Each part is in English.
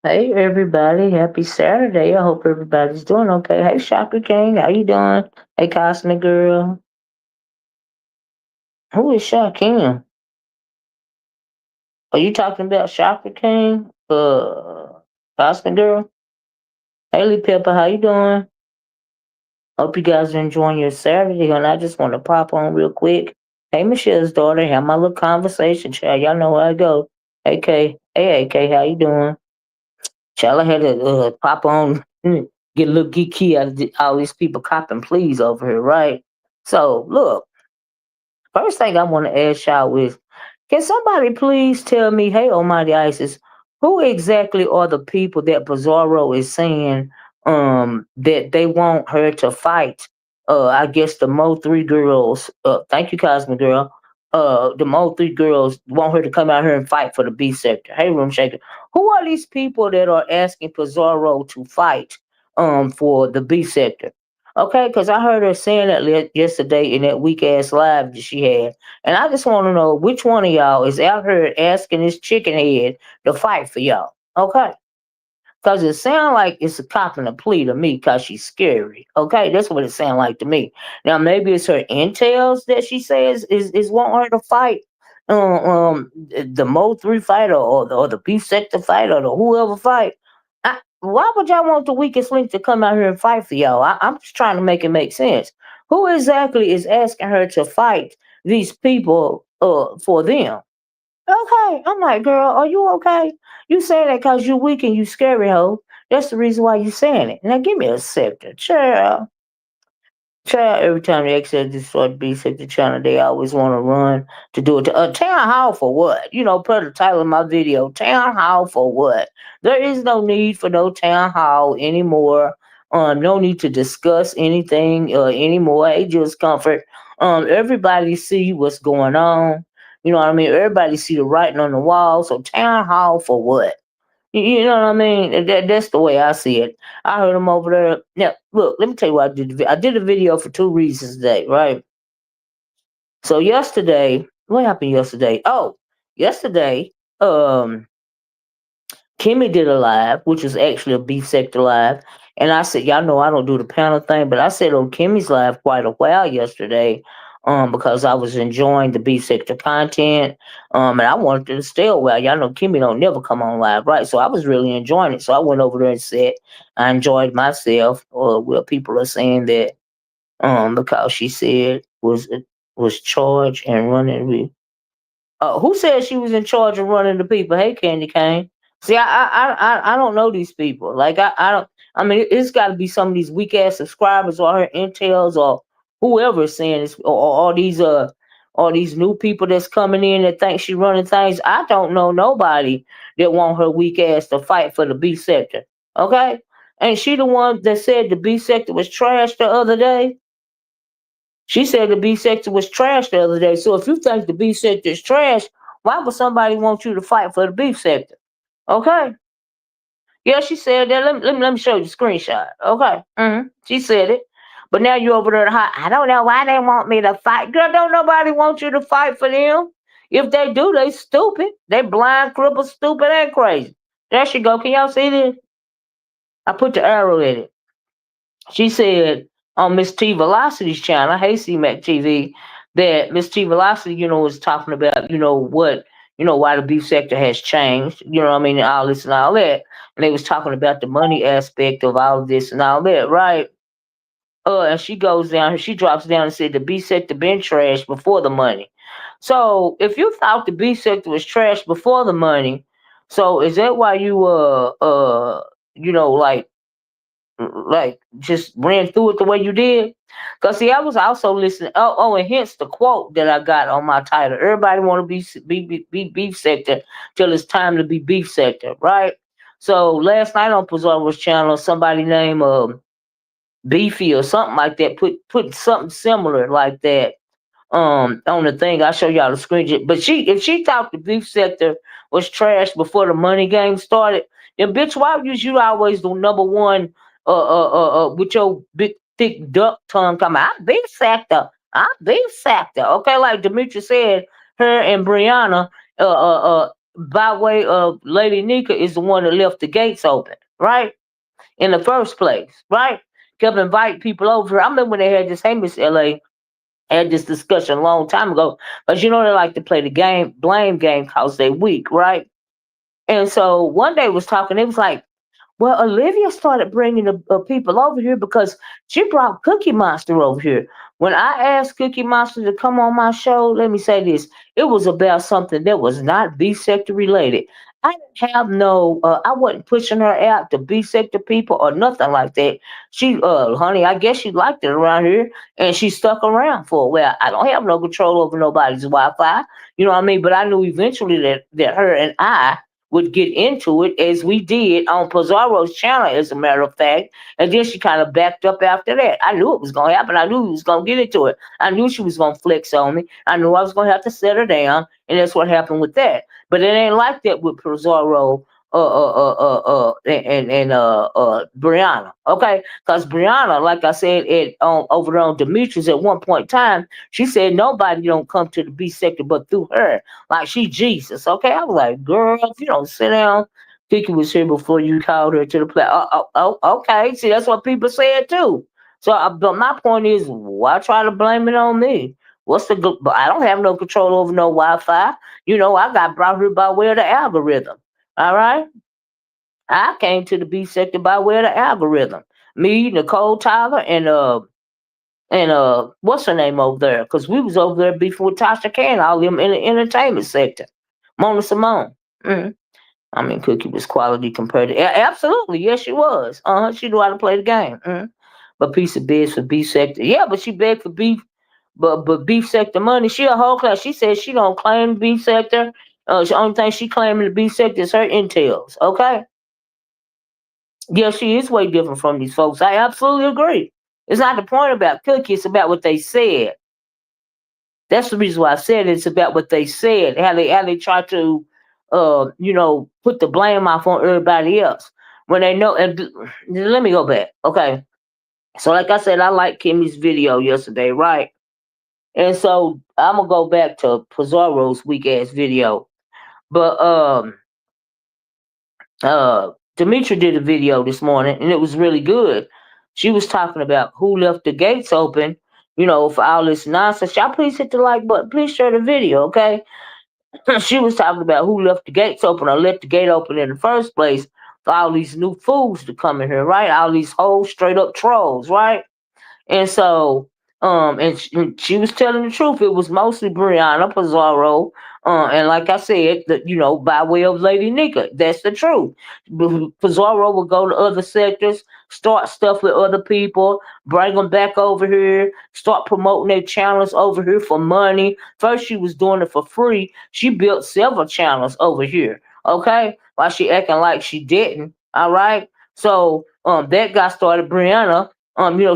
Hey everybody, happy Saturday. I hope everybody's doing okay. Hey Shaka King, how you doing? Hey Cosmic Girl. Who is Shaka King? Are you talking about Shaka King? Cosmic Girl? Haley Pepper, how you doing? Hope you guys are enjoying your Saturday and I just want to pop on real quick. Hey Michelle's daughter, have my little conversation, child. Y'all know where I go. AK. Hey AK, how you doing? Child, I had to pop on, get a little geeky out of all these people copping pleas over here, right? So, look, first thing I want to ask y'all is, can somebody please tell me, hey, Almighty Isis, who exactly are the people that Bizarro is saying that they want her to fight? I guess the Mo 3 girls, thank you, Cosmic Girl. The Mo 3 girls want her to come out here and fight for the B sector. Hey, Room Shaker. Who are these people that are asking Pizarro to fight for the B sector? Okay, because I heard her saying that yesterday in that weak ass live that she had. And I just want to know which one of y'all is out here asking this chicken head to fight for y'all. Okay. Because it sounds like it's a cop and a plea to me because she's scary. Okay. That's what it sounds like to me. Now, maybe it's her intels that she says is wanting her to fight. The Mo 3 fight or the beef sector fight or the whoever fight. Why would y'all want the weakest link to come out here and fight for y'all? I'm just trying to make it make sense. Who exactly is asking her to fight these people for them? Okay, I'm like, girl, are you okay? You saying that because you weak and you scary hoe. That's the reason why you saying it. Now give me a second, child. Child, every time they access this sort of beast at the channel, they always want to run to do it. Town hall for what? You know, put the title of my video. Town hall for what? There is no need for no town hall anymore. No need to discuss anything anymore. Hey, just comfort. Everybody see what's going on. You know what I mean? Everybody see the writing on the wall. So town hall for what? You know what I mean? That's the way I see it. I heard him over there. Now, look, let me tell you what I did. I did a video for two reasons today, right? So yesterday, what happened yesterday? Oh, yesterday, um, Kimmy did a live, which was actually a beef sector live. And I said, y'all know I don't do the panel thing, but I said on Kimmy's live quite a while yesterday, because I was enjoying the beef sector content. And I wanted to stay a while. Y'all know Kimmy don't never come on live, right? So I was really enjoying it. So I went over there and said I enjoyed myself. Well, people are saying that because she said was charged and running. Who said she was in charge of running the people? Hey, Candy Cane. See, I don't know these people. Like I don't. I mean, it's got to be some of these weak ass subscribers or her intels or whoever is saying this, or all these new people that's coming in that think she running things. I don't know nobody that want her weak ass to fight for the B sector. Okay, ain't she the one that said the B sector was trash the other day? She said the B sector was trash the other day. So if you think the B sector is trash, why would somebody want you to fight for the beef sector? Okay. Yeah, she said that. Let me show you the screenshot. Okay. She said it. But now you over there hot. I don't know why they want me to fight. Girl, don't nobody want you to fight for them. If they do, they stupid. They blind, crippled, stupid, and crazy. There she go. Can y'all see this? I put the arrow in it. She said, on Miss T Velocity's channel. Hey, C-Mac TV, that Miss T Velocity, was talking about, what, why the beef sector has changed, what I mean, and all this and all that. And they was talking about the money aspect of all of this and all that, right? And she goes down, she drops down and said the B sector been trashed before the money. So if you thought the B sector was trashed before the money, so is that why you like just ran through it the way you did? Cause see, I was also listening. And hence the quote that I got on my title. Everybody want to be beef sector till it's time to be beef sector, right? So last night on Pizarro's channel, somebody named Beefy or something like that put something similar like that on the thing. I'll show y'all the screenshot. But if she thought the beef sector was trash before the money game started, then bitch, why was you always the number one with your big thick duck tongue coming? I'm beef sector. I'm beef sector. Okay, like Demetri said, her and Brianna, by way of Lady Nika, is the one that left the gates open, right? In the first place, right? Kept inviting people over. I remember when they had this, hey Miss LA, had this discussion a long time ago. But they like to play the game, blame game, cause they weak, right? And so one day was talking, it was like, well, Olivia started bringing the people over here because she brought Cookie Monster over here. When I asked Cookie Monster to come on my show, let me say this: it was about something that was not B sector related. I didn't have no, I wasn't pushing her out to B sector people or nothing like that. She, honey, I guess she liked it around here and she stuck around for a while. I don't have no control over nobody's Wi-Fi, you know what I mean? But I knew eventually that her and I would get into it as we did on Pizarro's channel, as a matter of fact. And then she kind of backed up after that. I knew it was going to happen. I knew he was going to get into it. I knew she was going to flex on me. I knew I was going to have to set her down. And that's what happened with that. But it ain't like that with Pizarro and Brianna, okay? Because Brianna, like I said, over on Demetrius at one point in time, she said nobody don't come to the B sector but through her, like she Jesus, okay? I was like, girl, if you don't sit down, Kiki was here before you called her to the play. Okay. See, that's what people said too. So, but my point is, why try to blame it on me? But I don't have no control over no Wi-Fi. I got brought here by way of the algorithm. All right. I came to the B sector by way of the algorithm. Me, Nicole Tyler, and what's her name over there? Because we was over there before Tasha K and all them in the entertainment sector. Mona Simone. Mhm. I mean, Cookie was quality compared to absolutely. Yes, she was. She knew how to play the game. But piece of biz for B sector. Yeah, but she begged for beef, but beef sector money. She a whole class. She said she don't claim beef sector. The only thing she claiming the beef sector is her intels. Okay. Yeah, she is way different from these folks. I absolutely agree. It's not the point about Cookie. It's about what they said. That's the reason why I said it's about what they said. How they try to, put the blame off on everybody else when they know. And let me go back. Okay, so like I said, I liked Kimmy's video yesterday, right? And so I'm gonna go back to Pizarro's weak ass video, but Demetri did a video this morning and it was really good. She was talking about who left the gates open, for all this nonsense. Y'all please hit the like button. Please share the video, okay? She was talking about who left the gates open or left the gate open in the first place for all these new fools to come in here, right? All these whole straight up trolls, right? And so, and she was telling the truth. It was mostly Brianna Pizarro, and like I said, by way of Lady Nika, that's the truth. Pizarro would go to other sectors, start stuff with other people, bring them back over here, start promoting their channels over here for money. First, she was doing it for free. She built several channels over here. Okay, while she acting like she didn't. All right. So that got started. Brianna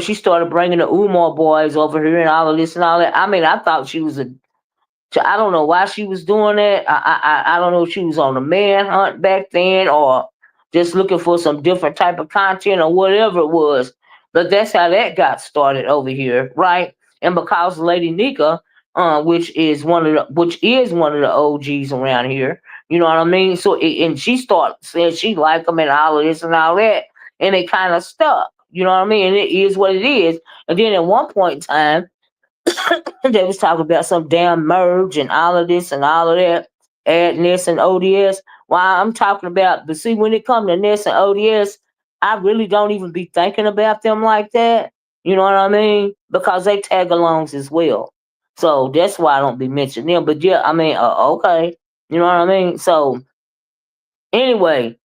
she started bringing the Umar boys over here and all of this and all that. I mean, I thought she was I don't know why she was doing that. I don't know if she was on a manhunt back then or just looking for some different type of content or whatever it was. But that's how that got started over here, right? And because Lady Nika, which is one of the OGs around here, you know what I mean? So and she started saying she liked them and all of this and all that, and it kind of stuck. You know what I mean? And it is what it is. And then at one point in time, they was talking about some damn merge and all of this and all of that, add NES and ODS. While I'm talking about, but see, when it comes to NES and ODS, I really don't even be thinking about them like that. You know what I mean? Because they tag alongs as well. So that's why I don't be mentioning them. But yeah, I mean, okay. You know what I mean? So anyway,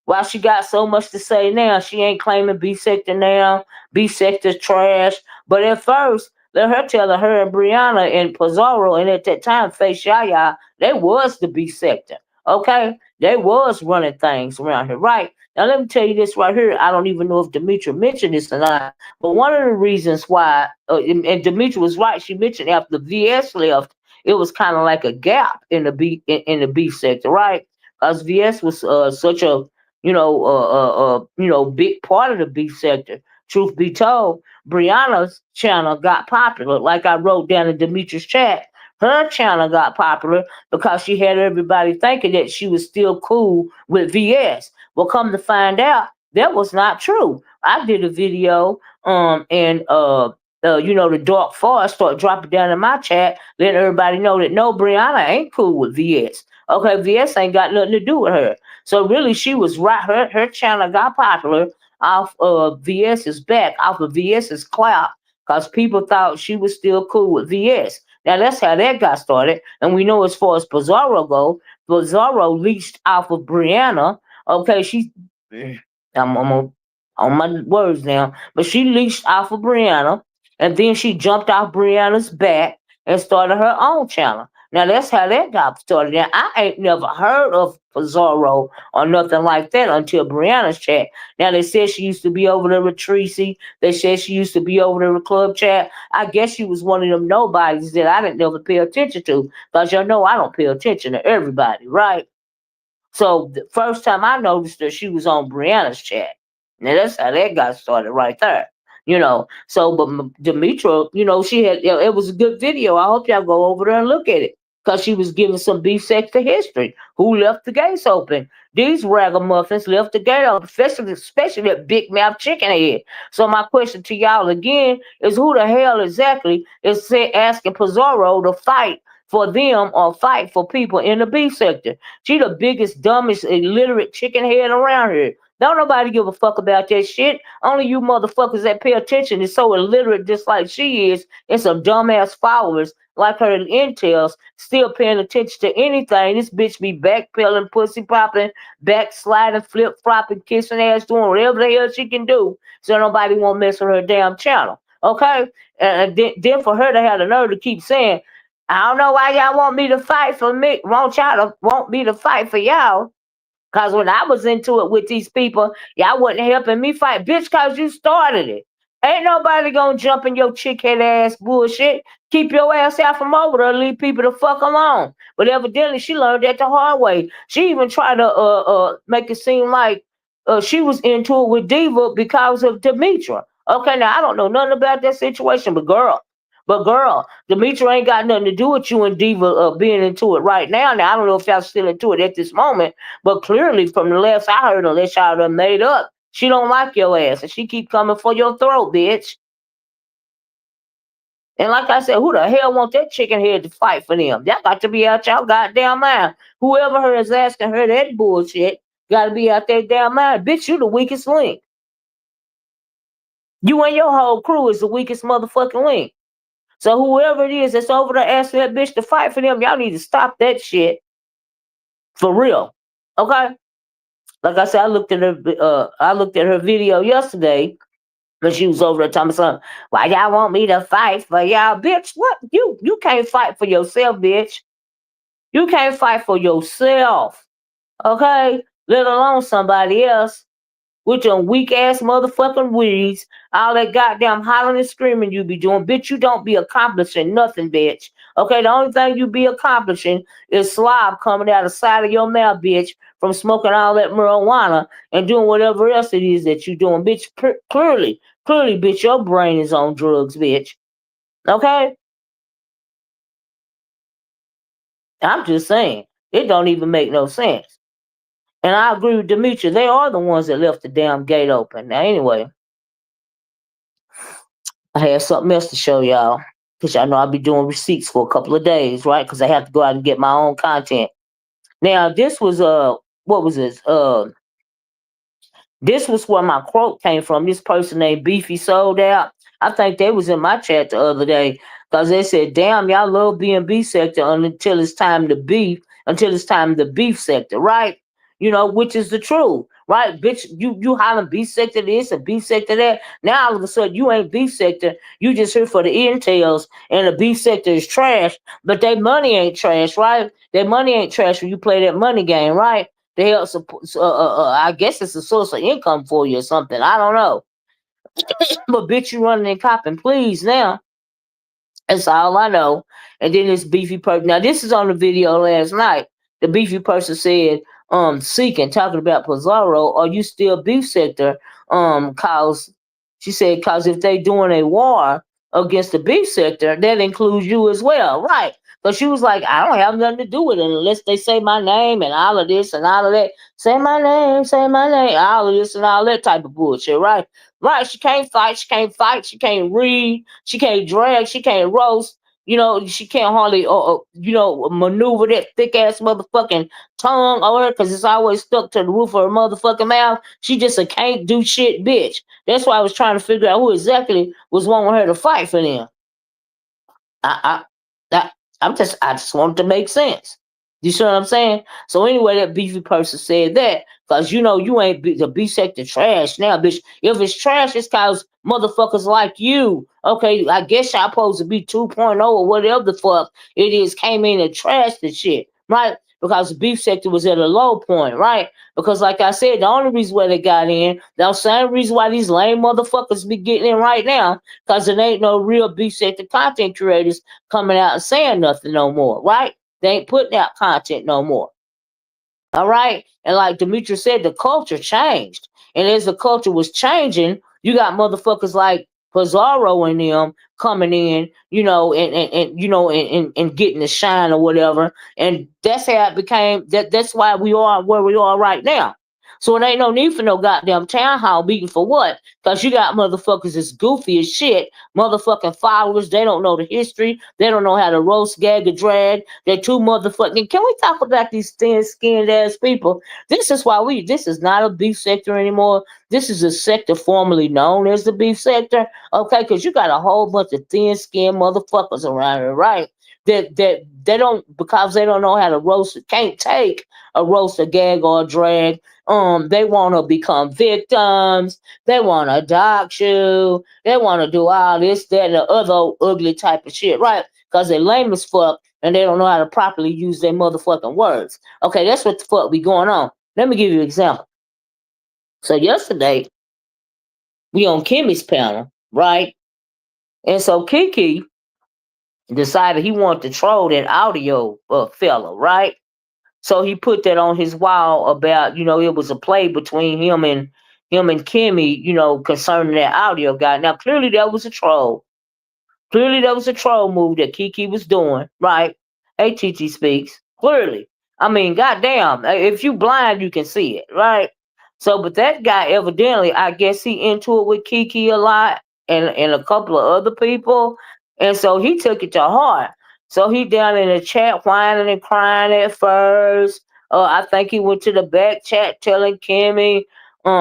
while she got so much to say now, she ain't claiming B sector now. B sector's trash. But at first, let her tell her and Brianna and Pizarro, and at that time, Face Yaya, they was the B sector. Okay? They was running things around here. Right. Now, let me tell you this right here. I don't even know if Demetra mentioned this or not. But one of the reasons why, and Demetra was right, she mentioned after VS left, it was kind of like a gap in the in the B sector, right? Because VS was such a big part of the beef sector. Truth be told, Brianna's channel got popular. Like I wrote down in Demetrius' chat, her channel got popular because she had everybody thinking that she was still cool with VS. Well, come to find out, that was not true. I did a video, and the dark forest started dropping down in my chat, letting everybody know that no, Brianna ain't cool with VS. Okay, VS ain't got nothing to do with her. So really, she was right. Her channel got popular off of VS's back, off of VS's clout, because people thought she was still cool with VS. Now that's how that got started. And we know as far as Pizarro go, Pizarro leached off of Brianna. Okay, I'm on my words now, but she leached off of Brianna, and then she jumped off Brianna's back and started her own channel. Now that's how that got started. Now I ain't never heard of Zorro or nothing like that until Brianna's chat. Now they said she used to be over there with Tracy. They said she used to be over there with Club Chat. I guess she was one of them nobodies that I didn't never pay attention to. Because y'all know I don't pay attention to everybody, right? So the first time I noticed her, she was on Brianna's chat. Now that's how that got started right there. So but Demetra, she had it was a good video. I hope y'all go over there and look at it because she was giving some beef sector history. Who left the gates open? These ragamuffins left the gate open, especially that big mouth chicken head. So my question to y'all again is, who the hell exactly is asking Pizarro to fight for them or fight for people in the beef sector? She the biggest, dumbest, illiterate chicken head around here. Don't nobody give a fuck about that shit. Only you motherfuckers that pay attention is so illiterate just like she is, and some dumbass followers like her in Intels still paying attention to anything. This bitch be backpedaling, pussy popping, backsliding, flip flopping, kissing ass, doing whatever the hell she can do so nobody won't mess with her damn channel. Okay? And then for her to have the nerve to keep saying, I don't know why y'all want me to fight for me. Want me to fight for y'all? Cause when I was into it with these people, y'all wasn't helping me fight, bitch. Cause you started it. Ain't nobody gonna jump in your chick head ass bullshit. Keep your ass out from over there. Leave people the fuck alone. But evidently, she learned that the hard way. She even tried to make it seem like she was into it with Diva because of Demetra. Okay, now I don't know nothing about that situation, but girl, Demetra ain't got nothing to do with you and Diva being into it right now. Now I don't know if y'all still into it at this moment, but clearly from the last I heard, unless y'all done made up, she don't like your ass, and she keep coming for your throat, bitch. And like I said, who the hell want that chicken head to fight for them? That got to be out y'all goddamn mind. Whoever her is asking her that bullshit got to be out their damn mind. Bitch, you the weakest link. You and your whole crew is the weakest motherfucking link. So whoever it is that's over there asking that bitch to fight for them, y'all need to stop that shit for real. Okay? Like I said, I looked at her video yesterday when she was over there telling me something. Why y'all want me to fight for y'all, bitch? What? You can't fight for yourself, bitch. You can't fight for yourself. Okay? Let alone somebody else. With your weak ass motherfucking weeds, all that goddamn hollering and screaming you be doing, bitch, you don't be accomplishing nothing, bitch. Okay, the only thing you be accomplishing is slob coming out the side of your mouth, bitch, from smoking all that marijuana and doing whatever else it is that you doing, bitch. Clearly, bitch, your brain is on drugs, bitch. Okay, I'm just saying, it don't even make no sense. And I agree with Demetria. They are the ones that left the damn gate open. Now, anyway. I had something else to show y'all. Because y'all know I'll be doing receipts for a couple of days, right? Because I have to go out and get my own content. Now, this was what was this? This was where my quote came from. This person named Beefy Sold Out. I think they was in my chat the other day because they said, "Damn, y'all love being B sector until it's time to beef, until it's time to beef sector, right?" You know, which is the truth, right? Bitch, you hollering B sector this and B sector that. Now all of a sudden you ain't B sector. You just here for the intel, and the B sector is trash, but their money ain't trash, right? Their money ain't trash when you play that money game, right? They help support. I guess it's a source of income for you or something. I don't know. But bitch, you running and copping, please now. That's all I know. And then this beefy person. Now this is on the video last night. The beefy person said, seeking, talking about Pizarro, are you still beef sector? Cause she said, cause if they doing a war against the beef sector, that includes you as well. Right. But she was like, I don't have nothing to do with it unless they say my name and all of this and all of that. Say my name, all of this and all that type of bullshit, right? Right, she can't fight, she can't read, she can't drag, she can't roast. You know, she can't hardly, maneuver that thick ass motherfucking tongue on her because it's always stuck to the roof of her motherfucking mouth. She just a can't do shit bitch. That's why I was trying to figure out who exactly was wanting her to fight for them. I, I, I, I just wanted to make sense. You see what I'm saying? So anyway, that beefy person said that because you know you ain't the B sector trash now, bitch. If it's trash, it's cause motherfuckers like you. Okay, I guess y'all supposed to be 2.0 or whatever the fuck it is came in and trashed the shit, right? Because the beef sector was at a low point, right? Because like I said, the only reason why they got in, the same reason why these lame motherfuckers be getting in right now, because it ain't no real beef sector content creators coming out and saying nothing no more, right? They ain't putting out content no more. All right. And like Demetrius said, the culture changed. And as the culture was changing, you got motherfuckers like Pizarro and them coming in, and getting the shine or whatever. And that's how it became that's why we are where we are right now. So it ain't no need for no goddamn town hall meeting for what? Because you got motherfuckers as goofy as shit, motherfucking followers. They don't know the history. They don't know how to roast, gag, or drag. They're too motherfucking. Can we talk about these thin skinned ass people? This is not a beef sector anymore. This is a sector formerly known as the beef sector. Okay, because you got a whole bunch of thin skinned motherfuckers around here, right? That they don't, because they don't know how to roast, can't take a roast, a gag, or a drag. They want to become victims. They want to dox you. They want to do all this, that, and the other ugly type of shit, right? Because they're lame as fuck and they don't know how to properly use their motherfucking words. Okay, that's what the fuck be going on. Let me give you an example. So yesterday, we on Kimmy's panel, right? And so Kiki decided he wanted to troll that audio fella, right? So he put that on his wall about, it was a play between him and Kimmy, concerning that audio guy. Now clearly that was a troll. Clearly that was a troll move that Kiki was doing, right? Hey, TT speaks. Clearly. I mean, goddamn, if you blind, you can see it, right? So, but that guy evidently, I guess he into it with Kiki a lot and a couple of other people. And so he took it to heart. So he down in the chat whining and crying at first. I think he went to the back chat telling Kimmy,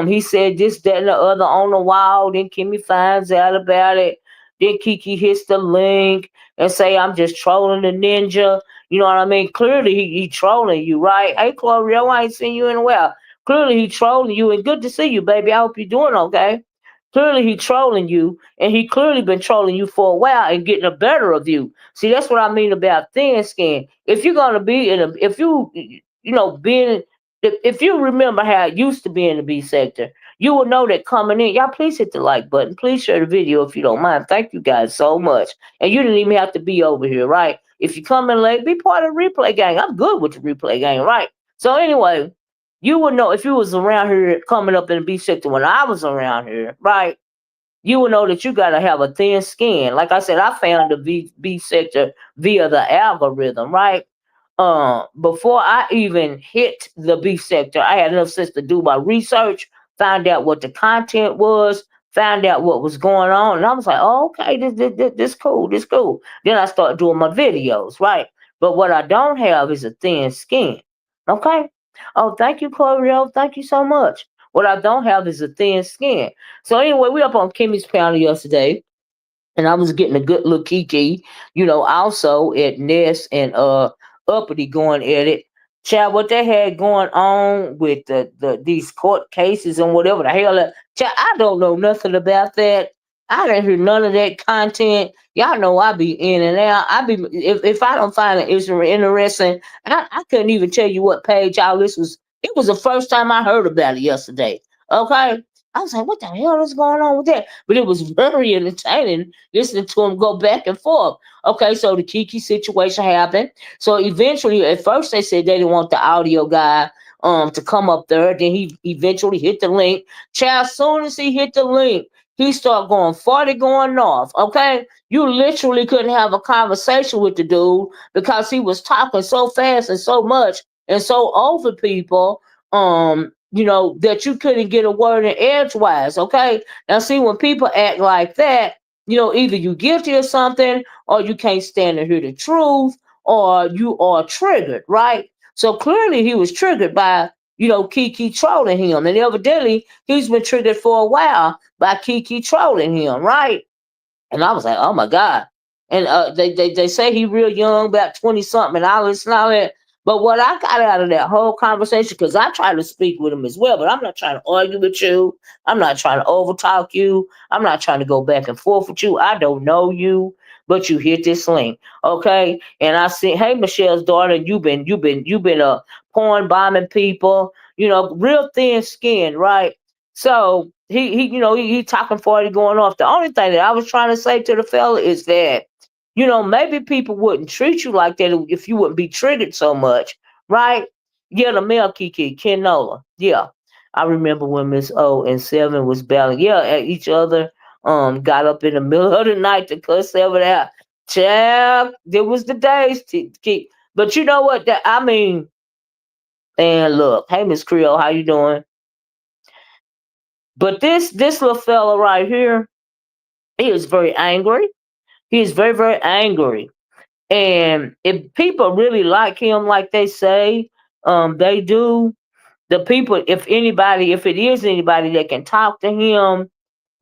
he said this, that, and the other on the wall. Then Kimmy finds out about it. Then Kiki hits the link and say, I'm just trolling the ninja. You know what I mean? Clearly he trolling you, right? Hey, Chlorio, I ain't seen you in a while. Clearly he trolling you, and good to see you, baby. I hope you're doing okay. Clearly he trolling you, and he clearly been trolling you for a while and getting the better of you. See, that's what I mean about thin skin. If you're gonna be if you, being, if you remember how it used to be in the B sector, you will know that coming in. Y'all, please hit the like button. Please share the video if you don't mind. Thank you guys so much. And you didn't even have to be over here, right? If you come in late, be part of the replay gang. I'm good with the replay gang, right? So anyway, you would know if you was around here coming up in the B sector when I was around here, right? You would know that you gotta have a thin skin. Like I said, I found the B sector via the algorithm, right? Before I even hit the B sector, I had enough sense to do my research, find out what the content was, found out what was going on, and I was like, oh, okay, this cool, this cool. Then I started doing my videos, right? But what I don't have is a thin skin. Okay. Oh, thank you, Coriel. Thank you so much. What I don't have is a thin skin. So anyway, we up on Kimmy's panel yesterday, and I was getting a good little kiki, also at Ness and Uppity going at it. Child, what they had going on with these court cases and whatever the hell. Child, I don't know nothing about that. I didn't hear none of that content. Y'all know I be in and out. I be if I don't find it interesting, I couldn't even tell you what page all this was. It was the first time I heard about it yesterday. Okay. I was like, what the hell is going on with that? But it was very entertaining listening to him go back and forth. Okay, so the Kiki situation happened. So eventually, at first they said they didn't want the audio guy to come up there. Then he eventually hit the link. Child, soon as he hit the link, he started going 40 going off. Okay, you literally couldn't have a conversation with the dude because he was talking so fast and so much and so over people. That you couldn't get a word in edgewise. Okay, now see, when people act like that, either you guilty of something, or you can't stand to hear the truth, or you are triggered, right? So clearly he was triggered by, Kiki trolling him. And evidently he's been triggered for a while by Kiki trolling him, right? And I was like, oh my God. And they say he real young, about 20 something, and all this and all that. But what I got out of that whole conversation, because I tried to speak with him as well, but I'm not trying to argue with you. I'm not trying to overtalk you. I'm not trying to go back and forth with you. I don't know you, but you hit this link, okay? And I said, hey, Michelle's daughter, you've been porn bombing people, real thin skin, right? So he talking 40 going off. The only thing that I was trying to say to the fella is that, maybe people wouldn't treat you like that if you wouldn't be triggered so much, right? Yeah, the male Kiki, Ken Nola. Yeah. I remember when Miss O and Seven was battling, at each other, got up in the middle of the night to cuss Seven out. Child, there was the days to keep. But you know what? And look, hey Miss Creole, how you doing? But this little fella right here, he is very angry. He is very, very angry. And if people really like him, like they say, they do. The people, if it is anybody that can talk to him,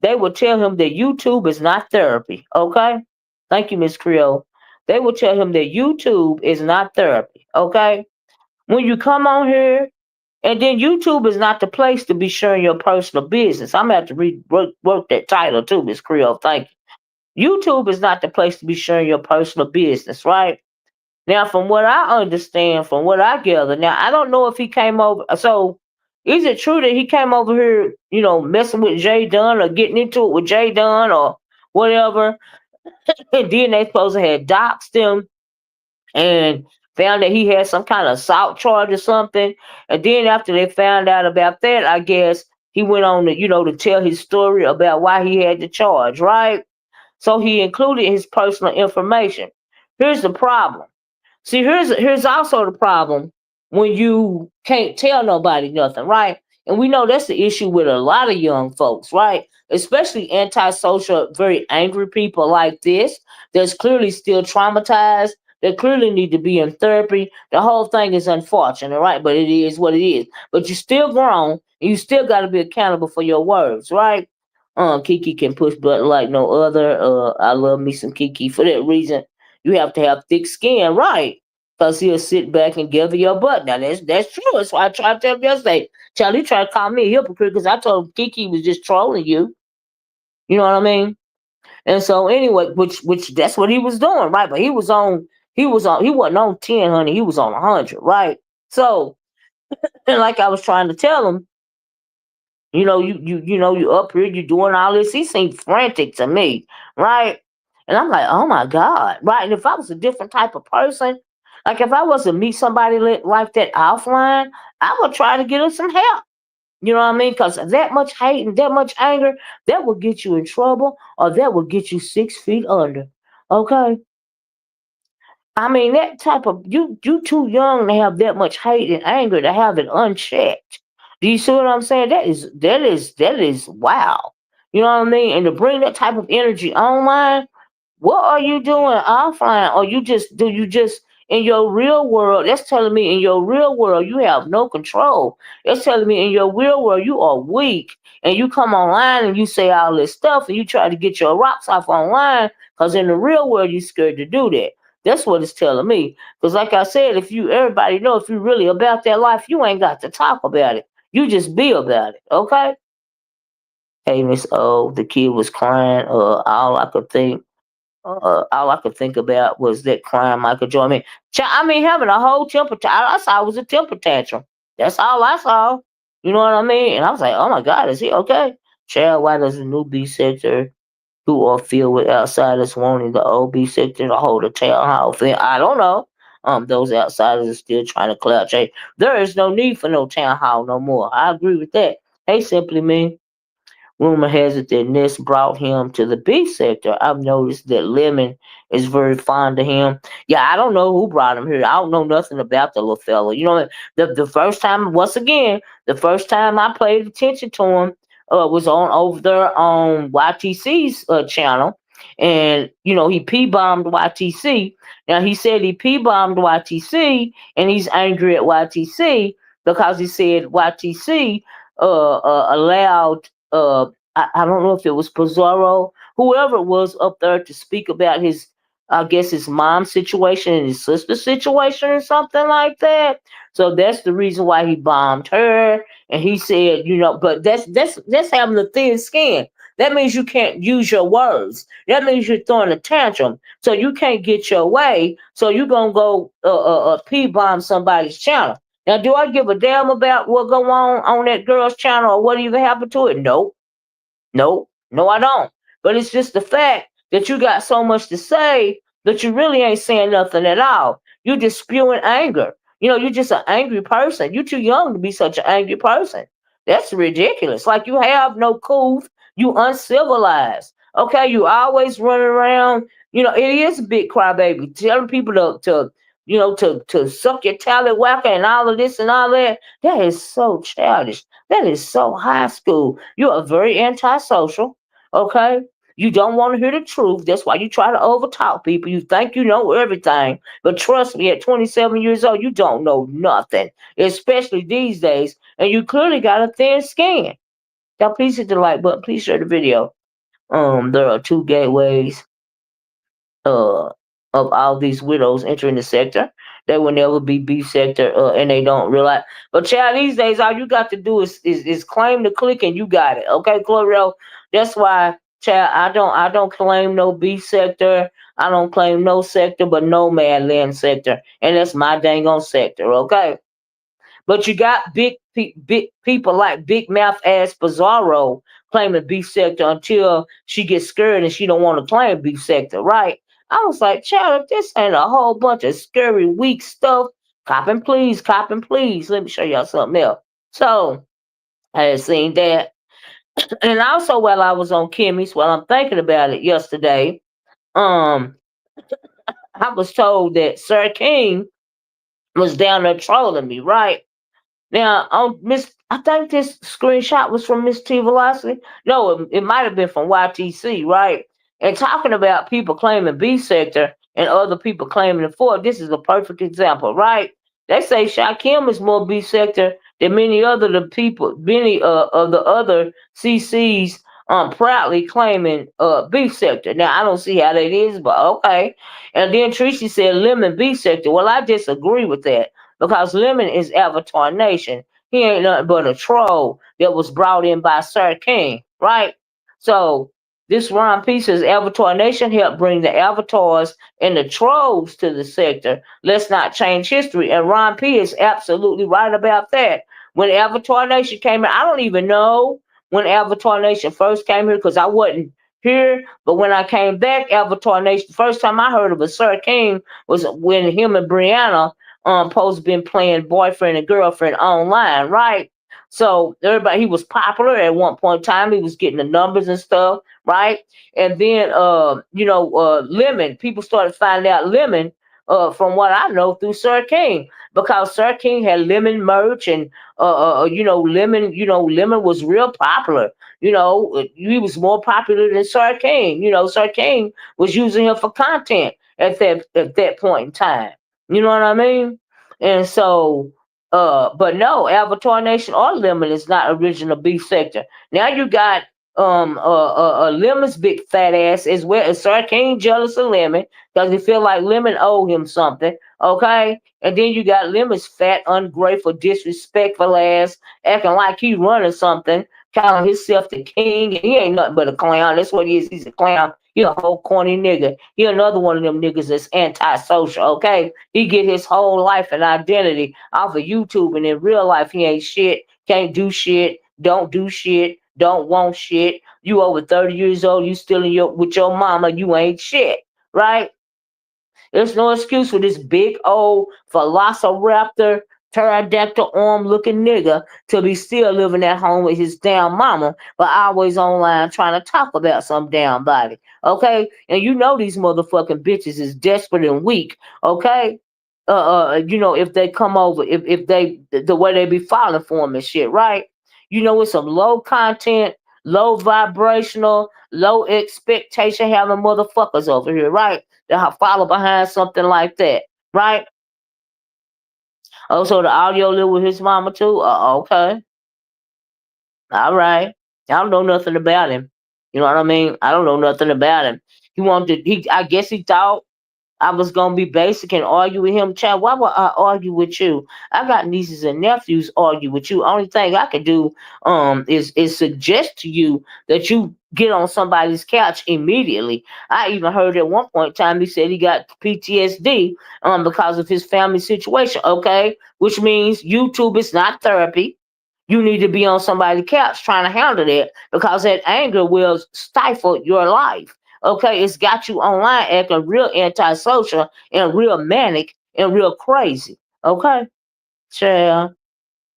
they will tell him that YouTube is not therapy. Okay, thank you, Miss Creole. They will tell him that YouTube is not therapy. Okay, when you come on here, and then YouTube is not the place to be sharing your personal business. I'm gonna have to work that title too, Miss Creole. Thank you. YouTube is not the place to be sharing your personal business, right? Now, from what I understand, from what I gather, now I don't know if he came over. So, is it true that he came over here, messing with Jay Dunn or getting into it with Jay Dunn or whatever? And then they supposed to have doxed him and found that he had some kind of assault charge or something. And then after they found out about that, I guess he went on to, to tell his story about why he had the charge, right? So he included his personal information. Here's the problem. See, here's also the problem when you can't tell nobody nothing, right? And we know that's the issue with a lot of young folks, right? Especially antisocial, very angry people like this that's clearly still traumatized, that clearly need to be in therapy. The whole thing is unfortunate, right? But it is what it is. But you're still grown, and you still got to be accountable for your words, right? Kiki can push button like no other. I love me some Kiki. For that reason, you have to have thick skin, right? Because he'll sit back and give you your butt. Now that's true. That's why I tried to tell him yesterday. Charlie tried to call me a hypocrite because I told him Kiki was just trolling you. You know what I mean? And so anyway, which that's what he was doing, right? But he wasn't on 10, honey. He was on 100, right? So, and like I was trying to tell him, you up here, you doing all this. He seemed frantic to me, right? And I'm like, oh my God, right? And if I was a different type of person, like if I was to meet somebody like that offline, I would try to get him some help. You know what I mean? Because that much hate and that much anger, that will get you in trouble, or that will get you 6 feet under. Okay. I mean, that type of you too young to have that much hate and anger to have it unchecked. Do you see what I'm saying? That is wow. You know what I mean? And to bring that type of energy online, what are you doing offline? Or you just in your real world? That's telling me in your real world you have no control. That's telling me in your real world you are weak, and you come online and you say all this stuff and you try to get your rocks off online because in the real world you're scared to do that. That's what it's telling me. Because like I said, if you everybody know if you really about that life, you ain't got to talk about it. You just be about it. Okay. Hey, Miss O, the kid was crying. All I could think about was that crying Michael Jordan. I mean, having a whole temper. All I saw was a temper tantrum. That's all I saw. You know what I mean? And I was like, oh my God, is he okay? Child, why does the new B sector, who are filled with outsiders wanting the old B sector to hold a town hall thing? I don't know. Those outsiders are still trying to clout chase. There is no need for no town hall no more. I agree with that. Hey, simply me. Rumor has it that Ness brought him to the B sector. I've noticed that Lemon is very fond of him. Yeah, I don't know who brought him here. I don't know nothing about the little fella. You know, the first time, once again, the first time I paid attention to him was on over there on YTC's channel. And, you know, he P-bombed YTC. Now, he said he P-bombed YTC, and he's angry at YTC because he said YTC allowed I don't know if it was Pizarro, whoever it was up there to speak about his, I guess his mom's situation and his sister's situation or something like that. So that's the reason why he bombed her. And he said, you know, but that's having a thin skin. That means you can't use your words. That means you're throwing a tantrum. So you can't get your way. So you're gonna go p-bomb somebody's channel. Now, do I give a damn about what go on that girl's channel or what even happened to it? Nope. No, no, I don't. But it's just the fact that you got so much to say that you really ain't saying nothing at all. You're just spewing anger. You know, you're just an angry person. You're too young to be such an angry person. That's ridiculous. Like you have no cool. You uncivilized. Okay, you always running around. You know, it is a big crybaby. Telling people to suck your talent whacker and all of this and all that. That is so childish. That is so high school. You are very antisocial. Okay. You don't want to hear the truth. That's why you try to overtalk people. You think you know everything. But trust me, at 27 years old, you don't know nothing, especially these days. And you clearly got a thin skin. Y'all, please hit the like button. Please share the video. There are two gateways uh, of all these widows entering the sector. They will never be B sector, and they don't realize. But child, these days, all you got to do is claim the click, and you got it. Okay, Clorio. That's why, child, I don't claim no B sector. I don't claim no sector, but no man land sector, and that's my dang on sector. Okay. But you got big people like Big Mouth ass Bizarro claiming beef sector until she gets scared and she don't want to claim beef sector, right? I was like, child, if this ain't a whole bunch of scary, weak stuff, cop and please, cop and please. Let me show y'all something else. So I had seen that. And also while I was on Kimmy's, while I'm thinking about it yesterday, um, I was told that Sir King was down there trolling me, right? Now, on Miss, I think this screenshot was from Miss T Velocity. No, it might have been from YTC, right? And talking about people claiming B sector and other people claiming the fourth. This is a perfect example, right? They say Shakim is more B sector than many of the other CCs proudly claiming B sector. Now I don't see how that is, but okay. And then Tracy said Lemon B sector. Well, I disagree with that because Lemon is Avatar Nation. He ain't nothing but a troll that was brought in by Sir King, right? So this Ron Pieces Avatar Nation helped bring the avatars and the trolls to the sector. Let's not change history. And Ron P is absolutely right about that. When Avatar Nation came in, I don't even know when Avatar Nation first came here because I wasn't here. But when I came back, Avatar Nation, the first time I heard of a Sir King was when him and Brianna Post been playing boyfriend and girlfriend online, right? So everybody, he was popular at one point in time. He was getting the numbers and stuff, right? And then Lemon, people started finding out Lemon from what I know through Sir King, because Sir King had lemon merch and lemon was real popular. He was more popular than Sir King. Sir King was using him for content at that point in time. You know what I mean? And so, but no, Avatar Nation or Lemon is not original beef sector. Now you got Lemon's big fat ass as well as Sir King jealous of Lemon because he feel like Lemon owe him something. Okay, and then you got Lemon's fat, ungrateful, disrespectful ass acting like he running something, calling himself the king, and he ain't nothing but a clown. That's what he is. He's a clown. He a whole corny nigga. He another one of them niggas that's antisocial. Okay, he get his whole life and identity off of YouTube, and in real life he ain't shit. Can't do shit, don't want shit. You over 30 years old, you still in with your mama, you ain't shit, right? There's no excuse for this big old velociraptor, pterodactyl arm looking nigga to be still living at home with his damn mama, but always online trying to talk about some damn body. Okay? And these motherfucking bitches is desperate and weak. Okay? If they come over, if they the way they be filing for them and shit, right? It's some low content, low vibrational, low expectation having motherfuckers over here, right? That follow behind something like that, right? Oh, so the audio live with his mama too? Okay, all right. I don't know nothing about him. You know what I mean? I don't know nothing about him. He wanted. I guess he thought I was gonna be basic and argue with him. Child, why would I argue with you? I got nieces and nephews argue with you. Only thing I can do is suggest to you that you get on somebody's couch immediately. I even heard at one point in time he said he got PTSD because of his family situation. Okay, which means YouTube is not therapy. You need to be on somebody's couch trying to handle that because that anger will stifle your life. Okay, it's got you online acting real antisocial and real manic and real crazy. Okay, child.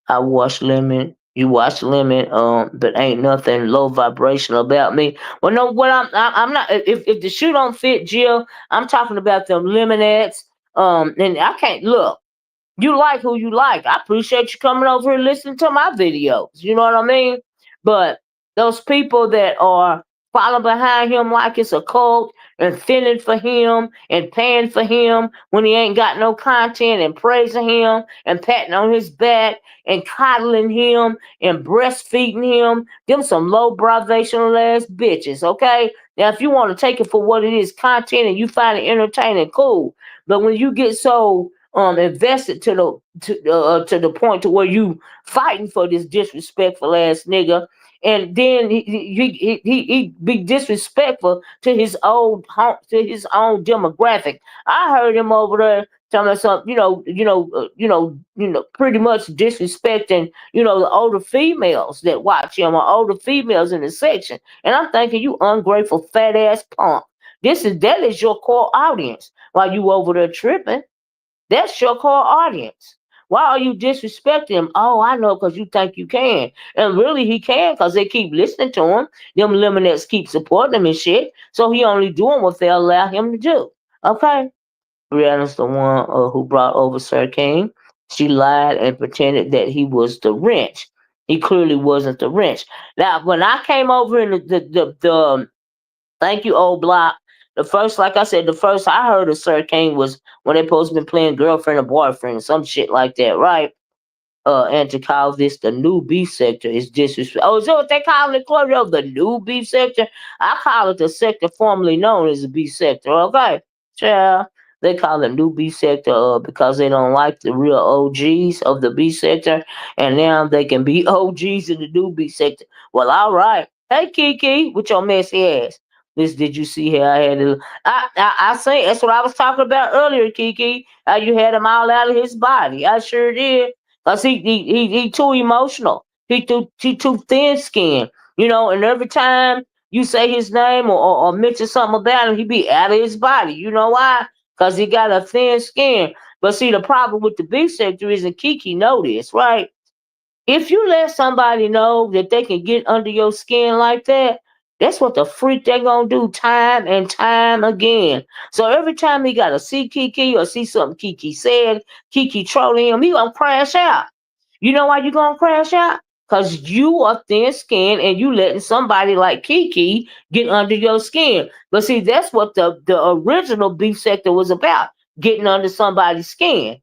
I watch Lemon. You watch Lemon. But ain't nothing low vibrational about me. Well, no, what I'm not. If the shoe don't fit, Jill, I'm talking about them lemonettes. And I can't look. You like who you like. I appreciate you coming over and listening to my videos. You know what I mean? But those people that are following behind him like it's a cult and feeling for him and paying for him when he ain't got no content and praising him and patting on his back and coddling him and breastfeeding him, them some low vibrational ass bitches, okay? Now, if you want to take it for what it is, content, and you find it entertaining, cool. But when you get so invested to the point to where you fighting for this disrespectful ass nigga, and then he be disrespectful to his own demographic. I heard him over there telling us something, pretty much disrespecting, the older females that watch him or older females in the section. And I'm thinking, you ungrateful fat ass punk. That is your core audience while you over there tripping. That's your core audience. Why are you disrespecting him? Oh, I know, because you think you can. And really, he can, because they keep listening to him. Them lemonettes keep supporting him and shit. So he only doing what they allow him to do. Okay? Brianna's the one who brought over Sir King. She lied and pretended that he was the wrench. He clearly wasn't the wrench. Now, when I came over in the thank you, old block. Like I said, the first I heard of Sir Kane was when they supposed to been playing girlfriend or boyfriend, some shit like that, right? And to call this the new beef sector is disrespect. Oh, is that what they call it, Claudio? The new beef sector? I call it the sector formerly known as the beef sector. Okay, yeah. They call it new beef sector because they don't like the real OGs of the beef sector, and now they can be OGs in the new beef sector. Well, all right. Hey, Kiki, with your messy ass. This did you see how I had to? I say that's what I was talking about earlier, Kiki. How you had him all out of his body. I sure did. Cause he too emotional. He too thin skinned. And every time you say his name or mention something about him, he be out of his body. You know why? Cause he got a thin skin. But see, the problem with the beef sector is, and Kiki know this, right? If you let somebody know that they can get under your skin like that, That's what the freak they gonna do time and time again. So every time he gotta see Kiki or see something Kiki said, Kiki trolling him, he gonna crash out. You know why you gonna crash out? Cause you are thin skinned and you letting somebody like Kiki get under your skin. But see, that's what the original beef sector was about, getting under somebody's skin.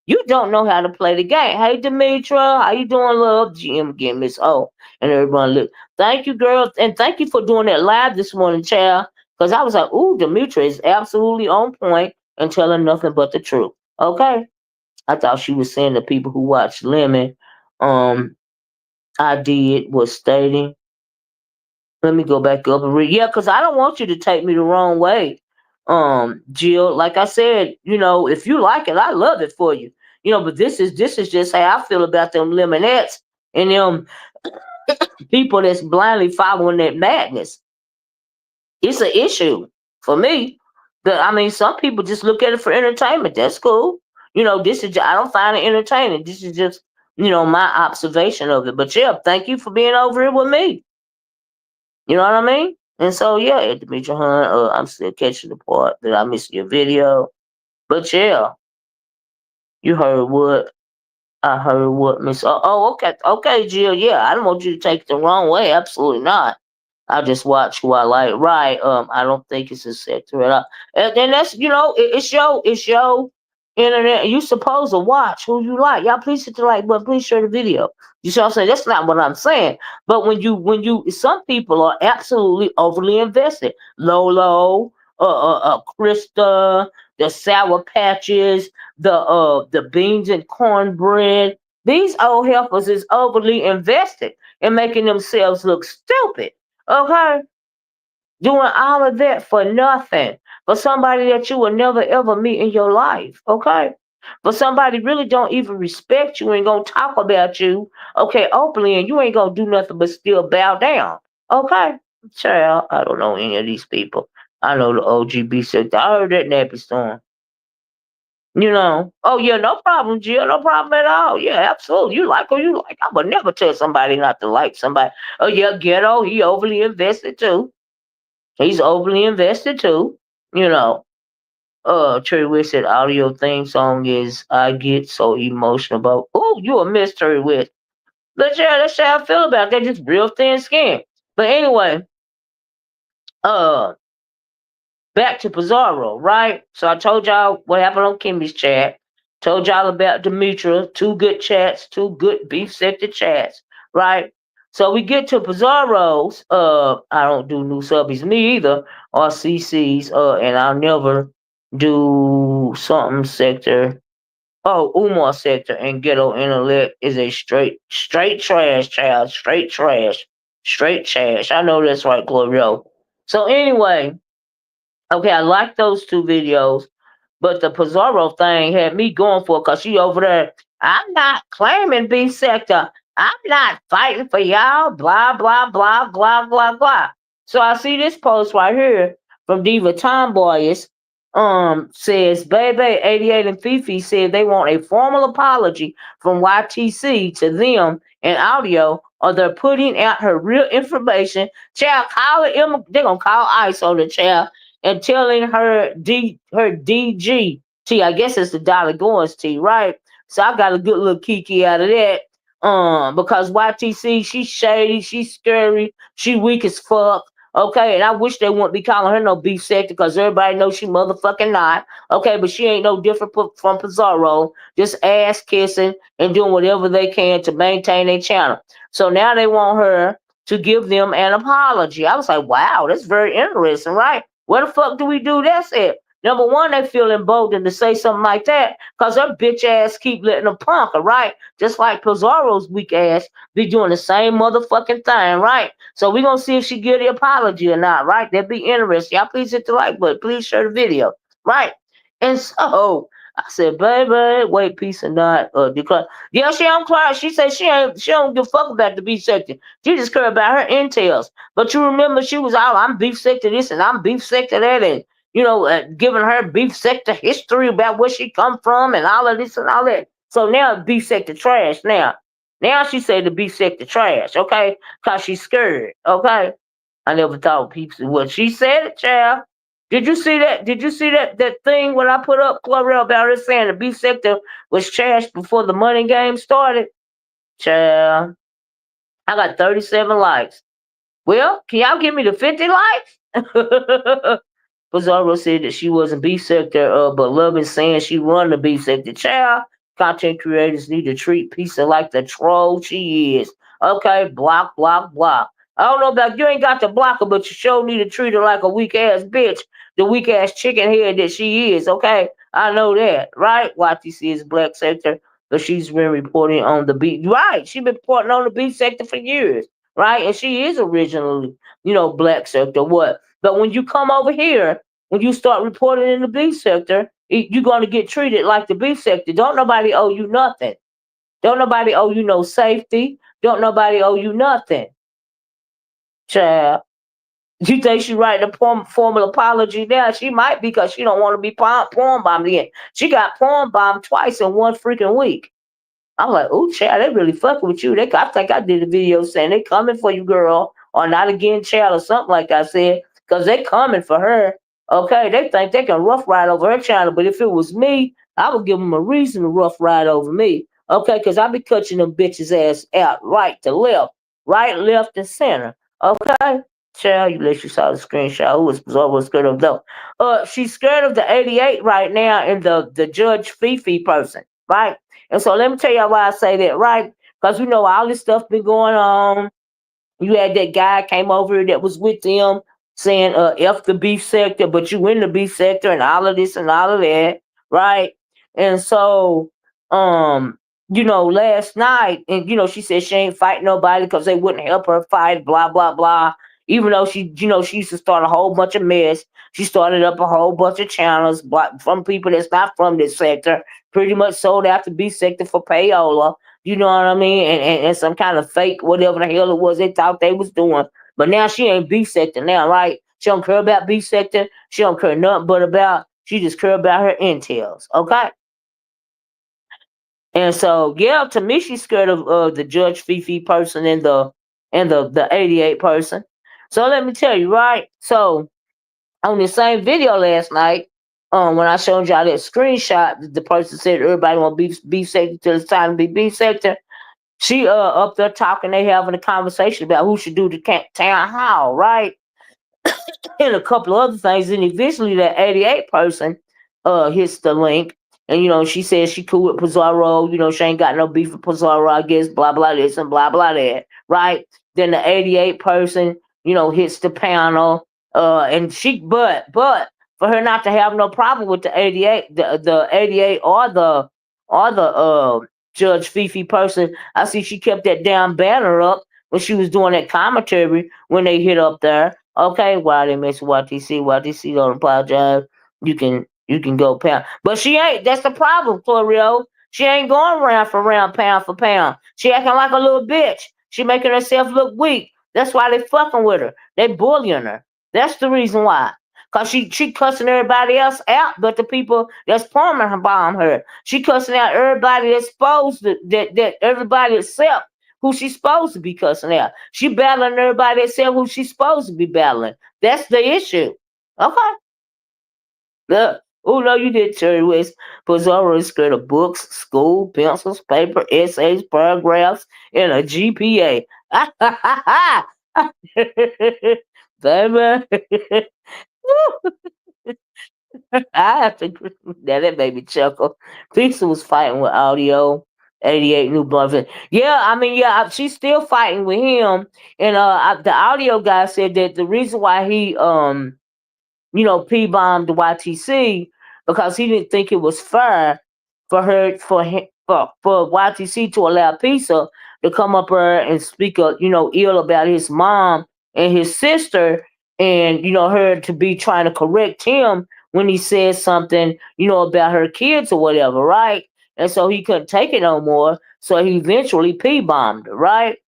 You don't know how to play the game. Hey Demetra, how you doing, love? GM again, Miss O. And everyone look. Thank you, girl. And thank you for doing that live this morning, child. Because I was like, ooh, Demetra is absolutely on point and telling nothing but the truth. Okay? I thought she was saying the people who watch Lemon, um, I did was stating. Let me go back up and read. Yeah, because I don't want you to take me the wrong way. Jill, like I said, if you like it, I love it for you. But this is just how I feel about them lemonettes and them people that's blindly following that madness. It's an issue for me. I mean, some people just look at it for entertainment. That's cool. I don't find it entertaining. This is just, my observation of it. But yeah, thank you for being over here with me. You know what I mean? And so yeah, Demetri Hunt, I'm still catching the part that I missed your video. But yeah, you heard what I heard what Miss okay, Jill, yeah, I don't want you to take it the wrong way. Absolutely not. I just watch who I like. Right. I don't think it's a sector at all. And then that's it's your internet. You supposed to watch who you like. Y'all please hit the like button. Please share the video. You see what I'm saying? That's not what I'm saying. But when you some people are absolutely overly invested. Lolo, Krista, the Sour Patches, the beans and cornbread. These old helpers is overly invested in making themselves look stupid. Okay? Doing all of that for nothing. For somebody that you will never ever meet in your life. Okay? For somebody really don't even respect you and gonna talk about you, okay, openly, and you ain't gonna do nothing but still bow down. Okay? Child, I don't know any of these people. I know the OGB said I heard that nappy storm. Oh yeah, no problem, Jill, no problem at all. Yeah, absolutely. You like who you like. I would never tell somebody not to like somebody. Oh yeah, ghetto, he overly invested too. He's overly invested too. You know. Cherry Wick said audio theme song is I get so emotional about. Oh, you a mystery with. But yeah, that's how I feel about that. Just real thin skin. But anyway, uh back to Pizarro, right? So I told y'all what happened on Kimmy's chat. Told y'all about Demetra, two good chats, two good beef sector chats, right? So we get to Pizarro's. I don't do new subbies, me either, or CC's. And I'll never do something sector. Oh, Umar sector and ghetto intellect is a straight trash, child, straight trash, straight trash. I know that's right, Glorio. So anyway, okay, I like those two videos, but the Pizarro thing had me going for it because she over there. I'm not claiming B sector. I'm not fighting for y'all. Blah blah blah blah blah blah. So I see this post right here from Diva Tomboyist. Says Baby 88 and Fifi said they want a formal apology from YTC to them in audio, or they're putting out her real information. Child, call it. They're gonna call ICE on the child and telling her DG T. I guess it's the Dolly Goins T, right? So I got a good little kiki out of that. Because YTC, she's shady, she's scary, she weak as fuck. Okay, and I wish they wouldn't be calling her no beef sector because everybody knows she motherfucking not. Okay, but she ain't no different from Pizarro, just ass kissing and doing whatever they can to maintain their channel. So now they want her to give them an apology. I was like, wow, that's very interesting, right? Where the fuck do we do that at? Number one, they feel emboldened to say something like that because her bitch ass keep letting them punk her, right? Just like Pizarro's weak ass be doing the same motherfucking thing, right? So we gonna see if she give the apology or not, right? That'd be interesting. Y'all please hit the like button. Please share the video, right? And so I said, baby, wait, peace and not declare. Yeah, she don't cry. She said she don't give a fuck about the beef sector. She just care about her intels. But you remember she was all I'm beef sector this and I'm beef sector that and giving her beef sector history about where she come from and all of this and all that. So now beef sector trash. Now she said the beef sector trash, okay? Cause she's scared, okay? I never thought people. Well, she said it, child. Did you see that? Did you see that thing when I put up Chlorel about her saying the B sector was trash before the money game started? Child, I got 37 likes. Well, can y'all give me the 50 likes? Zoro said that she wasn't B sector, but Love is saying she run the B sector. Child, content creators need to treat Pizza like the troll she is. Okay, block, block, block. I don't know about you ain't got to block her, but you sure need to treat her like a weak ass bitch, the weak ass chicken head that she is. Okay, I know that, right? YTC is black sector, but she's been reporting on the B. Right, she been reporting on the B sector for years, right? And she is originally, black sector. What? But when you come over here, when you start reporting in the B sector, you're going to get treated like the B sector. Don't nobody owe you nothing. Don't nobody owe you no safety. Don't nobody owe you nothing. Child. You think she writing a formal apology now? She might because she don't want to be porn bombed again. She got porn bombed twice in one freaking week. I'm like, oh, child, they really fucking with you. I think I did a video saying they coming for you, girl, or not again, child, or something like I said, because they coming for her. Okay, they think they can rough ride over her channel, but if it was me, I would give them a reason to rough ride over me. Okay, because I be cutting them bitches ass out right, left, and center. Okay, child, you let you saw the screenshot. Who was always scared of though? She's scared of the 88 right now and the Judge Fifi person, right? And so let me tell y'all why I say that, right? Because all this stuff been going on. You had that guy came over that was with them saying F the beef sector, but you in the beef sector and all of this and all of that, right? And so last night, and she said she ain't fighting nobody because they wouldn't help her fight, blah, blah, blah. Even though she used to start a whole bunch of mess. She started up a whole bunch of channels from people that's not from this sector, pretty much sold out the B sector for payola. You know what I mean? And some kind of fake, whatever the hell it was they thought they was doing. But now she ain't B sector now, right? She don't care about B sector. She don't care nothing but she just care about her intels, okay? And so, yeah, to me, she's scared of the Judge Fifi person and the 88 person. So let me tell you, right? So on the same video last night, when I showed y'all that screenshot, the person said everybody want to be B sector till it's time to be B sector. She up there talking, they having a conversation about who should do the town hall, right? And a couple of other things. And eventually that 88 person hits the link. And she says she cool with Pizarro, she ain't got no beef with Pizarro, I guess, blah blah this and blah blah that, right? Then the 88 person, hits the panel, and but for her not to have no problem with the 88, the 88 or the Judge Fifi person, I see she kept that damn banner up when she was doing that commentary when they hit up there. Okay, why they miss YTC? YTC don't apologize. You can go pound. But she ain't. That's the problem, Florio. She ain't going round for round, pound for pound. She acting like a little bitch. She making herself look weak. That's why they fucking with her. They bullying her. That's the reason why. Cause she cussing everybody else out, but the people that's forming her bomb her. She cussing out everybody that's supposed to, that everybody except who she's supposed to be cussing out. She battling everybody except who she's supposed to be battling. That's the issue. Okay. Look. Oh no, you did, Cherry West. Pizarro is scared of books, school, pencils, paper, essays, paragraphs, and a GPA. Baby. I have to agree with that. That made me chuckle. Pizza was fighting with Audio. 88 new blunt. Yeah, I mean, yeah, she's still fighting with him. And the audio guy said that the reason why he P bombed the YTC because he didn't think it was fair for YTC to allow Pizza to come up there and speak ill about his mom and his sister, and her to be trying to correct him when he said something about her kids or whatever, right? And so he couldn't take it no more, so he eventually P bombed her, right?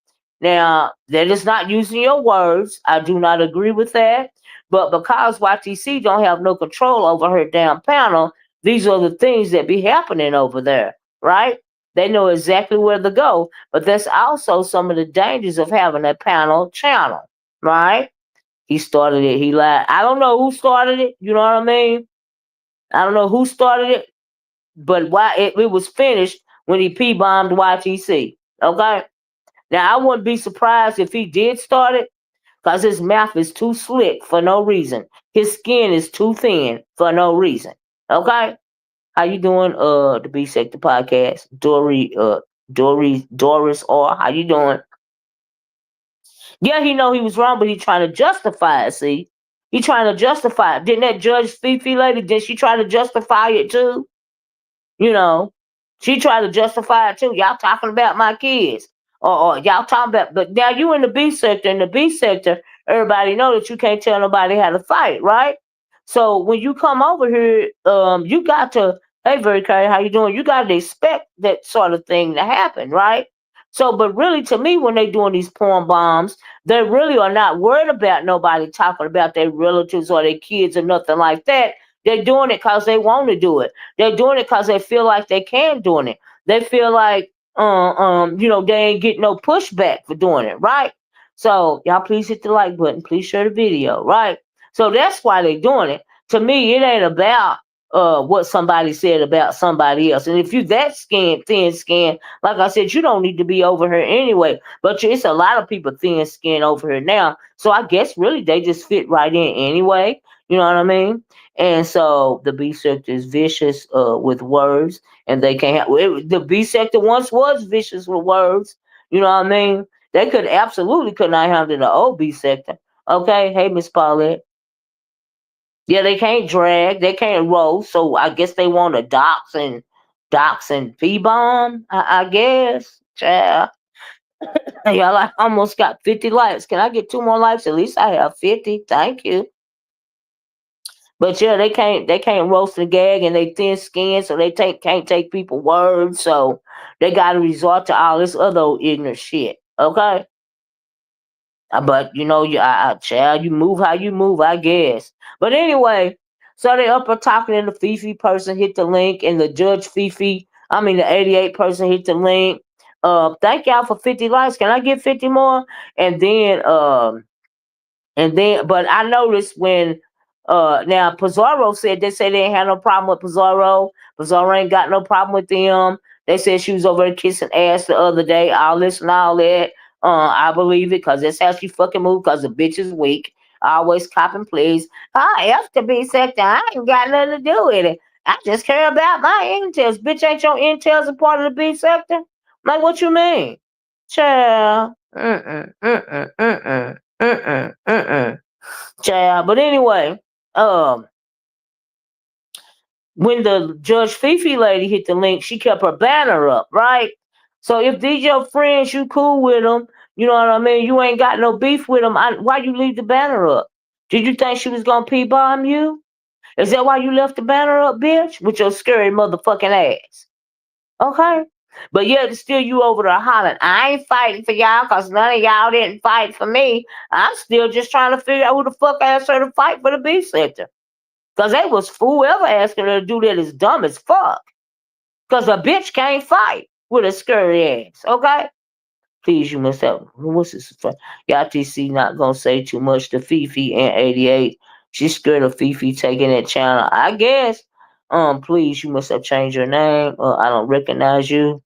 Now that is not using your words. I do not agree with that. But because YTC don't have no control over her damn panel, these are the things that be happening over there, right? They know exactly where to go. But that's also some of the dangers of having a panel channel, right? He started it. He lied. I don't know who started it. You know what I mean? I don't know who started it, but why it was finished when he P-bombed YTC. Okay? Now, I wouldn't be surprised if he did start it because his mouth is too slick for no reason. His skin is too thin for no reason. Okay? How you doing? The B Sector Podcast. Doris R. How you doing? Yeah, he know he was wrong, but he trying to justify it, see? He trying to justify it. Didn't that Judge Fifi lady, did she try to justify it too? You know, she tried to justify it too. Y'all talking about my kids. Or y'all talking about, but now you in the B sector. In the B sector, everybody know that you can't tell nobody how to fight, right? So when you come over here, you got to, hey, Very Carry, how you doing? You got to expect that sort of thing to happen, right? So, but really, to me, when they doing these porn bombs, they really are not worried about nobody talking about their relatives or their kids or nothing like that. They're doing it because they want to do it. They're doing it because they feel like they can doing it. They feel like they ain't getting no pushback for doing it, right? So y'all please hit the like button. Please share the video, right? So that's why they doing it. To me, it ain't about what somebody said about somebody else. And if you that thin skin, like I said, you don't need to be over here anyway. But it's a lot of people thin skin over here now. So I guess really they just fit right in anyway. You know what I mean? And so the B sector is vicious with words, and they can't have the B sector once was vicious with words. You know what I mean? They could not handle the old B sector. Okay, hey Miss Paulette. Yeah, they can't drag, they can't roll. So I guess they want to dox and P bomb. I guess. Yeah. Y'all, I almost got 50 likes. Can I get 2 more likes? At least I have 50. Thank you. But yeah, they can't roast and gag, and they thin skinned, so they can't take people words, so they gotta resort to all this other ignorant shit. Okay? But child, you move how you move, I guess. But anyway, so they up talking, and the Fifi person hit the link, and the Judge Fifi, I mean the 88 person hit the link. Thank y'all for 50 likes. Can I get 50 more? And then but I noticed when now Pizarro said they say they ain't had no problem with Pizarro. Pizarro ain't got no problem with them. They said she was over there kissing ass the other day. All this and all that. I believe it because that's how she fucking move. Because the bitch is weak. Always copping pleas. I have to be sector. I ain't got nothing to do with it. I just care about my intels. Bitch, ain't your intels a part of the B sector? Like, what you mean? Child. Child. But anyway, um, when the Judge Fifi lady hit the link, she kept her banner up, right? So if these your friends, you cool with them, you know what I mean? You ain't got no beef with them. Why you leave the banner up? Did you think she was gonna P-bomb you? Is that why you left the banner up, bitch? With your scary motherfucking ass. Okay? But yet still you over there hollering, I ain't fighting for y'all because none of y'all didn't fight for me. I'm still just trying to figure out who the fuck asked her to fight for the B sector. Because they was whoever asking her to do that is dumb as fuck. Because a bitch can't fight with a scary ass. Okay? Please, you must have. What's this? Y'all TC not going to say too much to Fifi and 88. She's scared of Fifi taking that channel. I guess. Please, you must have changed your name. I don't recognize you.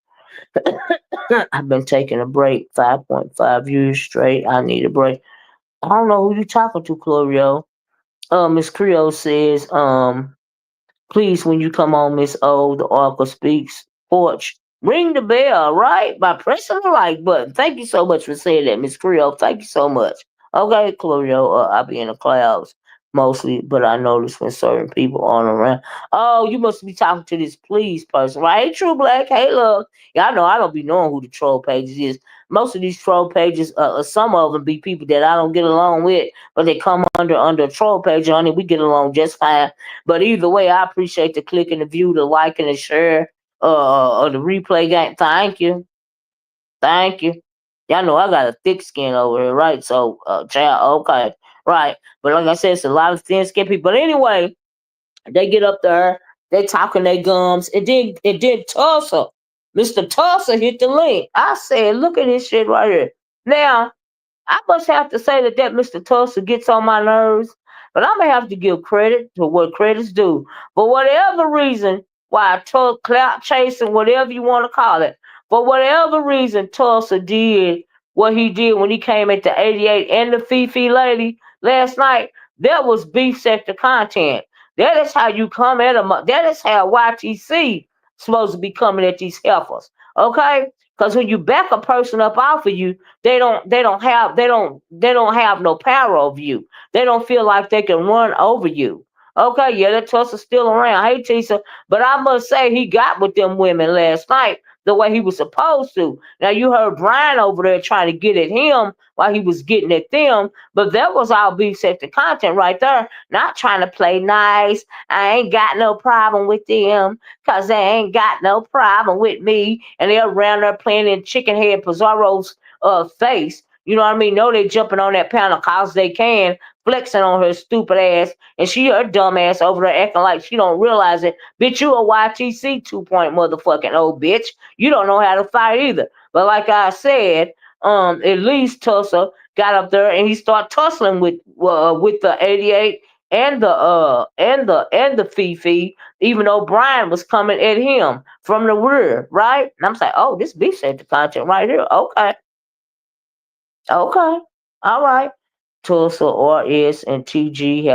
I've been taking a break 5.5 years straight. I need a break. I don't know who you talking to, Clorio. Miss Creole says, please, when you come on, Miss O, the Oracle speaks porch. Ring the bell, right? By pressing the like button. Thank you so much for saying that, Miss Creole. Thank you so much. Okay, Chlorio, I'll be in the clouds mostly, but I notice when certain people aren't around. Oh, you must be talking to this please person, right? Hey, True Black. Hey, look. Y'all know I don't be knowing who the troll pages is. Most of these troll pages, some of them be people that I don't get along with, but they come under a troll page, honey. We get along just fine. But either way, I appreciate the click and the view, the like and the share, the replay game. Thank you. Thank you. Y'all know I got a thick skin over here, right? So, child, okay, right. But like I said, it's a lot of thin skin people. But anyway, they get up there, they talking their gums, and then Tulsa, Mr. Tulsa hit the link. I said, look at this shit right here. Now, I must have to say that Mr. Tulsa gets on my nerves, but I'm gonna have to give credit to what credit's due. For whatever reason, why clout chasing, whatever you want to call it, for whatever reason, Tulsa did what he did when he came at the 88 and the Fifi lady last night. That was beef sector content. That is how you come at them. That is how YTC supposed to be coming at these heifers. Okay? Because when you back a person up off of you, they don't have no power over you. They don't feel like they can run over you. Okay, yeah, that Tulsa's still around. Hey Tisa, but I must say he got with them women last night the way he was supposed to. Now you heard Brian over there trying to get at him while he was getting at them, but that was all beef sector content right there. Not trying to play nice. I ain't got no problem with them because they ain't got no problem with me. And they're around there playing in Chicken Head Pizarro's face. You know what I mean? No, they jumping on that panel cause they can, flexing on her stupid ass, and she her dumb ass over there acting like she don't realize it. Bitch, you a YTC 2 point motherfucking old bitch. You don't know how to fight either. But like I said, at least Tulsa got up there and he started tussling with the 88 and the Fifi, even though Brian was coming at him from the rear, right? And I'm saying, oh, this beef said the content right here. Okay, okay, all right. Tulsa, RS, and TG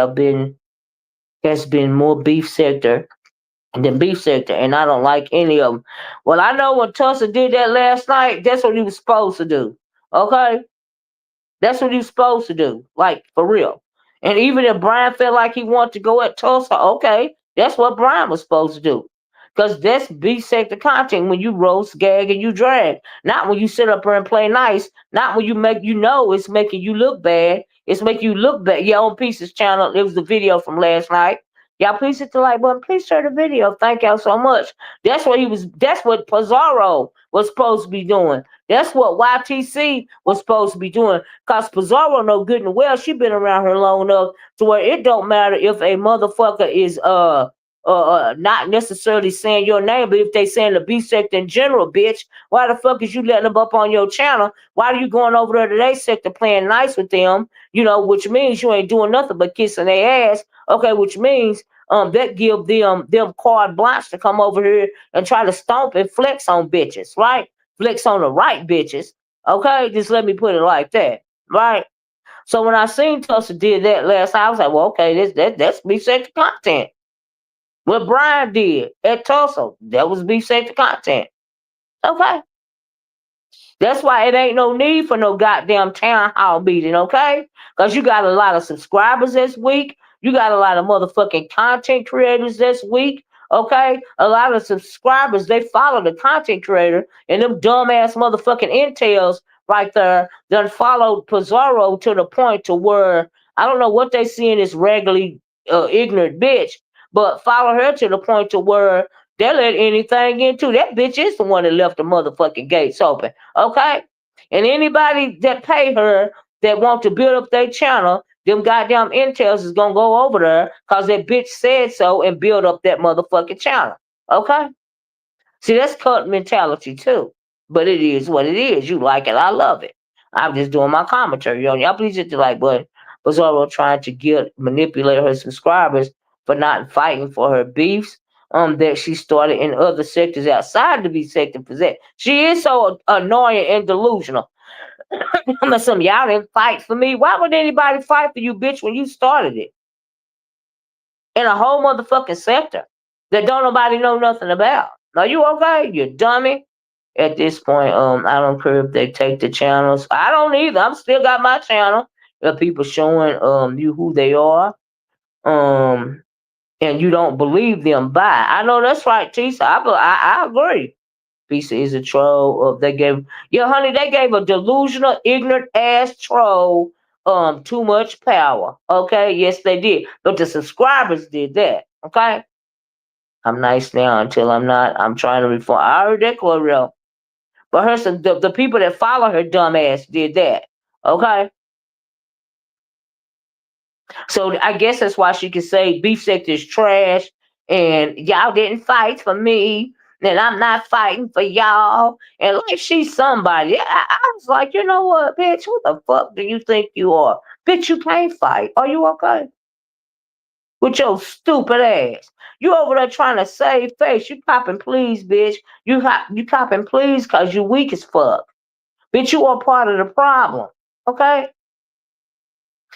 has been more beef sector than beef sector, and I don't like any of them. Well, I know when Tulsa did that last night, that's what he was supposed to do. Okay, that's what he was supposed to do, like for real. And even if Brian felt like he wanted to go at Tulsa, okay, that's what Brian was supposed to do. Because that's B sector content when you roast, gag, and you drag. Not when you sit up there and play nice. Not when you make it's making you look bad. It's making you look bad. Your own Pieces channel. It was the video from last night. Y'all please hit the like button. Please share the video. Thank y'all so much. That's what Pizarro was supposed to be doing. That's what YTC was supposed to be doing. Cause Pizarro know good and well she been around here long enough to where it don't matter if a motherfucker is not necessarily saying your name, but if they saying the B sector in general, bitch, why the fuck is you letting them up on your channel? Why are you going over there to their sector playing nice with them? You know, which means you ain't doing nothing but kissing their ass. Okay, which means that give them carte blanche to come over here and try to stomp and flex on bitches, right? Flex on the right bitches. Okay, just let me put it like that, right? So when I seen Tulsa did that last night, I was like, well, okay, that's beef sector content. What Brian did at Tulsa, that was beef sector content. Okay. That's why it ain't no need for no goddamn town hall meeting, okay? Because you got a lot of subscribers this week. You got a lot of motherfucking content creators this week, okay? A lot of subscribers, they follow the content creator, and them dumbass motherfucking intels right there done followed Pizarro to the point to where I don't know what they see in this regularly ignorant bitch, but follow her to the point to where they let anything into that bitch is the one that left the motherfucking gates open. Okay? And anybody that pay her that want to build up their channel, them goddamn intels is gonna go over there because that bitch said so and build up that motherfucking channel. Okay? See, that's cult mentality too. But it is what it is. You like it, I love it. I'm just doing my commentary on y'all. Please hit the like button. Bizarro trying to manipulate her subscribers for not fighting for her beefs that she started in other sectors outside the beef sector for that. She is so annoying and delusional. Unless some y'all didn't fight for me. Why would anybody fight for you, bitch, when you started it? In a whole motherfucking sector that don't nobody know nothing about. Are you okay? You dummy. At this point, I don't care if they take the channels. I don't either. I'm still got my channel. If people showing you who they are, and you don't believe them, bye. I know that's right, Tisa. I agree. Pisa is a troll. They gave honey, they gave a delusional, ignorant ass troll too much power. Okay, yes they did. But the subscribers did that. Okay. I'm nice now until I'm not. I'm trying to reform. I heard that Clorel. But the people that follow her dumb ass did that. Okay. So I guess that's why she can say beef sector is trash and y'all didn't fight for me. and I'm not fighting for y'all. And like she's somebody. I was like, you know what, bitch? Who the fuck do you think you are? Bitch, you can't fight. Are you okay? With your stupid ass. You over there trying to save face. You copping please, bitch. You copping please because you weak as fuck. Bitch, you are part of the problem. Okay?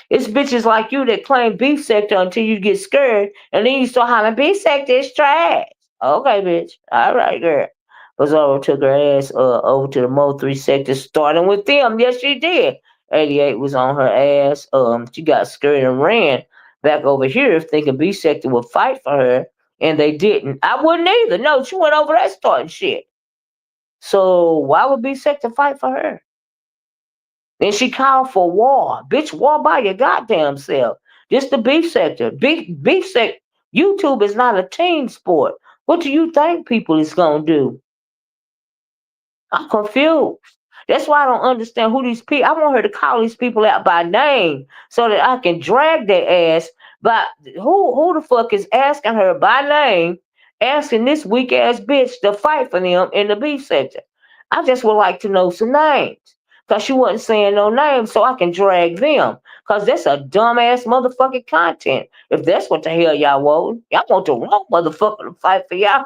It's bitches like you that claim beef sector until you get scared and then you start hollering, beef sector is trash. Okay, bitch. All right, girl. But Zoro took her ass over to the Mo 3 sector, starting with them. Yes, she did. 88 was on her ass. She got scared and ran back over here thinking B sector would fight for her, and they didn't. I wouldn't either. No, she went over there starting shit. So why would B sector fight for her? And she called for war. Bitch, war by your goddamn self. This the beef sector. Beef sector. YouTube is not a team sport. What do you think people is gonna do? I'm confused. That's why I don't understand who these people. I want her to call these people out by name so that I can drag their ass. But who the fuck is asking her by name, asking this weak ass bitch to fight for them in the beef sector? I just would like to know some names. Cause she wasn't saying no names, so I can drag them. Cause that's a dumbass motherfucking content. If that's what the hell y'all want, y'all want the wrong motherfucker to fight for y'all.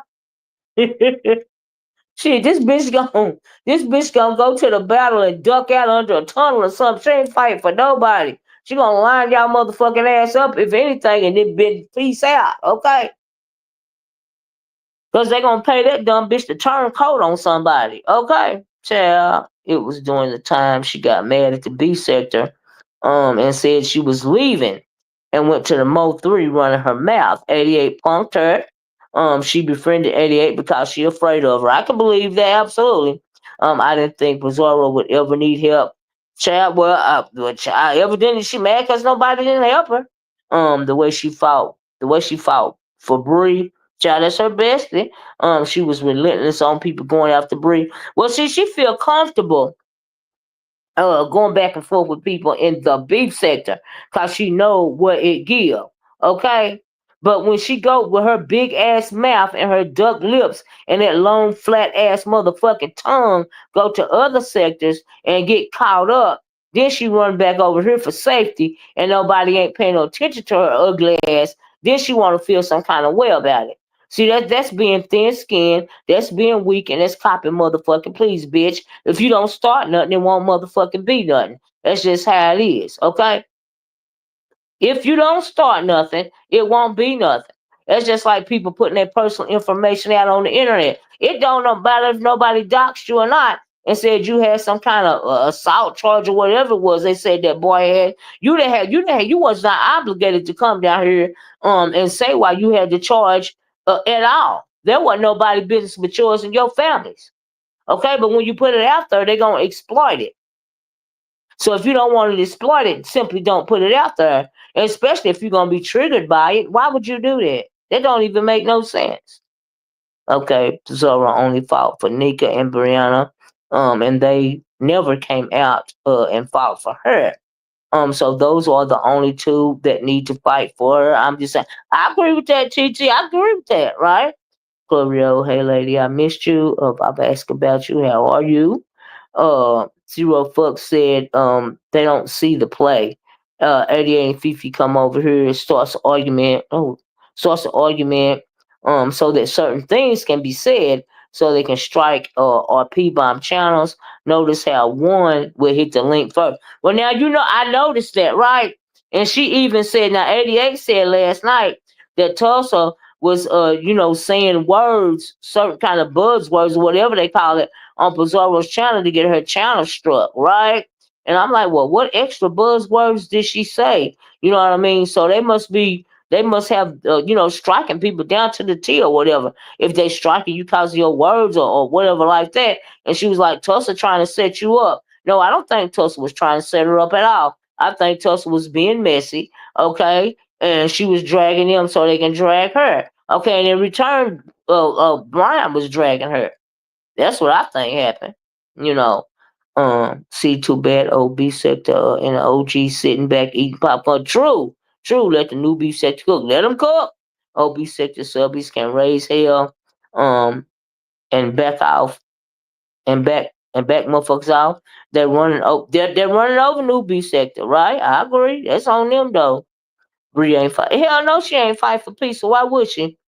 Shit, this bitch gonna go to the battle and duck out under a tunnel or something. She ain't fighting for nobody. She gonna line y'all motherfucking ass up if anything, and then bitch peace out, okay? Cause they gonna pay that dumb bitch to turn coat on somebody, okay? Child, it was during the time she got mad at the B sector, and said she was leaving, and went to the Mo 3 running her mouth. 88 punked her. She befriended 88 because she afraid of her. I can believe that absolutely. I didn't think Zoro would ever need help. Child, child, evidently she mad because nobody didn't help her. The way she fought for Bree, child, that's her bestie. She was relentless on people going after Bree. Well, see, she feel comfortable going back and forth with people in the beef sector because she know what it give. Okay. But when she go with her big ass mouth and her duck lips and that long flat ass motherfucking tongue go to other sectors and get caught up, then she run back over here for safety and nobody ain't paying no attention to her ugly ass. Then she want to feel some kind of way about it. See, that's being thin skinned, that's being weak, and that's copping motherfucking please, bitch. If you don't start nothing, it won't motherfucking be nothing. That's just how it is, okay? If you don't start nothing, it won't be nothing. That's just like people putting their personal information out on the internet. It don't matter if nobody doxed you or not and said you had some kind of assault charge or whatever it was. They said that boy had you was not obligated to come down here and say why you had the charge at all. There wasn't nobody business but yours and your families. Okay, but when you put it out there, they're gonna exploit it. So if you don't want to exploit it, simply don't put it out there. And especially if you're gonna be triggered by it, why would you do that? That don't even make no sense. Okay, Zoro only fought for Nika and Brianna, and they never came out and fought for her. So those are the only two that need to fight for her. I'm just saying, I agree with that, TT. I agree with that, right? Chlorio, hey lady, I missed you. I've asked about you. How are you? Zero Fuck said they don't see the play. 88 and Fifi come over here and starts an argument. Starts an argument so that certain things can be said so they can strike our P-bomb channels. Notice how one will hit the link first. Well, now you know I noticed that, right? And she even said, now 88 said last night that Tulsa was saying words, certain kind of buzzwords, whatever they call it, on Pizarro's channel to get her channel struck, right? And I'm like, well, what extra buzzwords did she say? You know what I mean? So they must have, striking people down to the T or whatever. If they striking you because of your words or whatever like that. And she was like, Tulsa trying to set you up. No, I don't think Tulsa was trying to set her up at all. I think Tulsa was being messy, okay? And she was dragging them so they can drag her. Okay, and in return, Brian was dragging her. That's what I think happened. You know, see too bad old B sector and the OG sitting back eating popcorn. True. Let the new B sector cook. Let them cook. Old B sector subbies can raise hell. Um, and back off and back motherfuckers off. They're running over newbie sector, right? I agree. That's on them though. Bree ain't fight. Hell no, she ain't fight for peace. So why would she?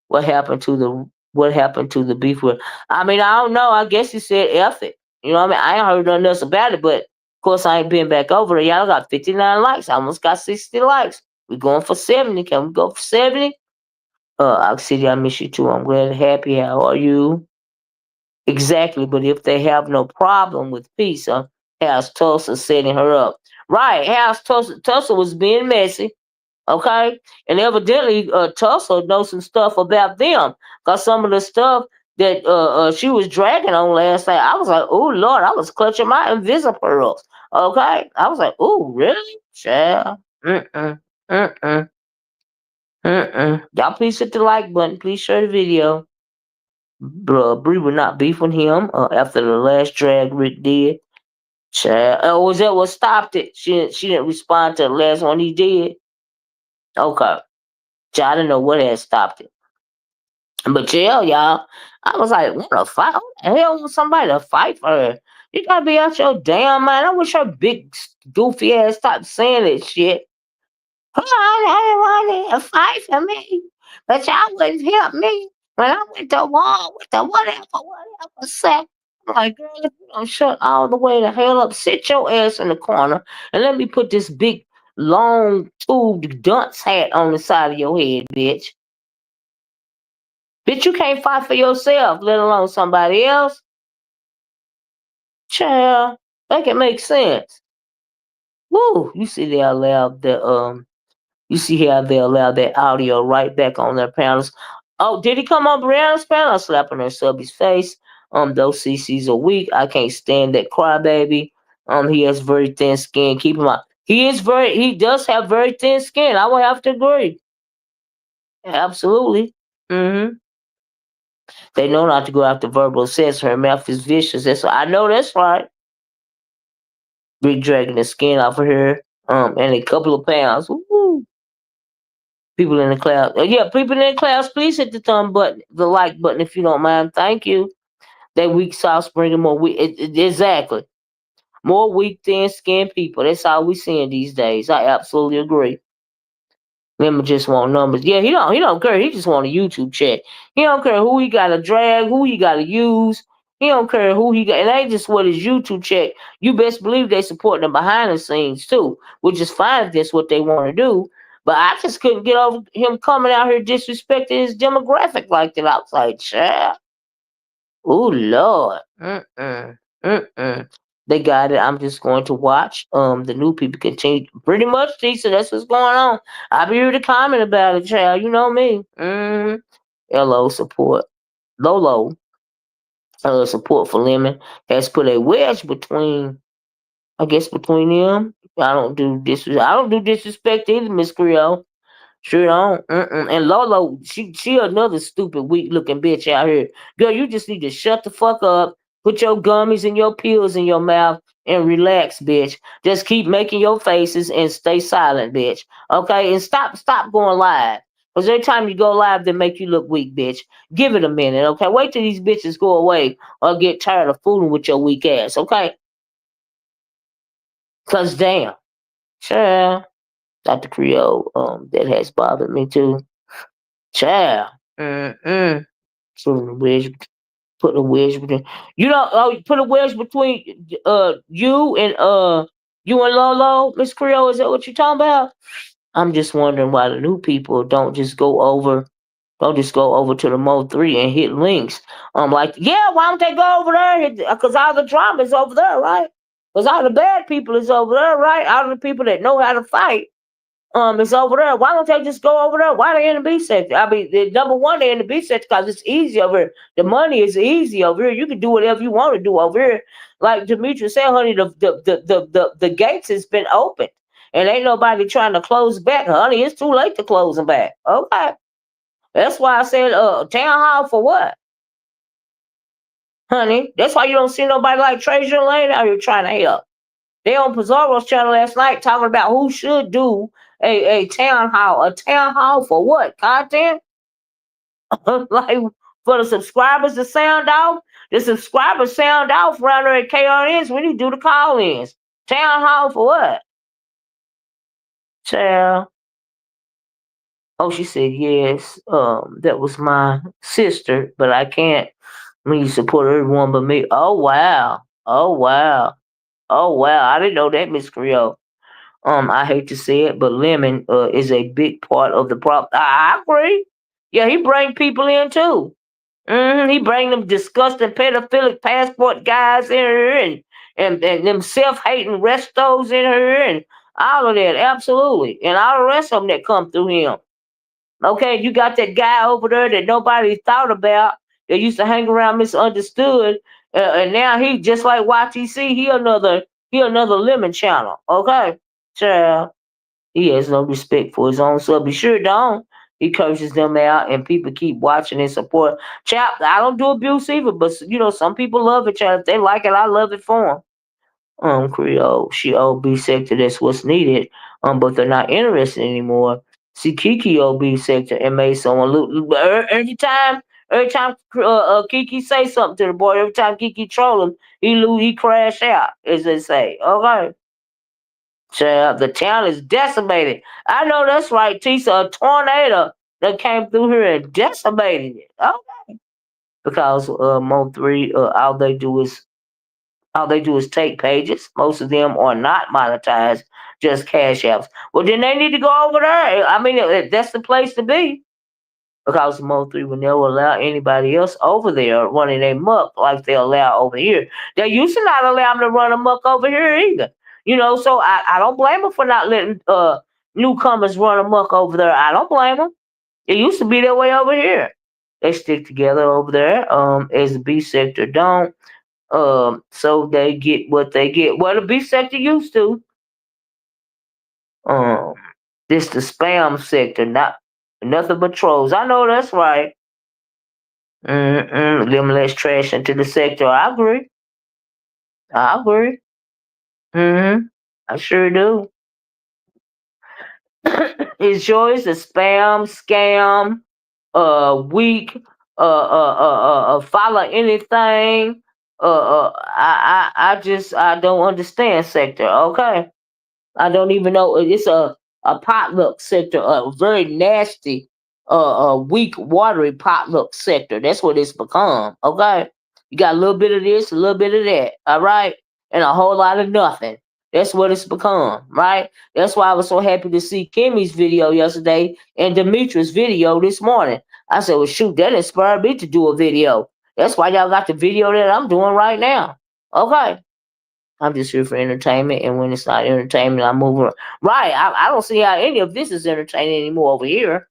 What happened to the beef with? I mean, I don't know. I guess he said F it. You know what I mean? I ain't heard nothing else about it, but of course I ain't been back over there. Y'all got 59 likes. I almost got 60 likes. We going for 70. Can we go for 70? Ox City, I miss you too. I'm glad and happy. How are you? Exactly, but if they have no problem with peace, how's Tulsa setting her up? Right, how's Tulsa was being messy, okay? And evidently, Tulsa knows some stuff about them. Cause some of the stuff that she was dragging on last night, I was like, oh Lord, I was clutching my invisible pearls. Okay, I was like, oh really, child? Mm-mm, mm-mm, mm-mm. Y'all please hit the like button. Please share the video. Bree would not beef with him after the last drag Rick did. Child, was that what stopped it? She didn't respond to the last one he did. Okay, child, I didn't know what had stopped it. But yeah, y'all, I was like, what a fight! Who the hell want somebody to fight for her? You gotta be out your damn mind. I wish her big goofy ass stopped saying that shit. I didn't want to fight for me, but y'all wouldn't help me when I went to war with the whatever said. I'm like, girl, if you don't shut all the way the hell up, sit your ass in the corner and let me put this big, long, tubed dunce hat on the side of your head, bitch. Bitch, you can't fight for yourself, let alone somebody else. Child, make it make sense. Woo, you see they allowed the You see how they allow that audio right back on their panels. Oh, did he come on Brianna's panel? Slapping her subby's face. Those CCs are weak. I can't stand that crybaby. He has very thin skin. Keep him out. He does have very thin skin. I would have to agree. Absolutely. Mm-hmm. They know not to go after verbal sex. Her mouth is vicious. I know that's right. Big dragging the skin off of her. And a couple of pounds. Woo. People in the class. Yeah, people in the class, please hit the thumb button, the like button if you don't mind. Thank you. That weak sauce bringing more weak. Exactly. More weak, thin skinned people. That's all we seeing these days. I absolutely agree. Women just want numbers. Yeah, he don't care. He just want a YouTube check. He don't care who he gotta drag, who he gotta use. He don't care who he got. It ain't just what his YouTube check. You best believe they support them behind the scenes too, which is fine if that's what they want to do. But I just couldn't get over him coming out here disrespecting his demographic like that. I was like, child. Oh Lord. Mm-mm. Mm-mm. They got it. I'm just going to watch. The new people continue. Pretty much, Lisa. That's what's going on. I'll be here to comment about it, child. You know me. LO support. Lolo. Support for Lemon has put a wedge between. I guess between them. I don't do disrespect either, Miss Creole. Sure don't. And Lolo, she another stupid, weak looking bitch out here. Girl, you just need to shut the fuck up, put your gummies and your pills in your mouth, and relax, bitch. Just keep making your faces and stay silent, bitch. Okay, and stop going live. Cause every time you go live, they make you look weak, bitch. Give it a minute, okay? Wait till these bitches go away or get tired of fooling with your weak ass, okay? Cause damn, sure. Dr. Creole, that has bothered me too. Child. Mm-mm. Put a wedge, put a wedge between put a wedge between you and Lolo, Miss Creole. Is that what you're talking about? I'm just wondering why the new people don't just go over to the Mo 3 and hit links. I'm like, yeah, why don't they go over there? Because all the drama is over there, right? Because all the bad people is over there, right? All the people that know how to fight it's over there. Why don't they just go over there? Why they in the B section? I mean, number one, they're in the B section because it's easy over here. The money is easy over here. You can do whatever you want to do over here. Like Demetrius said, honey, the gates has been opened. And ain't nobody trying to close back, honey. It's too late to close them back. Okay. That's why I said town hall for what? Honey. That's why you don't see nobody like Treasure Lane out here trying to help. They on Pizarro's channel last night talking about who should do a town hall. A town hall for what? Content? Like for the subscribers to sound off. The subscribers sound off around there at KRNs when you do the call-ins. Town hall for what? Child. Oh, she said yes. That was my sister, but I can't really support everyone but me. Oh wow. Oh wow. Oh wow. I didn't know that, Miss Creole. I hate to say it, but Lemon is a big part of the problem. I agree. Yeah, he bring people in too. He bring them disgusting pedophilic passport guys in here and them self-hating restos in here and all of that. Absolutely. And all the rest of them that come through him. Okay, you got that guy over there that nobody thought about that used to hang around misunderstood, and now he just like YTC. He another lemon channel. Okay, child. He has no respect for his own sub. He sure don't. He curses them out, and people keep watching and support. Chap, I don't do abuse either, but some people love it. Child, if they like it, I love it for them. Creole, she OB sector, that's what's needed. But they're not interested anymore. See, Kiki OB sector and made someone look. Every time Kiki say something to the boy, every time Kiki troll him, he crash out, as they say. Okay. Child, the town is decimated. I know that's right, Tisa. A tornado that came through here and decimated it. Okay. Because Mo3, all they do is take pages. Most of them are not monetized, just cash apps. Well, then they need to go over there. I mean, that's the place to be. Because Mo3 will never allow anybody else over there running a muck like they allow over here. They used to not allow them to run a muck over here either. So I don't blame them for not letting newcomers run a muck over there. I don't blame them. It used to be that way over here. They stick together over there. As the B sector don't. So they get what they get. Well, the B sector used to. Um, this the spam sector, not nothing but trolls. I know that's right. Them less trash into the sector. I agree. I agree. I sure do. It's yours a spam, scam, weak, follow anything. I don't understand sector. Okay. I don't even know. It's a potluck sector, a very nasty, weak, watery potluck sector. That's what it's become. Okay, you got a little bit of this, a little bit of that. All right, and a whole lot of nothing. That's what it's become. Right. That's why I was so happy to see Kimmy's video yesterday and Demetrius' video this morning. I said, "Well, shoot, that inspired me to do a video. That's why y'all got the video that I'm doing right now." Okay. I'm just here for entertainment, and when it's not entertainment, I move on. Right. I don't see how any of this is entertaining anymore over here.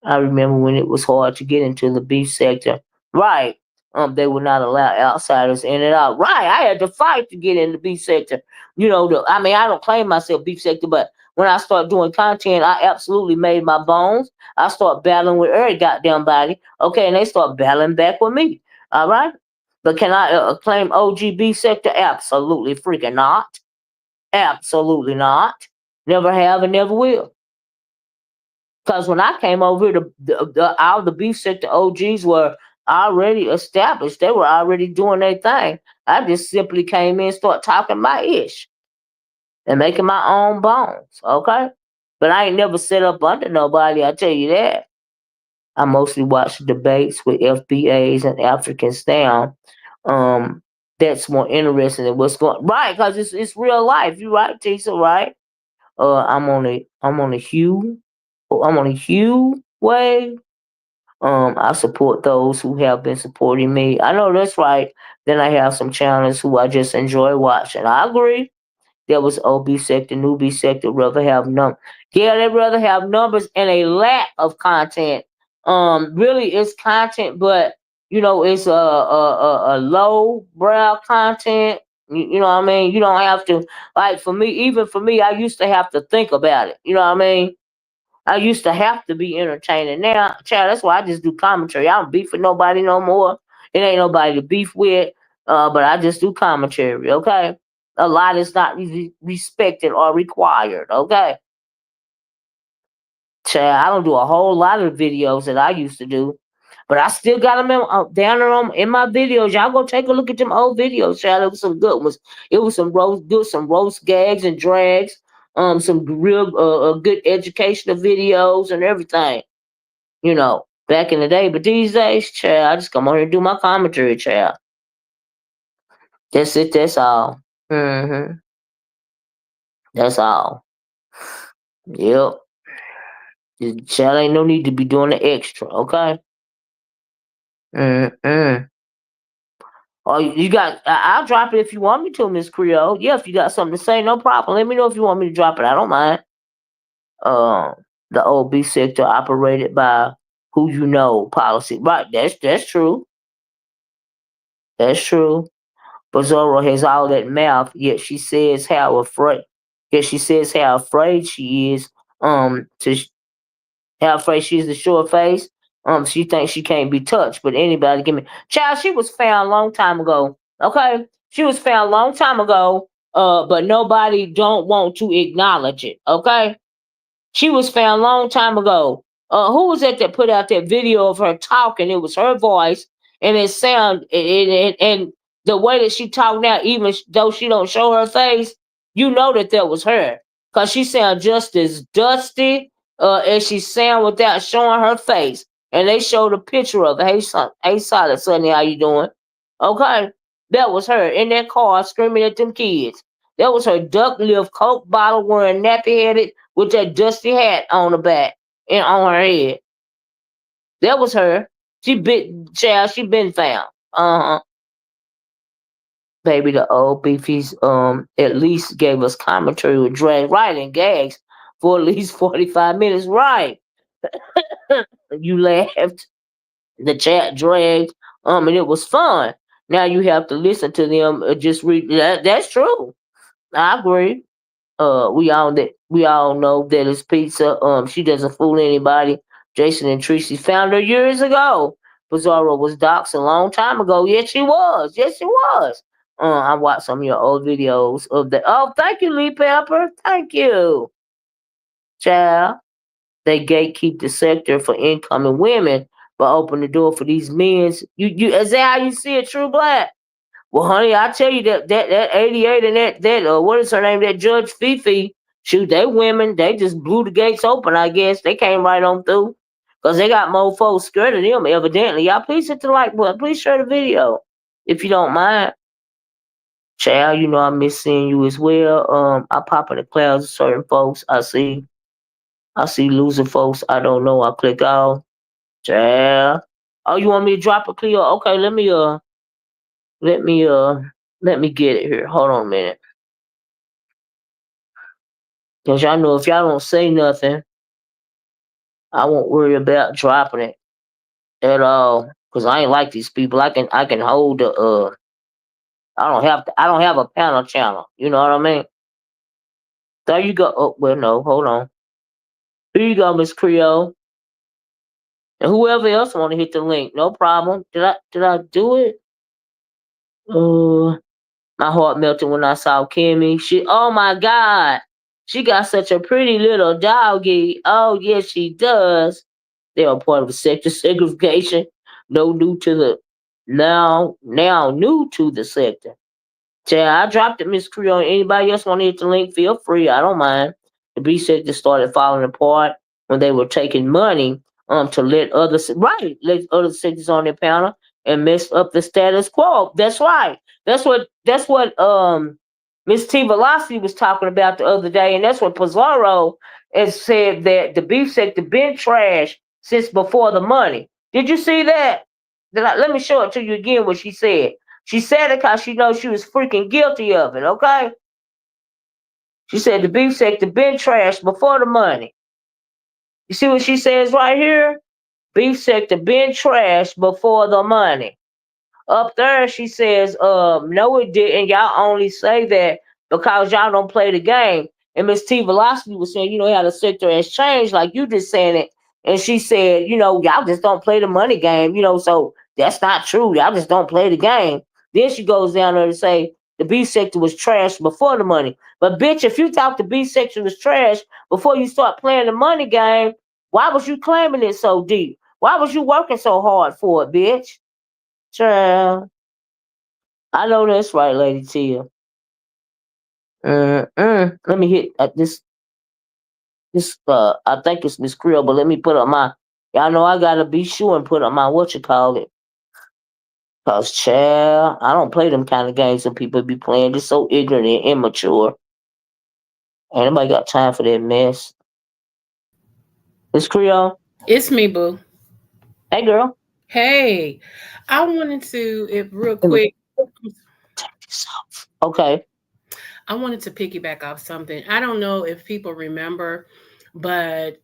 I remember when it was hard to get into the beef sector. Right. They would not allow outsiders in and out. Right. I had to fight to get in the beef sector. I mean, I don't claim myself beef sector, but when I start doing content, I absolutely made my bones. I start battling with every goddamn body. Okay, and they start battling back with me. All right. But can I claim OGB sector? Absolutely freaking not. Absolutely not. Never have and never will. Because when I came over here, all the beef sector OGs were already established. They were already doing their thing. I just simply came in and start talking my ish and making my own bones. Okay? But I ain't never set up under nobody, I tell you that. I mostly watch debates with FBAs and Africans now. That's more interesting than what's going right because it's real life. You right, Tisa? Right? I'm on a hue. I'm on a hue wave. I support those who have been supporting me. I know that's right. Then I have some channels who I just enjoy watching. I agree. There was OB sector, newbie sector, rather have Yeah, they'd rather have numbers and a lack of content. Really, it's content, but it's a low brow content. You know what I mean? You don't have to like for me. Even for me, I used to have to think about it. You know what I mean? I used to have to be entertaining. Now, child, that's why I just do commentary. I don't beef with nobody no more. It ain't nobody to beef with. But I just do commentary. Okay, a lot is not respected or required. Okay, child, I don't do a whole lot of videos that I used to do. But I still got them down there in my videos. Y'all go take a look at them old videos, child. It was some good ones. It was some roast gags and drags. Some real good educational videos and everything. Back in the day. But these days, child, I just come on here and do my commentary, child. That's it. That's all. That's all. Yep. Child, ain't no need to be doing the extra. Okay. Mm-mm. Oh, you got? I'll drop it if you want me to, Miss Creole. Yeah, if you got something to say, no problem. Let me know if you want me to drop it. I don't mind. Um, the OB sector operated by who you know policy. Right? That's true. That's true. But Zoro has all that mouth, yet she says how afraid. Yet she says how afraid she is. To how afraid she is to show her face. She thinks she can't be touched, but anybody give me. Child, she was found a long time ago. Okay, she was found a long time ago. But nobody don't want to acknowledge it. Okay, she was found a long time ago. Who was that put out that video of her talking? It was her voice, and it sound and the way that she talked now, even though she don't show her face, you know that was her, cause she sound just as dusty as she sound without showing her face. And they showed a picture of it. Hey, son, hey, Solid Sonny, how you doing? Okay, that was her in that car screaming at them kids. That was her duck lift Coke bottle wearing nappy headed with that dusty hat on the back and on her head. That was her. She been found. Uh-huh. Baby, the old beefies at least gave us commentary with drag right and gags for at least 45 minutes. Right. You laughed. The chat dragged. And it was fun. Now you have to listen to them just read that's true. I agree. We all know that it's pizza. She doesn't fool anybody. Jason and Tracy found her years ago. Bizarro was doxxed a long time ago. Yes, she was. Yes, she was. I watched some of your old videos of that. Oh, thank you, Lee Pepper. Thank you, child. They gatekeep the sector for incoming women, but open the door for these men. You is that how you see it, True Black? Well, honey, I tell you that 88 and that what is her name? That Judge Fifi. Shoot, they women, they just blew the gates open. I guess they came right on through, cause they got more folks scared of them. Evidently, y'all please hit the like button. Please share the video if you don't mind. Child, I miss seeing you as well. I pop in the clouds of certain folks. I see losing folks. I don't know. I click off. Child. Oh, you want me to drop a clear? Okay, let me let me get it here. Hold on a minute. Cause y'all know if y'all don't say nothing, I won't worry about dropping it at all. Cause I ain't like these people. I can hold the I don't have a panel channel. You know what I mean? There you go. Oh well no, hold on. Here you go, Miss Creole. And whoever else wanna hit the link, no problem. Did I do it? Uh my heart melted when I saw Kimmy. Oh my God. She got such a pretty little doggy. Oh yes she does. They are part of the sector segregation. No new to the now new to the sector. Yeah, I dropped it, Miss Creole. Anybody else want to hit the link? Feel free. I don't mind. The B sector started falling apart when they were taking money to let other sectors on their panel and mess up the status quo. That's right. That's what Miss T Velocity was talking about the other day, and that's what Pizarro has said that the beef sector been trash since before the money. Did you see that? Let me show it to you again. What she said. She said it because she knows she was freaking guilty of it. Okay. She said the beef sector been trash before the money. You see what she says right here? Beef sector been trash before the money. Up there, she says, no, it didn't. Y'all only say that because y'all don't play the game. And Miss T Velocity was saying, how the sector has changed, like you just saying it. And she said, y'all just don't play the money game, so that's not true. Y'all just don't play the game. Then she goes down there to say the B sector was trash before the money. But bitch, if you thought the B sector was trash before you start playing the money game, why was you claiming it so deep? Why was you working so hard for it, bitch? Child, I know that's right, Lady Tia. Let me hit this. I think it's Miss Creel, but let me put up my. Y'all know I gotta be sure and put up my what you call it. Cause child, I don't play them kind of games that people be playing. They're so ignorant and immature. Ain't nobody got time for that mess. Miss Creole, It's me, boo. hey girl. Hey, I wanted to, if real Let me quick, take this off. Okay. I wanted to piggyback off something. I don't know if people remember, but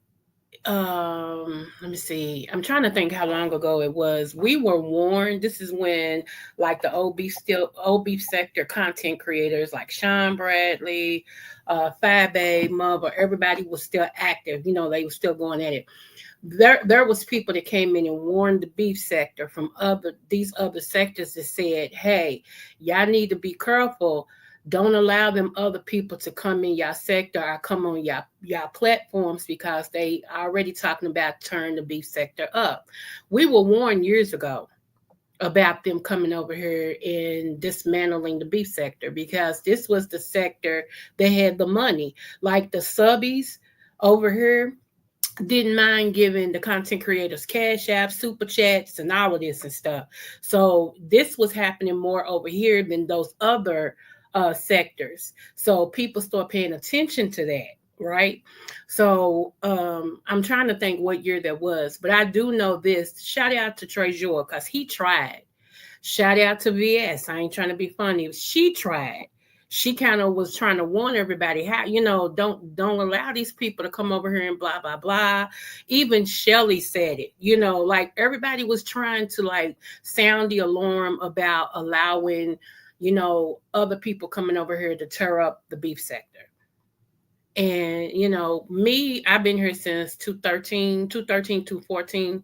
let me see. I'm trying to think how long ago it was. We were warned. This is when like the old beef sector content creators like Sean Bradley, Fabe, Mother, everybody was still active. They were still going at it. There was people that came in and warned the beef sector from these other sectors that said, hey, y'all need to be careful. Don't allow them other people to come in your sector or come on your platforms because they already talking about turn the beef sector up. We were warned years ago about them coming over here and dismantling the beef sector because this was the sector that had the money. Like the subbies over here didn't mind giving the content creators cash apps, super chats, and all of this and stuff. So this was happening more over here than those other sectors. So people start paying attention to that, right? So I'm trying to think what year that was, but I do know this. Shout out to Trezor because he tried. Shout out to VS. I ain't trying to be funny. She tried. She kind of was trying to warn everybody how, don't allow these people to come over here and blah blah blah. Even Shelly said it. Like everybody was trying to like sound the alarm about allowing, other people coming over here to tear up the beef sector. And me, I've been here since 2013, 2013, 2014,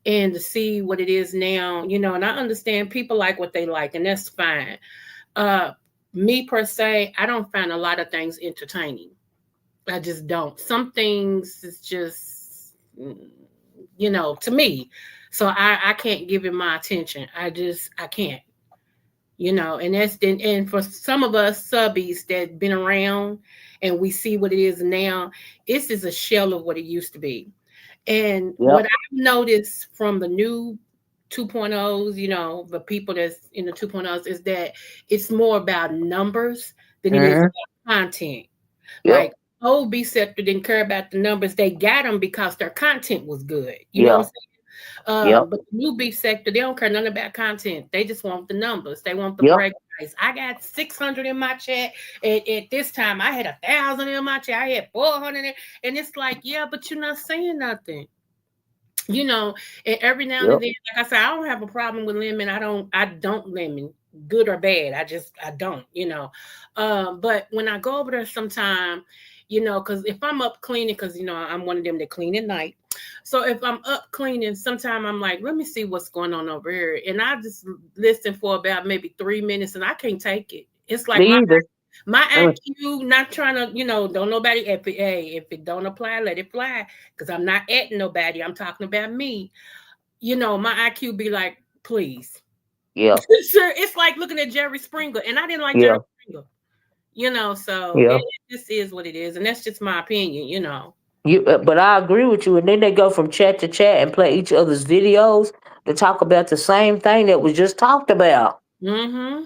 and to see what it is now, and I understand people like what they like, and that's fine. Uh, Me per se, I don't find a lot of things entertaining. I just don't. Some things is just, to me. So I can't give it my attention. I can't. And and for some of us subbies that been around and we see what it is now, this is a shell of what it used to be. And what Yep. I've noticed from the new 2.0s, the people that's in the 2.0s, is that it's more about numbers than it is Mm-hmm. about content. Yep. Like old B sector didn't care about the numbers; they got them because their content was good. You know what I'm Yep. saying? Yep. But the new beef sector, they don't care nothing about content. They just want the numbers. They want the Yep. brag rights. I got 600 in my chat. At this time, I had 1,000 in my chat. I had 400, and it's like, yeah, but you're not saying nothing. you know, and every now and Yep. then, like I said, I don't have a problem with lemon. I don't lemon, good or bad. I don't, But when I go over there sometime, because if I'm up cleaning, because I'm one of them that clean at night. So if I'm up cleaning, sometime I'm like, let me see what's going on over here. And I just listen for about maybe 3 minutes and I can't take it. It's like Me either. my Mm. IQ, not trying to, don't nobody, if it don't apply, let it fly. Because I'm not at nobody. I'm talking about me. My IQ be like, please. Yeah. Sure, it's like looking at Jerry Springer. And I didn't like Jerry Yeah. Springer. So Yeah. it just is what it is. And that's just my opinion. But I agree with you. And then they go from chat to chat and play each other's videos to talk about the same thing that was just talked about. Mm-hmm.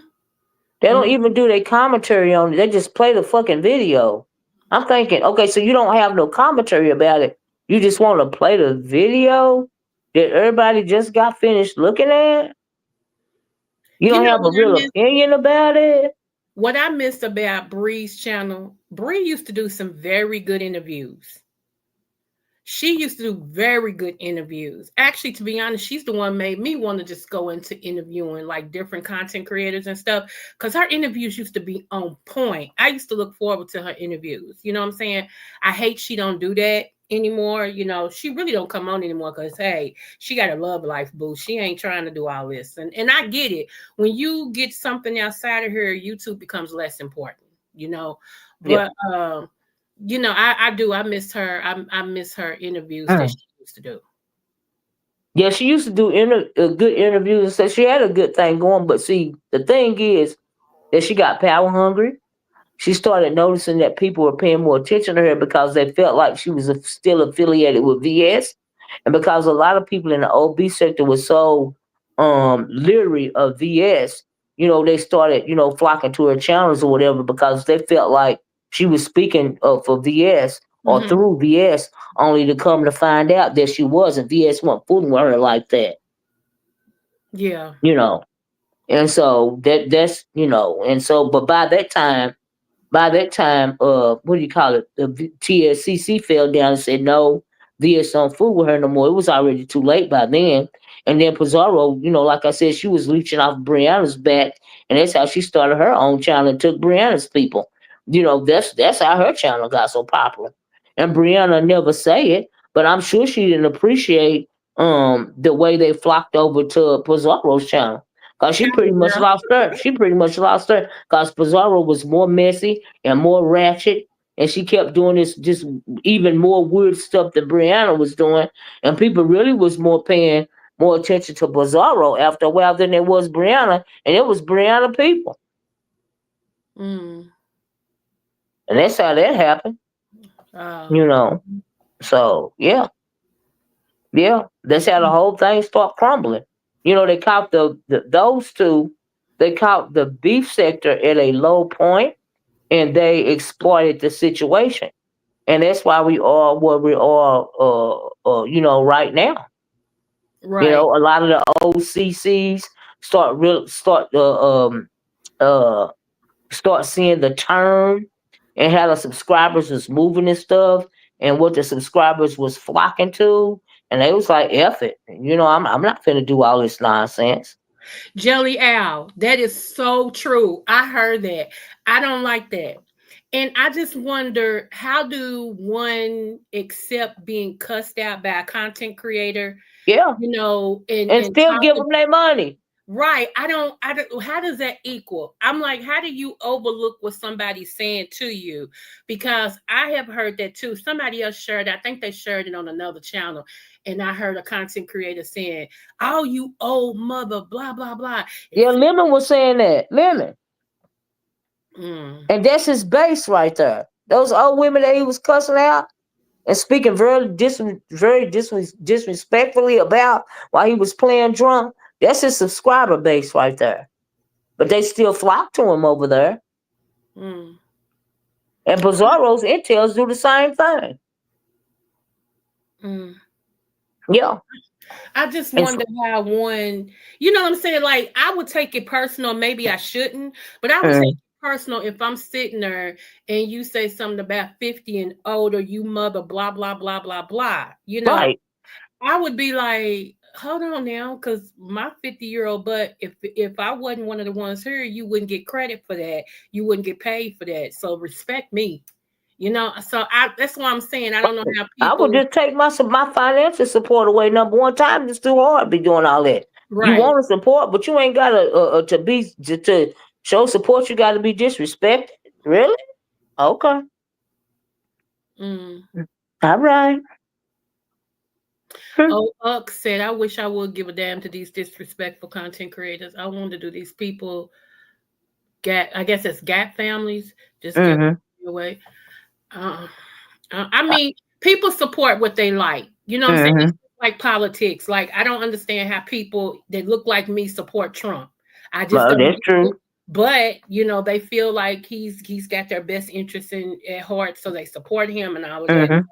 They don't Mm-hmm. even do their commentary on it. They just play the fucking video. I'm thinking, okay, so you don't have no commentary about it. You just want to play the video that everybody just got finished looking at. You You don't know have a what I real miss? opinion about it. What I missed about Bree's channel, Bree used to do some very good interviews. She used to do very good interviews. Actually, to be honest, she's the one made me want to just go into interviewing like different content creators and stuff. Because her interviews used to be on point. I used to look forward to her interviews. You know what I'm saying? I hate she don't do that anymore. She really don't come on anymore because hey, she got a love life, boo. She ain't trying to do all this. And I get it. When you get something outside of her, YouTube becomes less important, you know. Yeah. But I do. I miss her. I miss her interviews that Mm. she used to do. Yeah, she used to do good interviews and stuff. She had a good thing going, but see, the thing is that she got power hungry. She started noticing that people were paying more attention to her because they felt like she was still affiliated with VS, and because a lot of people in the OB sector were so leery of VS, they started flocking to her channels or whatever because they felt like she was speaking for VS or Mm-hmm. through VS, only to come to find out that she wasn't. VS wasn't fooling with her like that, Yeah. you know. And so that's. But by that time, what do you call it? The TSCC fell down and said no, VS don't fool with her no more. It was already too late by then. And then Pizarro, like I said, she was leeching off Brianna's back, and that's how she started her own channel and took Brianna's people. That's how her channel got so popular. And Brianna never say it, but I'm sure she didn't appreciate the way they flocked over to Pizarro's channel. Cause she pretty much Yeah. lost her. She pretty much lost her. Cause Pizarro was more messy and more ratchet, and she kept doing this just even more weird stuff that Brianna was doing, and people really was more paying more attention to Pizarro after a while than it was Brianna, and it was Brianna people, Mm. and that's how that happened, Uh, you know. So yeah, that's how the whole thing started crumbling. They caught those two. They caught the beef sector at a low point, and they exploited the situation. And that's why we are where we are, right now. right. A lot of the OCCs uh start seeing the turn and how the subscribers was moving and stuff, and what the subscribers was flocking to, and they was like, "F it," I'm not finna do all this nonsense. Jelly Al, that is so true. I heard that. I don't like that. And I just wonder, how do one accept being cussed out by a content creator, Yeah, and and still give talking. them their money. Right. I don't, how does that equal? I'm like, how do you overlook what somebody's saying to you? Because I have heard that too. Somebody else shared, I think they shared it on another channel. And I heard a content creator saying, "Oh, you old mother, blah, blah, blah." Yeah, It's Lemon was saying that. Lemon. mm, And that's his base right there. Those old women that he was cussing out and speaking disrespectfully about while he was playing drunk. That's his subscriber base right there. But they still flock to him over there. mm. And Bizarro's intels do the same thing. Mm. Yeah. I just And wonder how one, what I'm saying? Like, I would take it personal. Maybe I shouldn't, but I would take mm, it personal if I'm sitting there and you say something about 50 and older, you mother, blah, blah, blah, blah, blah. right. I would be like, hold on now, because my 50-year-old butt, if I wasn't one of the ones here, you wouldn't get credit for that. You wouldn't get paid for that. So respect me. So that's why I'm saying I don't know how I would people. just take my financial support away. Number one, time it's too hard to be doing all that. You Right. want to support, but you ain't got to show support. You got to be disrespected. Really? Okay. Mm. All right. Hmm. Oh, Uck said, I wish I would give a damn to these disrespectful content creators. I wonder, do these people I guess it's gap families, just give Mm-hmm. away. Uh, I mean, people support what they like. You know what I'm saying? It's Mm-hmm. like politics. Like, I don't understand how people that look like me support Trump. I just Well, don't that's get it. true. But they feel like he's got their best interests in at heart, so they support him and all of that. Mm-hmm.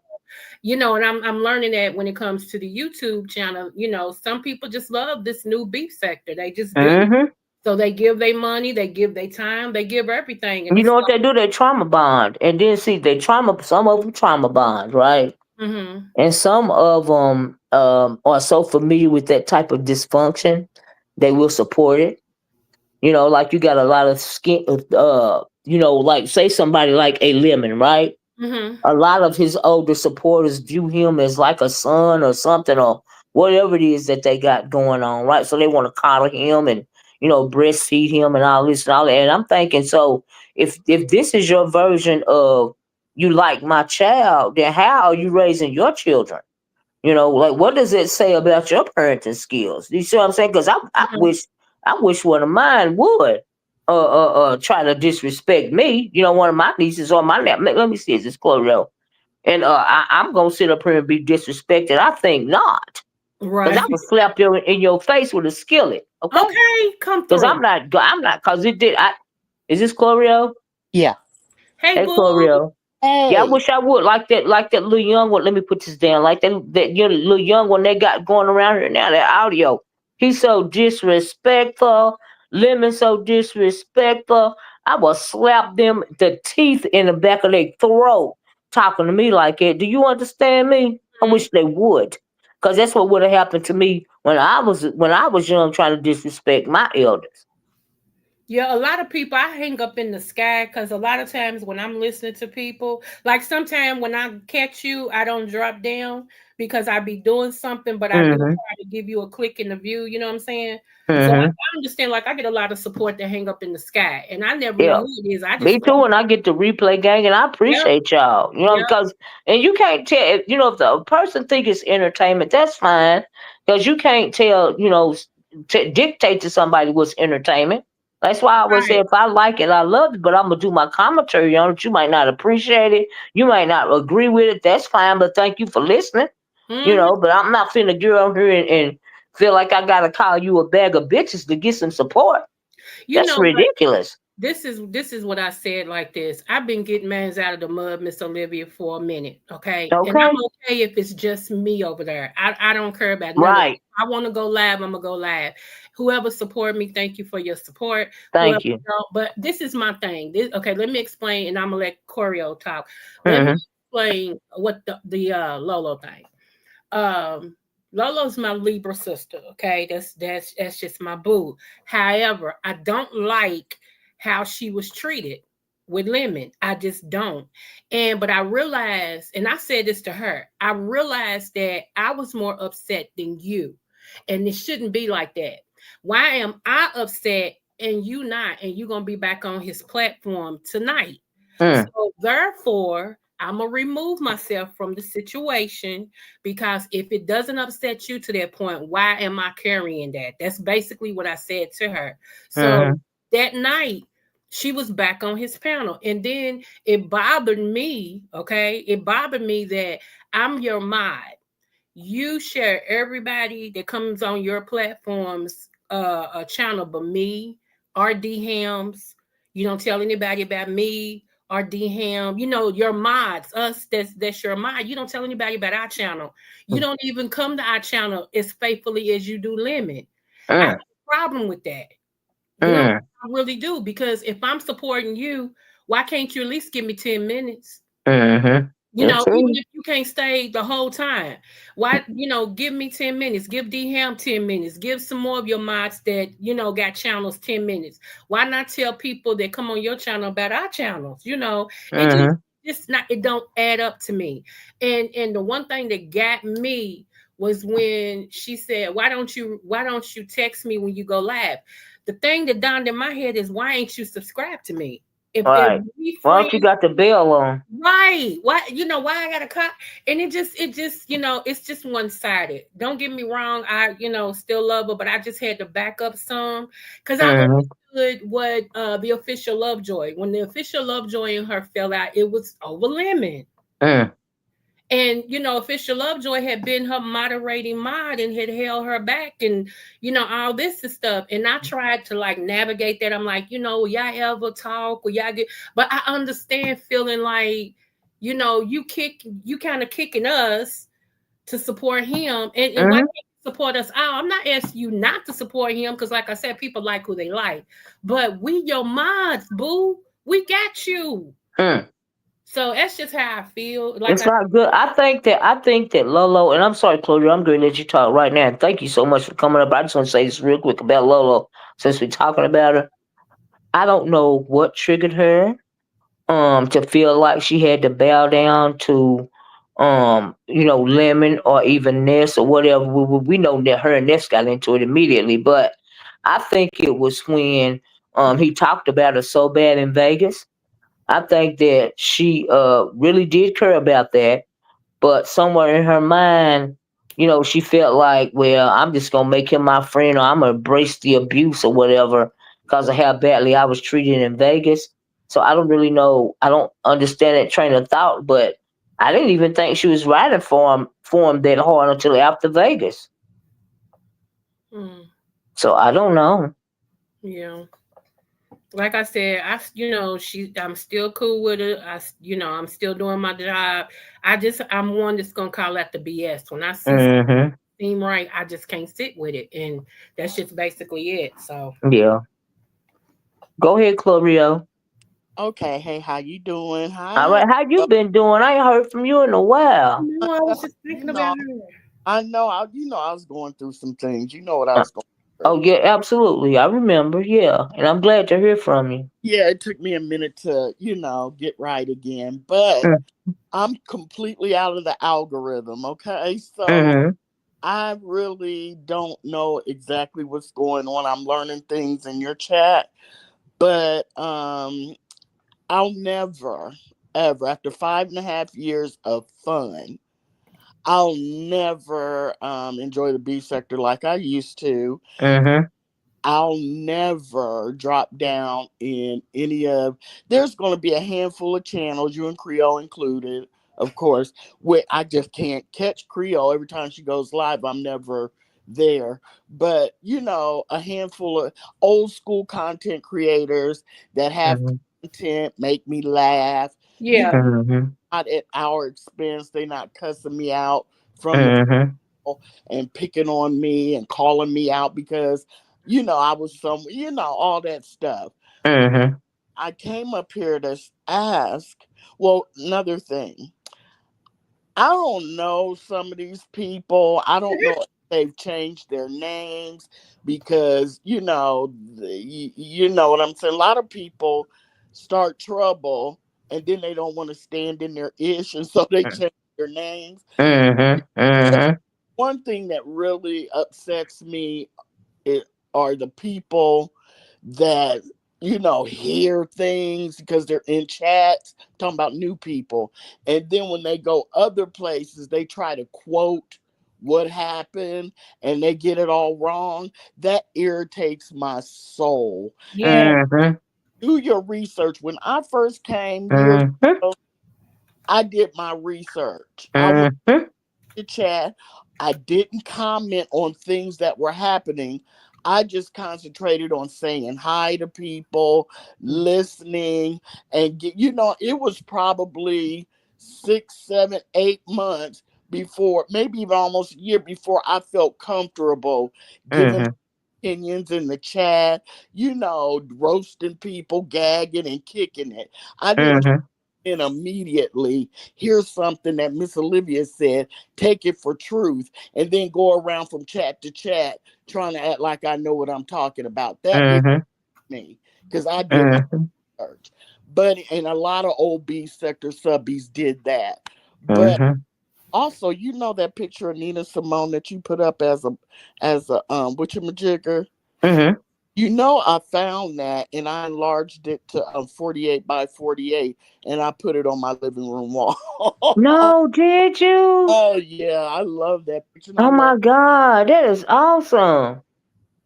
And I'm learning that when it comes to the YouTube channel, some people just love this new beef sector. They just do. Mm-hmm. So they give their money, they give their time, they give everything, and You it's know what they do? They trauma bond, and then see they trauma. Some of them trauma bond, right? like, And some of them are so familiar with that type of dysfunction, they will support it. Like you got a lot of skin. Like say somebody like a Lemon, right? mm-hmm, A lot of his older supporters view him as like a son or something, or whatever it is that they got going on, right? So they want to coddle him and breastfeed him and all this and all that. And I'm thinking, so if this is your version of you like my child, then how are you raising your children? Like what does it say about your parenting skills? You see what I'm saying? Because I Mhm. wish one of mine would try to disrespect me. One of my nieces on my lap. Let me see, is this Chloe? And I'm gonna sit up here and be disrespected. I think not, because I Right. would slap you in your face with a skillet. Okay, Okay, come because through. I'm not, because it did. Is this Chloe? Yeah. Hey, Hey, boo. Chloe. Yeah, I Hey. wish I would like that little young one. Let me put this down. Like that little young one they got going around here now. That audio. He's so disrespectful. Lemon so disrespectful. I will slap them the teeth in the back of their throat talking to me like that. Do you understand me? I Mhm. wish they would, cause that's what would have happened to me when I was young, trying to disrespect my elders. Yeah, a lot of people I hang up in the sky because a lot of times when I'm listening to people, like sometimes when I catch you, I don't drop down because I be doing something, but I do Mm-hmm. try to give you a click in the view. You know what I'm saying? So Mm-hmm. I understand. Like I get a lot of support to hang up in the sky, and I never know Yeah. who it is. I just Me too, and I get the replay gang, and I yep, appreciate y'all. yep, Because and you can't tell if the person think it's entertainment, that's fine. Because you can't tell, dictate to somebody what's entertainment. That's why I always say right. if I like it, I love it, but I'm gonna do my commentary on it. You might not appreciate it, you might not agree with it. That's fine, but thank you for listening. Hmm. But I'm not finna get on here and feel like I gotta call you a bag of bitches to get some support. You That's know what? ridiculous. This is what I said like this. I've been getting mans out of the mud, Miss Olivia, for a minute, okay? And I'm Okay, okay if it's just me over there. I don't care about none of right? that. I want to go live, I'm gonna go live. Whoever support me, thank you for your support. Whoever Thank you. don't, but this is my thing. Okay, let me explain, and I'm gonna let Choreo talk. Let me Mhm. explain what the Lolo thing. Um, Lolo's my Libra sister. Okay, that's just my boo. However, I don't like how she was treated with Lemon. I just don't. But I realized, and I said this to her, I realized that I was more upset than you, and it shouldn't be like that. Why am I upset and you not? And you gonna be back on his platform tonight? Mm, So therefore, I'm gonna remove myself from the situation because if it doesn't upset you to that point, why am I carrying that? That's basically what I said to her. So mhm, that night, she was back on his panel. And then it bothered me, okay? It bothered me that I'm your mod. You share everybody that comes on your platforms a channel but me, RD Hams. You don't tell anybody about me, RD Ham. Your mods, us that's your mod. You don't tell anybody about our channel. You mm, don't even come to our channel as faithfully as you do Lemon. I have mm, a problem with that. mm, I really do, because if I'm supporting you, why can't you at least give me 10 minutes? mhm. That's Even true. if you can't stay the whole time, why, give me 10 minutes, give D Ham 10 minutes, give some more of your mods that, got channels 10 minutes. Why not tell people that come on your channel about our channels? It just, Mhm, it's not, it don't add up to me. And the one thing that got me was when she said, why don't you text me when you go live? The thing that dawned in my head is, why ain't you subscribed to me? If right. we Why don't you friends. got the bell on? Right. Why I gotta cut? And it just, it's just one-sided. Don't get me wrong. I, still love her, but I just had to back up some because I Mhm, understood what the official Lovejoy, when the official Lovejoy and her fell out, it was over Lemon. mm, And official Lovejoy had been her moderating mod and had held her back, and all this and stuff. And I tried to like navigate that. I'm like, will y'all ever talk? Will y'all get? But I understand feeling like, you kind of kicking us to support him, and why mhm, can't you support us all? I'm not asking you not to support him because, like I said, people like who they like. But we your mods, boo. We got you. mm. So that's just how I feel. Like It's I not good. I think that Lolo, and I'm sorry, Claudia, I'm going to let you talk right now. And thank you so much for coming up. I just want to say this real quick about Lolo, since we're talking about her. I don't know what triggered her to feel like she had to bow down to Lemon or even Ness or whatever. We know that her and Ness got into it immediately, but I think it was when he talked about her so bad in Vegas. I think that she really did care about that, but somewhere in her mind, She felt like, well, I'm just gonna make him my friend, or I'm gonna embrace the abuse or whatever because of how badly I was treated in Vegas. So I don't really know. I don't understand that train of thought, but I didn't even think she was riding for him that hard until after Vegas. Mm, So I don't know. yeah. Like I said, I'm still cool with it. I'm still doing my job. I'm one that's gonna call that the BS. When I see something Mhm. seem right, I just can't sit with it, and that's just basically it. So, Yeah. Go ahead, Chlorio. Okay, hey, how you doing? All Hi. right, how you been doing? I ain't heard from you in a while. no, I was just You thinking about know, her. I was going through some things. You know what I Uh, was going Oh through. yeah, absolutely. I remember. Yeah, and I'm glad to hear from you. Yeah, it took me a minute to, get right again, but Mm, I'm completely out of the algorithm, okay? So mhm. I really don't know exactly what's going on. I'm learning things in your chat, but I'll never, ever, after 5.5 years of fun, I'll never enjoy the B sector like I used to. Mhm. I'll never drop down in any of. There's going to be a handful of channels, you and Creole included, of course, where I just can't catch Creole every time she goes live. I'm never there. But a handful of old school content creators that have Mhm. content, make me laugh. You know, Yeah, Mhm. not at our expense. They not cussing me out from the Mhm. and picking on me and calling me out because I was all that stuff. Mhm. I came up here to ask. Well, another thing, I don't know some of these people. I don't know if they've changed their names because you know what I'm saying. A lot of people start trouble and then they don't want to stand in their ish, and so they change their names. Mhm. Mhm. One thing that really upsets me it are the people that hear things because they're in chats talking about new people, and then when they go other places they try to quote what happened and they get it all wrong. That irritates my soul. yeah, Mhm. Do your research. When I first came years Mhm. ago, I did my research. I went Mhm. to chat. I didn't comment on things that were happening. I just concentrated on saying hi to people, listening, and it was probably 6, 7, 8 months before, maybe even almost a year before I felt comfortable giving Mhm. opinions in the chat, roasting people, gagging and kicking it. I didn't Mhm. and immediately here's something that Miss Olivia said, take it for truth, and then go around from chat to chat trying to act like I know what I'm talking about. That is Mhm. me because I did my Mhm. research. But and a lot of old B sector subbies did that. But Mhm. also, that picture of Nina Simone that you put up as a whatchamajigger. Mhm. I found that and I enlarged it to 48 by 48 and I put it on my living room wall. No, did you? Oh yeah, I love that picture and I Oh love. my God, that is awesome.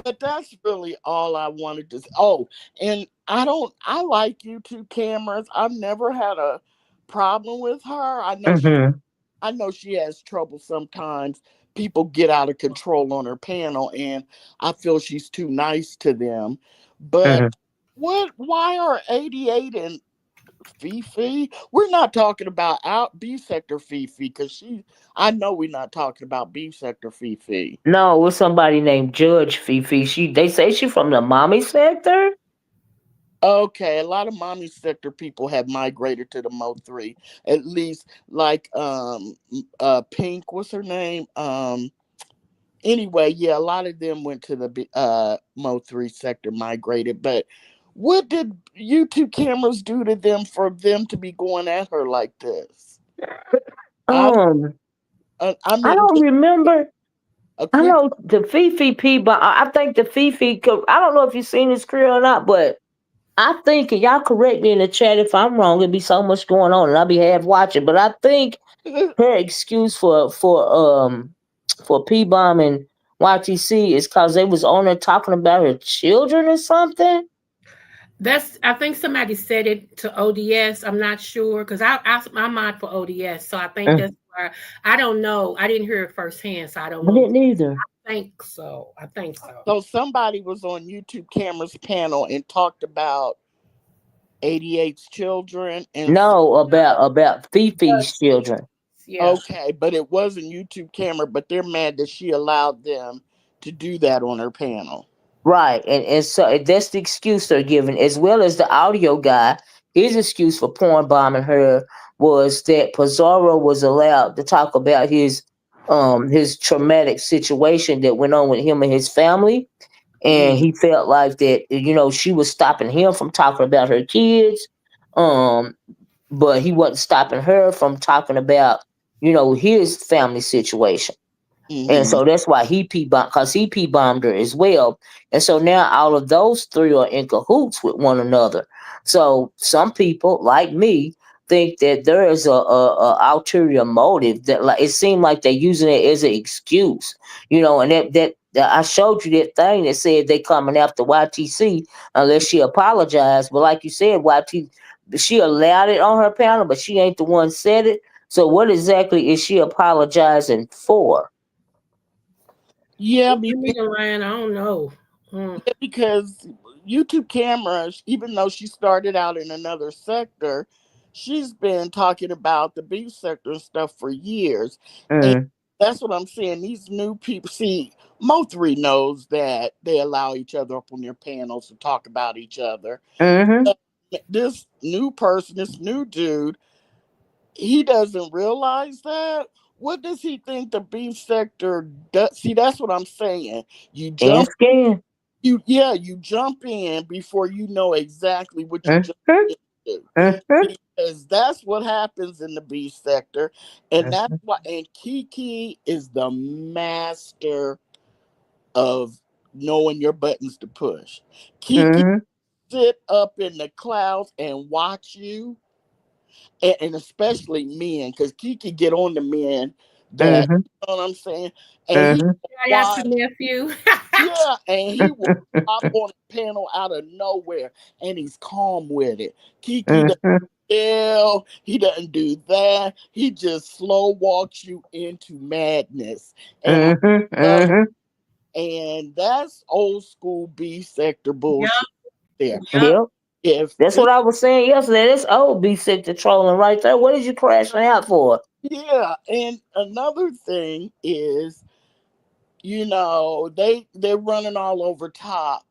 But that's really all I wanted to. Oh, and I like YouTube cameras. I've never had a problem with her. Mhm. I know she has trouble sometimes. People get out of control on her panel, and I feel she's too nice to them. But Mhm. why are 88 and Fifi? We're not talking about out B sector Fifi because I know we're not talking about B sector Fifi. No, it was somebody named Judge Fifi. They say she from the mommy sector. Okay, a lot of mommy sector people have migrated to the Mo 3. At least like Pink, what's her name? Anyway, yeah, a lot of them went to the Mo 3 sector, migrated. But what did YouTube cameras do to them for them to be going at her like this? I Um, I I mean, don't just remember. a I quick. know the Fifi P, but I think the Fifi. I don't know if you've seen this career or not, but I think, and y'all correct me in the chat if I'm wrong. It'd be so much going on, and I'll be half watching. But I think her excuse for for P Bomb and YTC is because they was on there talking about her children or something. That's I think somebody said it to ODS. I'm not sure because I'm on for ODS, so I think Mm, that's where I don't know. I didn't hear it firsthand, so I don't I know. didn't either. I think so. I think so. So somebody was on YouTube Camera's panel and talked about 88's children and No, about But, Fifi's children. yeah. okay, but it wasn't YouTube Camera, but they're mad that she allowed them to do that on her panel. Right, and so that's the excuse they're giving, as well as the audio guy. His excuse for porn bombing her was that Pizarro was allowed to talk about his traumatic situation that went on with him and his family, and Mm-hmm. he felt like that she was stopping him from talking about her kids, um, but he wasn't stopping her from talking about his family situation. And Mm-hmm. so that's why he P bombed, because he P bombed her as well. And so now all of those three are in cahoots with one another. So some people, like me, think that there is a ulterior motive, that like it seemed like they're using it as an excuse, and that I showed you that thing that said they coming after YTC unless she apologized. But like you said, YT, she allowed it on her panel, but she ain't the one said it. So what exactly is she apologizing for? Yeah, Give me the Ryan. I don't know. Mm. yeah, because YouTube cameras, even though she started out in another sector, she's been talking about the beef sector and stuff for years. And Mm, that's what I'm saying. These new people, see, Mo3 knows that they allow each other up on their panels to talk about each other. mhm, But this new person, this new dude, he doesn't realize that. What does he think the beef sector does? See, that's what I'm saying. You and jump skin. you jump in before you know exactly what you jump Mhm, into, mhm, because that's what happens in the B sector. And that's mhm, why, and Kiki is the master of knowing your buttons to push. Kiki mhm, sit up in the clouds and watch you, and especially men, because Kiki get on the men that, mhm, you know what I'm saying, and he mhm, Shout out to watch. nephew. Yeah, and he will pop on a panel out of nowhere, and he's calm with it. Kiki doesn't mhm, yell, he doesn't do that. He just slow walks you into madness, and I mhm, love mhm. it. And that's old school B sector Yep. bullshit there. Yep. Yep. If That's it, what I was saying yesterday. That's old be sick to trolling right there. What is you crashing out for? yeah, and another thing is, they're running all over top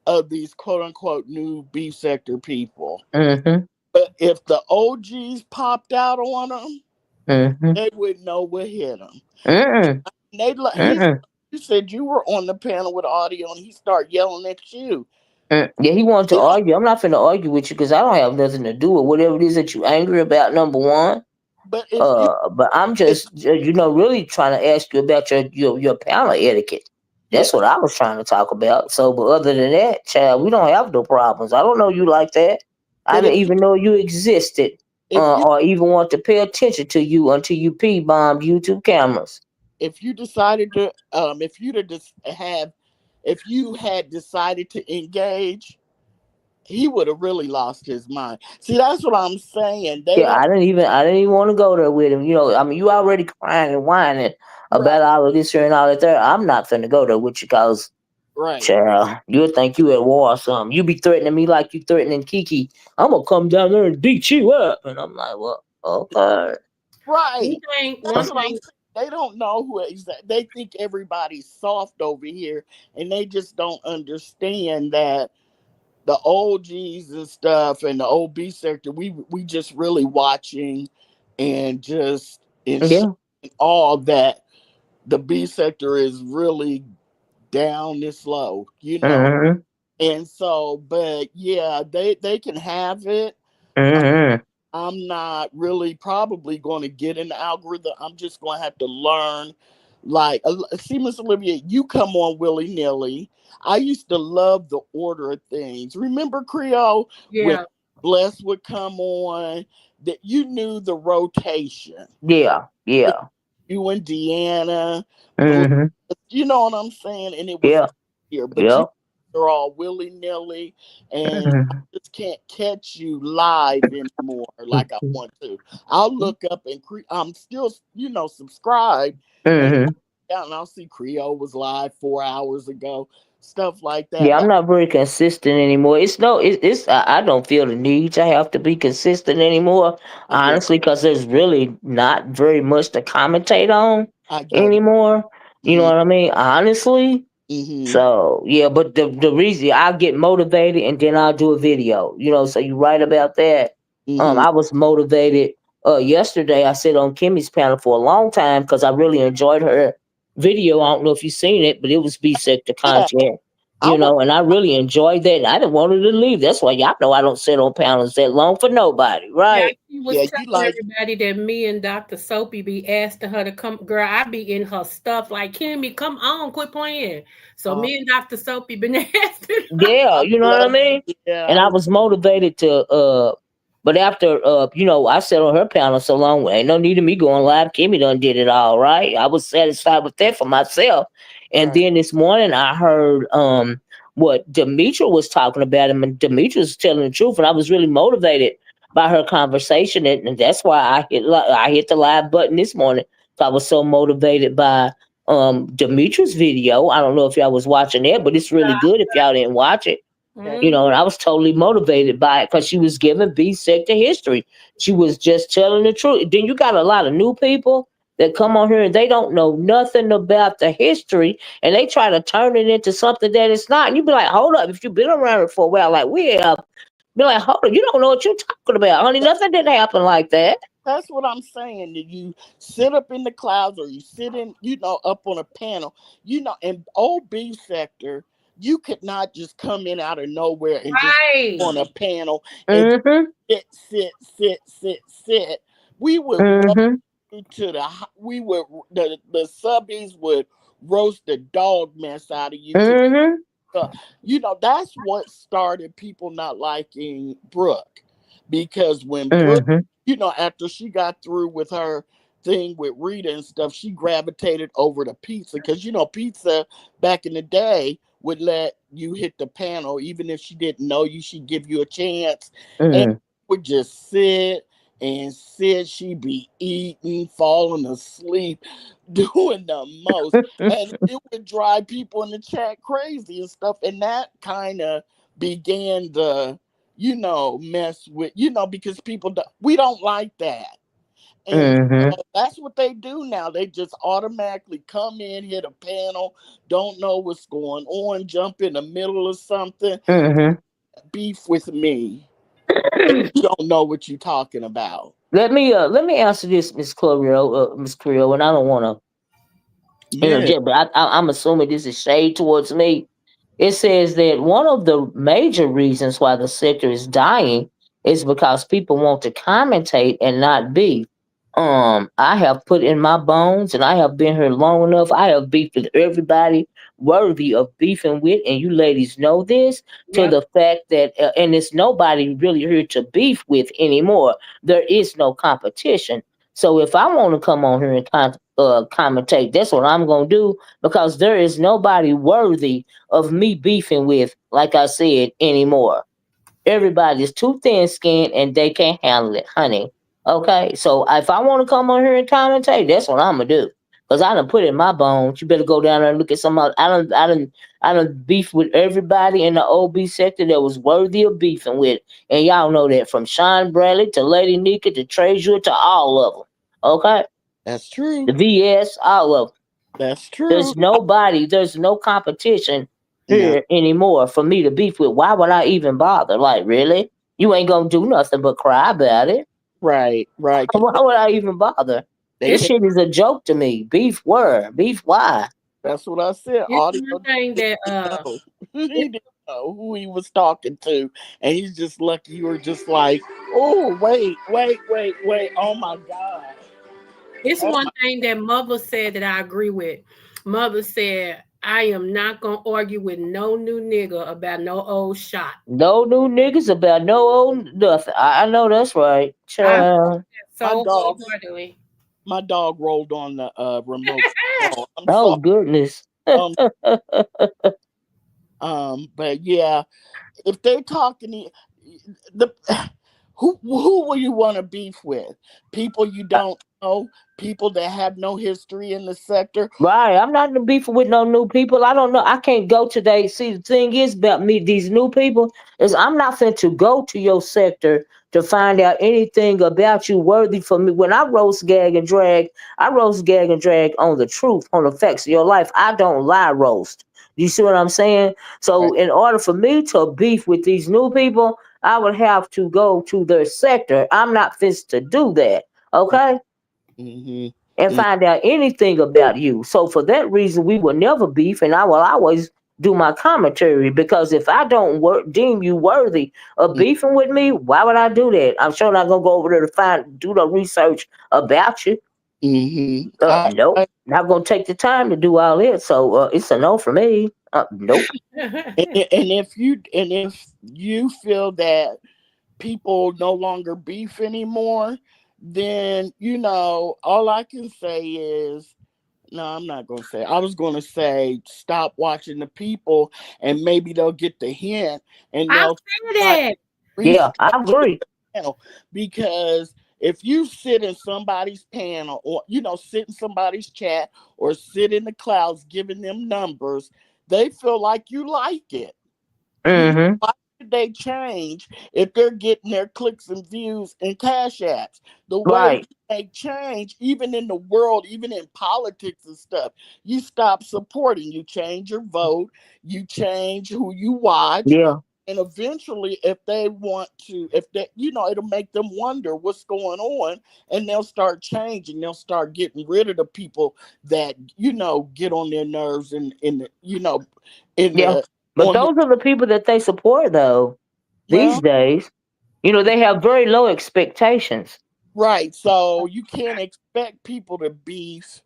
of these quote unquote new B sector people. Mhm, But if the OGs popped out on them, mhm, they wouldn't know what hit them. mhm, They mhm. you said you were on the panel with audio, and he started yelling at you. Yeah, he wanted to Yeah, argue. I'm not finna argue with you because I don't have nothing to do with whatever it is that you angry about. Number one. but if you But I'm if just, really trying to ask you about your panel etiquette. yeah That's what I was trying to talk about. So, but other than that, child, we don't have no problems. I don't know you like that. I but didn't even know you existed, if you or even want to pay attention to you until you P bombed YouTube cameras. if you decided to if you to just have if you had decided to engage, he would have really lost his mind. See, that's what I'm saying. They Yeah, don't I didn't even want to go there with him. I mean, you already crying and whining right, about all of this here and all that there. I'm not finna go there with you because right. child, you'll think you at war or something. You be threatening me like you threatening Kiki. I'm gonna come down there and beat you up. And I'm like, well, okay. Right. One That's what I'm thing, saying. They don't know who exactly. They think everybody's soft over here, and they just don't understand that the OGs and stuff and the OB sector, we just really watching and just in shock Yeah. and all that the B sector is really down this low. Mm-hmm. And so, but yeah, they can have it. Mm-hmm. I'm not really probably going to get an algorithm. I'm just going to have to learn. Like, see, Miss Olivia, you come on willy nilly. I used to love the order of things. Remember Creole when yeah. Bless would come on? That you knew the rotation. Yeah. Yeah. you and Deanna, Blue, Mhm. you know what I'm saying? And it was Yeah. here, but Yep. they're all willy nilly, and I Mhm. just can't catch you live anymore like I want to. I'll look up and I'm still, subscribed, and Mhm. yeah, and I'll see Creole was live 4 hours ago, stuff like that. Yeah, I'm But not very consistent anymore. It's no, it's I don't feel the need to have to be consistent anymore, yeah, honestly, because there's really not very much to commentate on I get it. anymore. You know Hmm. what I mean? Honestly. Hmm. So yeah, but the reason I'll get motivated and then I'll do a video. So you right about that. Hmm. I was motivated yesterday. I sat on Kimmy's panel for a long time because I really enjoyed her video. I don't know if you've seen it, but it was B sector Yeah, content. I was. And I really enjoyed that. And I didn't want her to leave. That's why y'all know I don't sit on panels that long for nobody, Yeah, right? she was Yeah, you telling like. everybody that me and Dr. Soapy be asking her to come. Girl, I be in her stuff like, Kimmy, come on, quit playing. So Uh, me and Dr. Soapy been asking her. Yeah, I you know what I love. mean? Yeah, And I I love. was motivated to but after I sat on her panel so long, ain't no need of me going live. Kimmy done did it all right. I was satisfied with that for myself. And Right. then this morning I heard what Demetra was talking about him, and Demetra was telling the truth, and I was really motivated by her conversation, and that's why I hit the live button this morning. So I was so motivated by Demetra's video. I don't know if y'all was watching it, but it's really good if y'all didn't watch it. Okay. Mhm. And I was totally motivated by it because she was giving B sector history. She was just telling the truth. Then you got a lot of new people that come on here and they don't know nothing about the history, and they try to turn it into something that it's not. And you be like, hold up, if you've been around it for a while, like we have, be like, hold up, you don't know what you're talking about, honey. Nothing didn't happen like that. That's what I'm saying. That you sit up in the clouds or you sit in, up on a panel, in old B sector, you could not just come in out of nowhere and just Right. on a panel and Mhm. sit. We would roast Mhm. you to the subbies would roast the dog mess out of you to Mhm. that's what started people not liking Brooke, because when Brooke, Mhm. after she got through with her thing with Rita and stuff, she gravitated over to pizza, because pizza back in the day would let you hit the panel even if she didn't know you. She'd give you a chance, and Mhm. would just sit and sit. She'd be eating, falling asleep, doing the most, and it would drive people in the chat crazy and stuff. And that kind of began the, mess with, because we don't like that. And Mhm. so that's what they do now. They just automatically come in, hit a panel, don't know what's going on, jump in the middle of something, Mhm. beef with me. And you don't know what you're talking about. Let me answer this, Miss Cleo, and I don't want to Yeah. interject, but I'm assuming this is shade towards me. It says that one of the major reasons why the sector is dying is because people want to commentate and not be. I have put in my bones, and I have been here long enough. I have beefed with everybody worthy of beefing with, and you ladies know this. To Yep. the fact that, and it's nobody really here to beef with anymore. There is no competition. So if I want to come on here and commentate, that's what I'm gonna do because there is nobody worthy of me beefing with, like I said, anymore. Everybody's too thin skinned and they can't handle it, honey. Okay, so if I want to come on here and commentate, that's what I'm gonna do. Cause I done put it in my bones. You better go down there and look at some other. I done beef with everybody in the OB sector that was worthy of beefing with, and y'all know that from Sean Bradley to Lady Nika to Treasure to all of them. Okay, That's true. the VS, all of them. That's true. There's no competition No. here anymore for me to beef with. Why would I even bother? Like, really? You ain't gonna do nothing but cry about it. Right, right. 'Cause Why would I even bother? they This hate. shit is a joke to me. Beef where? Beef why? That's what I said. It's Audio one thing didn't that know. He it's, didn't know who he was talking to, and he's just lucky you were just like, oh, wait. Oh my god. it's Oh one my. thing that mother said that I agree with. Mother said, I am not gonna argue with no new nigga about no old shot. No new niggas about no old nothing. I know that's right. I Child. My so dog. wholeheartedly. My dog rolled on the remote control. I'm Oh sorry. goodness. Um, but yeah, if they're talking the who will you want to beef with? People you don't know, people that have no history in the sector. Right. I'm not in the beef with no new people. I don't know. I can't go today. See, the thing is about me, these new people, is I'm not fit to go to your sector to find out anything about you worthy for me. When I roast, gag, and drag on the truth, on the facts of your life. I don't lie roast. You see what I'm saying? Right. So in order for me to beef with these new people, I would have to go to their sector. I'm not fit to do that. Okay, Mm-hmm. and find out anything about you. So for that reason, we will never beef, and I will always do my commentary because if I don't deem you worthy of beefing with me, why would I do that? I'm sure not gonna go over there to do the research about you. Mm-hmm. Nope, not gonna take the time to do all this. So it's a no for me. Nope. And if you feel that people no longer beef anymore, then all I can say is no. I'm not gonna say. I was gonna say stop watching the people, and maybe they'll get the hint, and I they'll said start it. Yeah, I researching agree. panel. Because if you sit in somebody's panel, or sit in somebody's chat, or sit in the clouds giving them numbers, they feel like you like it. Mm-hmm. Why should they change if they're getting their clicks and views and cash apps? The way you Right. make change, even in the world, even in politics and stuff, you stop supporting. You change your vote. You change who you watch. Yeah. And eventually, if they want to, if they, it'll make them wonder what's going on, and they'll start changing. They'll start getting rid of the people that get on their nerves, and in the in Yeah. the But on the those are the people that they support, though. These well, days, they have very low expectations. right. So you can't expect people to beef,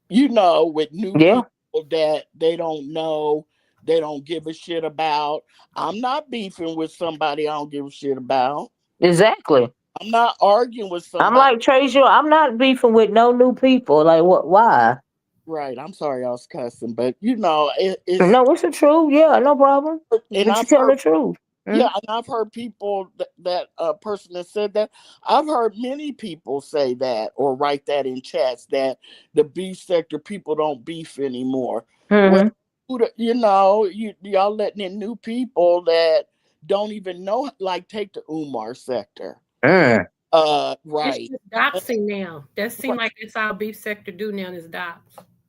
with new Yeah. people that they don't know, they don't give a shit about. I'm not beefing with somebody I don't give a shit about. Exactly. I'm not arguing with I'm somebody. like Treasure. I'm not beefing with no new people. Like what? Why? Right. I'm sorry I was cussing, but it's, No, it's the truth. Yeah, no problem. and But you I've tell heard, the truth. yeah, Mm? and I've heard people that person that said that. I've heard many people say that or write that in chats that the beef sector people don't beef anymore. Well, Hmm. y'all letting in new people that don't even know, like take the Umar sector. Mm. It's Right. just doxing now. That seems like it's all beef sector do now is dox.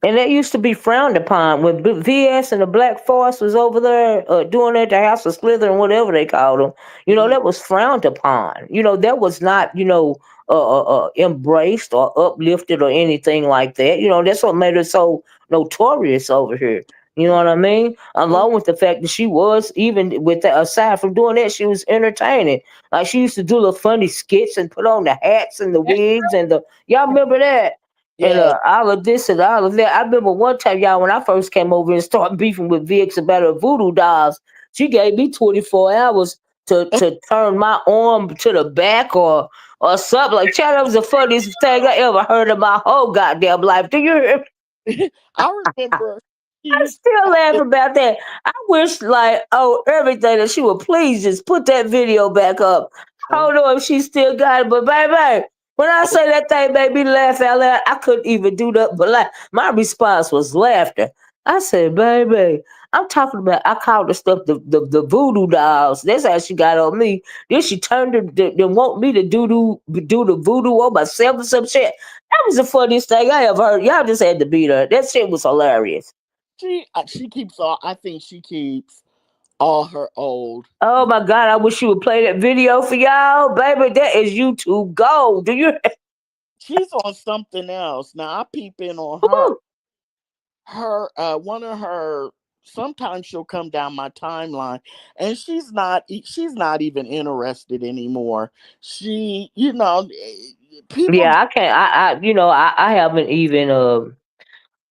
And that used to be frowned upon when VS and the Black Force was over there doing at the House of Slither, whatever they called them. Mhm. That was frowned upon. That was not, embraced or uplifted or anything like that. That's what made her so notorious over here. You know what I mean? Oh, Along with the fact that she was, even with that, aside from doing that, she was entertaining. Like she used to do the funny skits and put on the hats and the wigs and y'all remember that? And yes. all of this and all of that. I remember one time, y'all, when I first came over and started beefing with Vix about her voodoo dolls, she gave me 24 hours to turn my arm to the back or something. Like, child, that was the funniest thing I ever heard in my whole goddamn life. Do you hear me? I remember she I used still laugh to about that. I wish, like, oh, everything that she would please just put that video back up. I oh, don't know if she still got it, but baby, when I oh, say that thing made me laugh out loud, I couldn't even do that. But like, my response was laughter. I said, baby, I'm talking about. I called the stuff the voodoo dolls. That's how she got on me. Then she turned to want me to do the voodoo on myself or some shit. That was the funniest thing I ever heard. Y'all just had to beat her. That shit was hilarious. she keeps all. I think she keeps all her old. Oh my God, I wish you would play that video for y'all. Baby, that is YouTube gold. Do you? She's on something else now. I peep in on her. Woo. One of her. Sometimes she'll come down my timeline, and she's not even interested anymore. She, people. Yeah, I can't. I haven't even.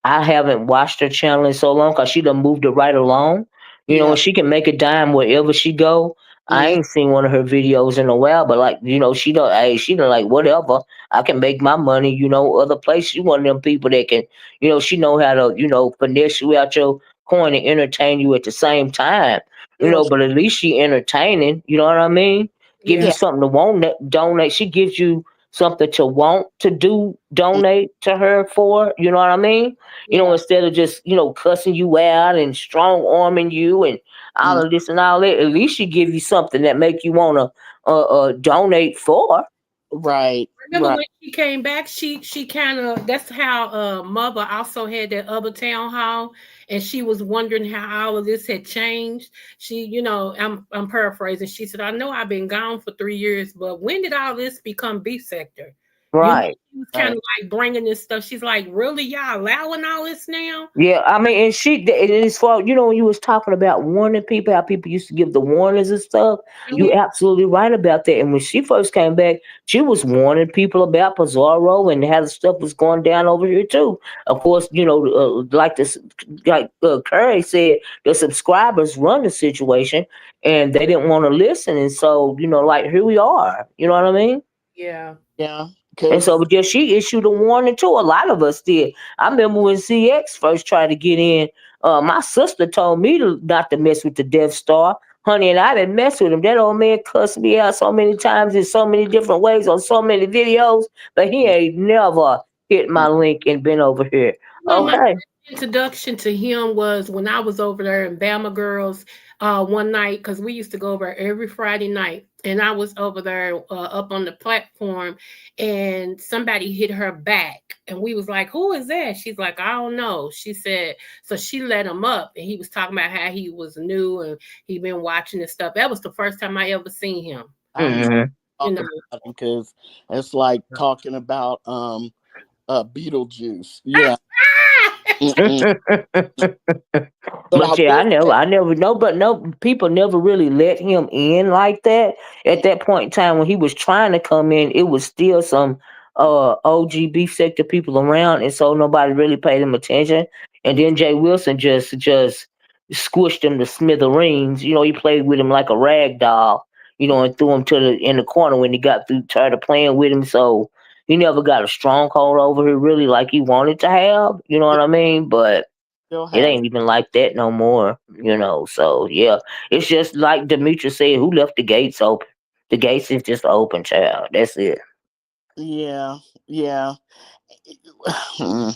I haven't watched her channel in so long because she done moved it right along. And Yeah. she can make a dime wherever she go. I Yeah. ain't seen one of her videos in a while, but like she done like whatever. I can make my money, other places. She one of them people that can, she know how to, finesse you out your coin and entertain you at the same time. Well, But at least she entertaining. You know what I mean? Give you Yeah. yeah. something to want that donate. She gives you something to want to do donate to her for. You know what I mean? Yeah. Instead of just cussing you out and strong arming you and all Mm, of this and all that. At least she give you something that make you wanna donate for. right. Remember Right. when she came back? She kind of that's how mother also had that other town hall, and she was wondering how all of this had changed. She, I'm paraphrasing. She said, "I know I've been gone for 3 years, but when did all this become beef sector?" Right. She was kind Right. of like bringing this stuff. She's like, "Really, y'all allowing all this now?" Yeah, I mean, and it's for when you was talking about warning people, how people used to give the warnings and stuff. You Mhm. absolutely right about that. And when she first came back, she was warning people about Zoro and how the stuff was going down over here too. Of course, like this, like Curry said, the subscribers run the situation, and they didn't want to listen. And so, like here we are. You know what I mean? Yeah. Yeah. And Because so, but yeah, she issued a warning too. A lot of us did. I remember when CX first tried to get in. My sister told me not to mess with the Death Star, honey, and I didn't mess with him. That old man cussed me out so many times in so many different ways on so many videos, but he ain't never hit my link and been over here. My Okay. introduction to him was when I was over there in Bama Girls one night because we used to go over every Friday night, and I was over there up on the platform, and somebody hit her back, and we was like, "Who is that?" She's like, "I don't know." She said, so she let him up, and he was talking about how he was new and he been watching and stuff. That was the first time I ever seen him. I know Hmm. You talk know. about him because it's like talking about Beetlejuice. Yeah. Mm-mm. But I But yeah, will say, I never know, but no, people never really let him in like that. At that point in time when he was trying to come in, it was still some OG beef sector people around, and so nobody really paid him attention. And then Jay Wilson just squished him to smithereens. He played with him like a rag doll. And threw him to the in the corner when he got through tired of playing with him. So he never got a stronghold over here really like he wanted to have. You know what I mean? But still it has. ain't even like that no more. So yeah, it's just like Demetrius said, who left the gates open? The gates is just open, child. That's it. Yeah. Yeah. Mm.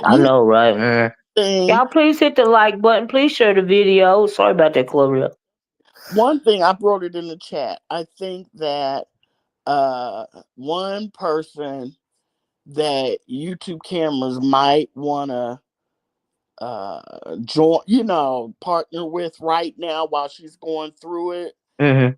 I You know, know, right? Mm. thing Y'all, please hit the like button. Please share the video. Sorry about that, Gloria. one thing I wrote it in the chat. I think that uh one person that YouTube cameras might want to join, partner with right now while she's going through it Hmm.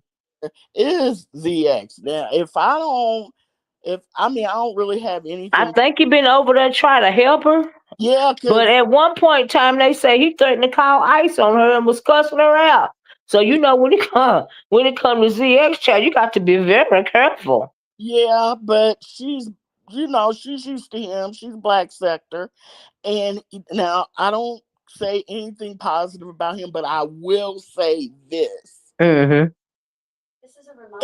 is ZX. Now, if I mean, I don't really have I anything. think he been over there trying to help her, Yeah, but because at one point in time, they say he threatened to call ICE on her and was cussing her out. So when it come to ZX, child, you got to be very careful. yeah, but she's used to him. She's black sector, and now I don't say anything positive about him, but I will say this: Hmm.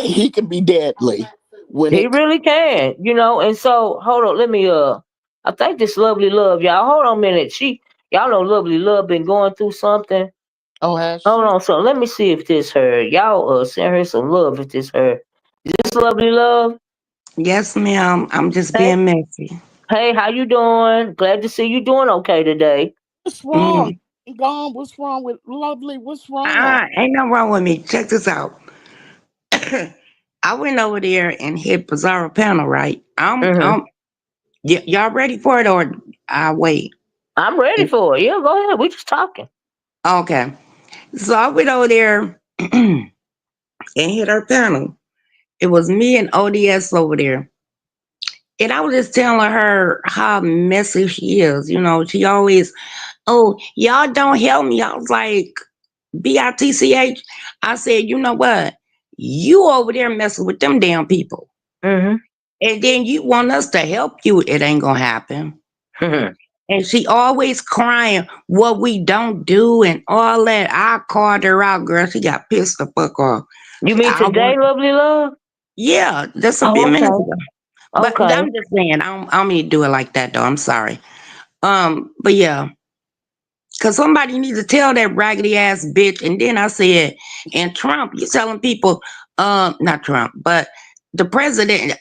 he can be deadly when He it. really can, and so hold on, let me I think this lovely love, y'all. Hold on a minute. Y'all know lovely love been going through something. Oh, has Hold she? on, so let me see if this her. Y'all send her some love if this her. Is this lovely love? Yes, ma'am. I'm just Hey, being messy. hey, how you doing? Glad to see you doing okay today. What's wrong? Mm. Gone. What's wrong with Lovely? What's wrong? Ain't nothing wrong with me. Check this out. I went over there and hit Bizarro panel, right? Mm-hmm. Y'all ready for it or I wait? I'm ready for it. Yeah, go ahead. We just talking. Okay. So I went over there and hit her panel. It was me and ODS over there. And I was just telling her how messy she is. She always, oh, y'all don't help me. I was like, BITCH. I said, you know what? You over there messing with them damn people. Mm-hmm. And then you want us to help you. It ain't gonna happen. And she always crying what we don't do and all that. I called her out, girl. She got pissed the fuck off. You mean I today, want, lovely love? yeah, just a bit Oh, minutes okay. ago. But Okay. I'm just saying, I don't mean to do it like that though. I'm sorry. But yeah, because somebody needs to tell that raggedy ass bitch. And then I said, and Trump, you telling people, not Trump, but the president,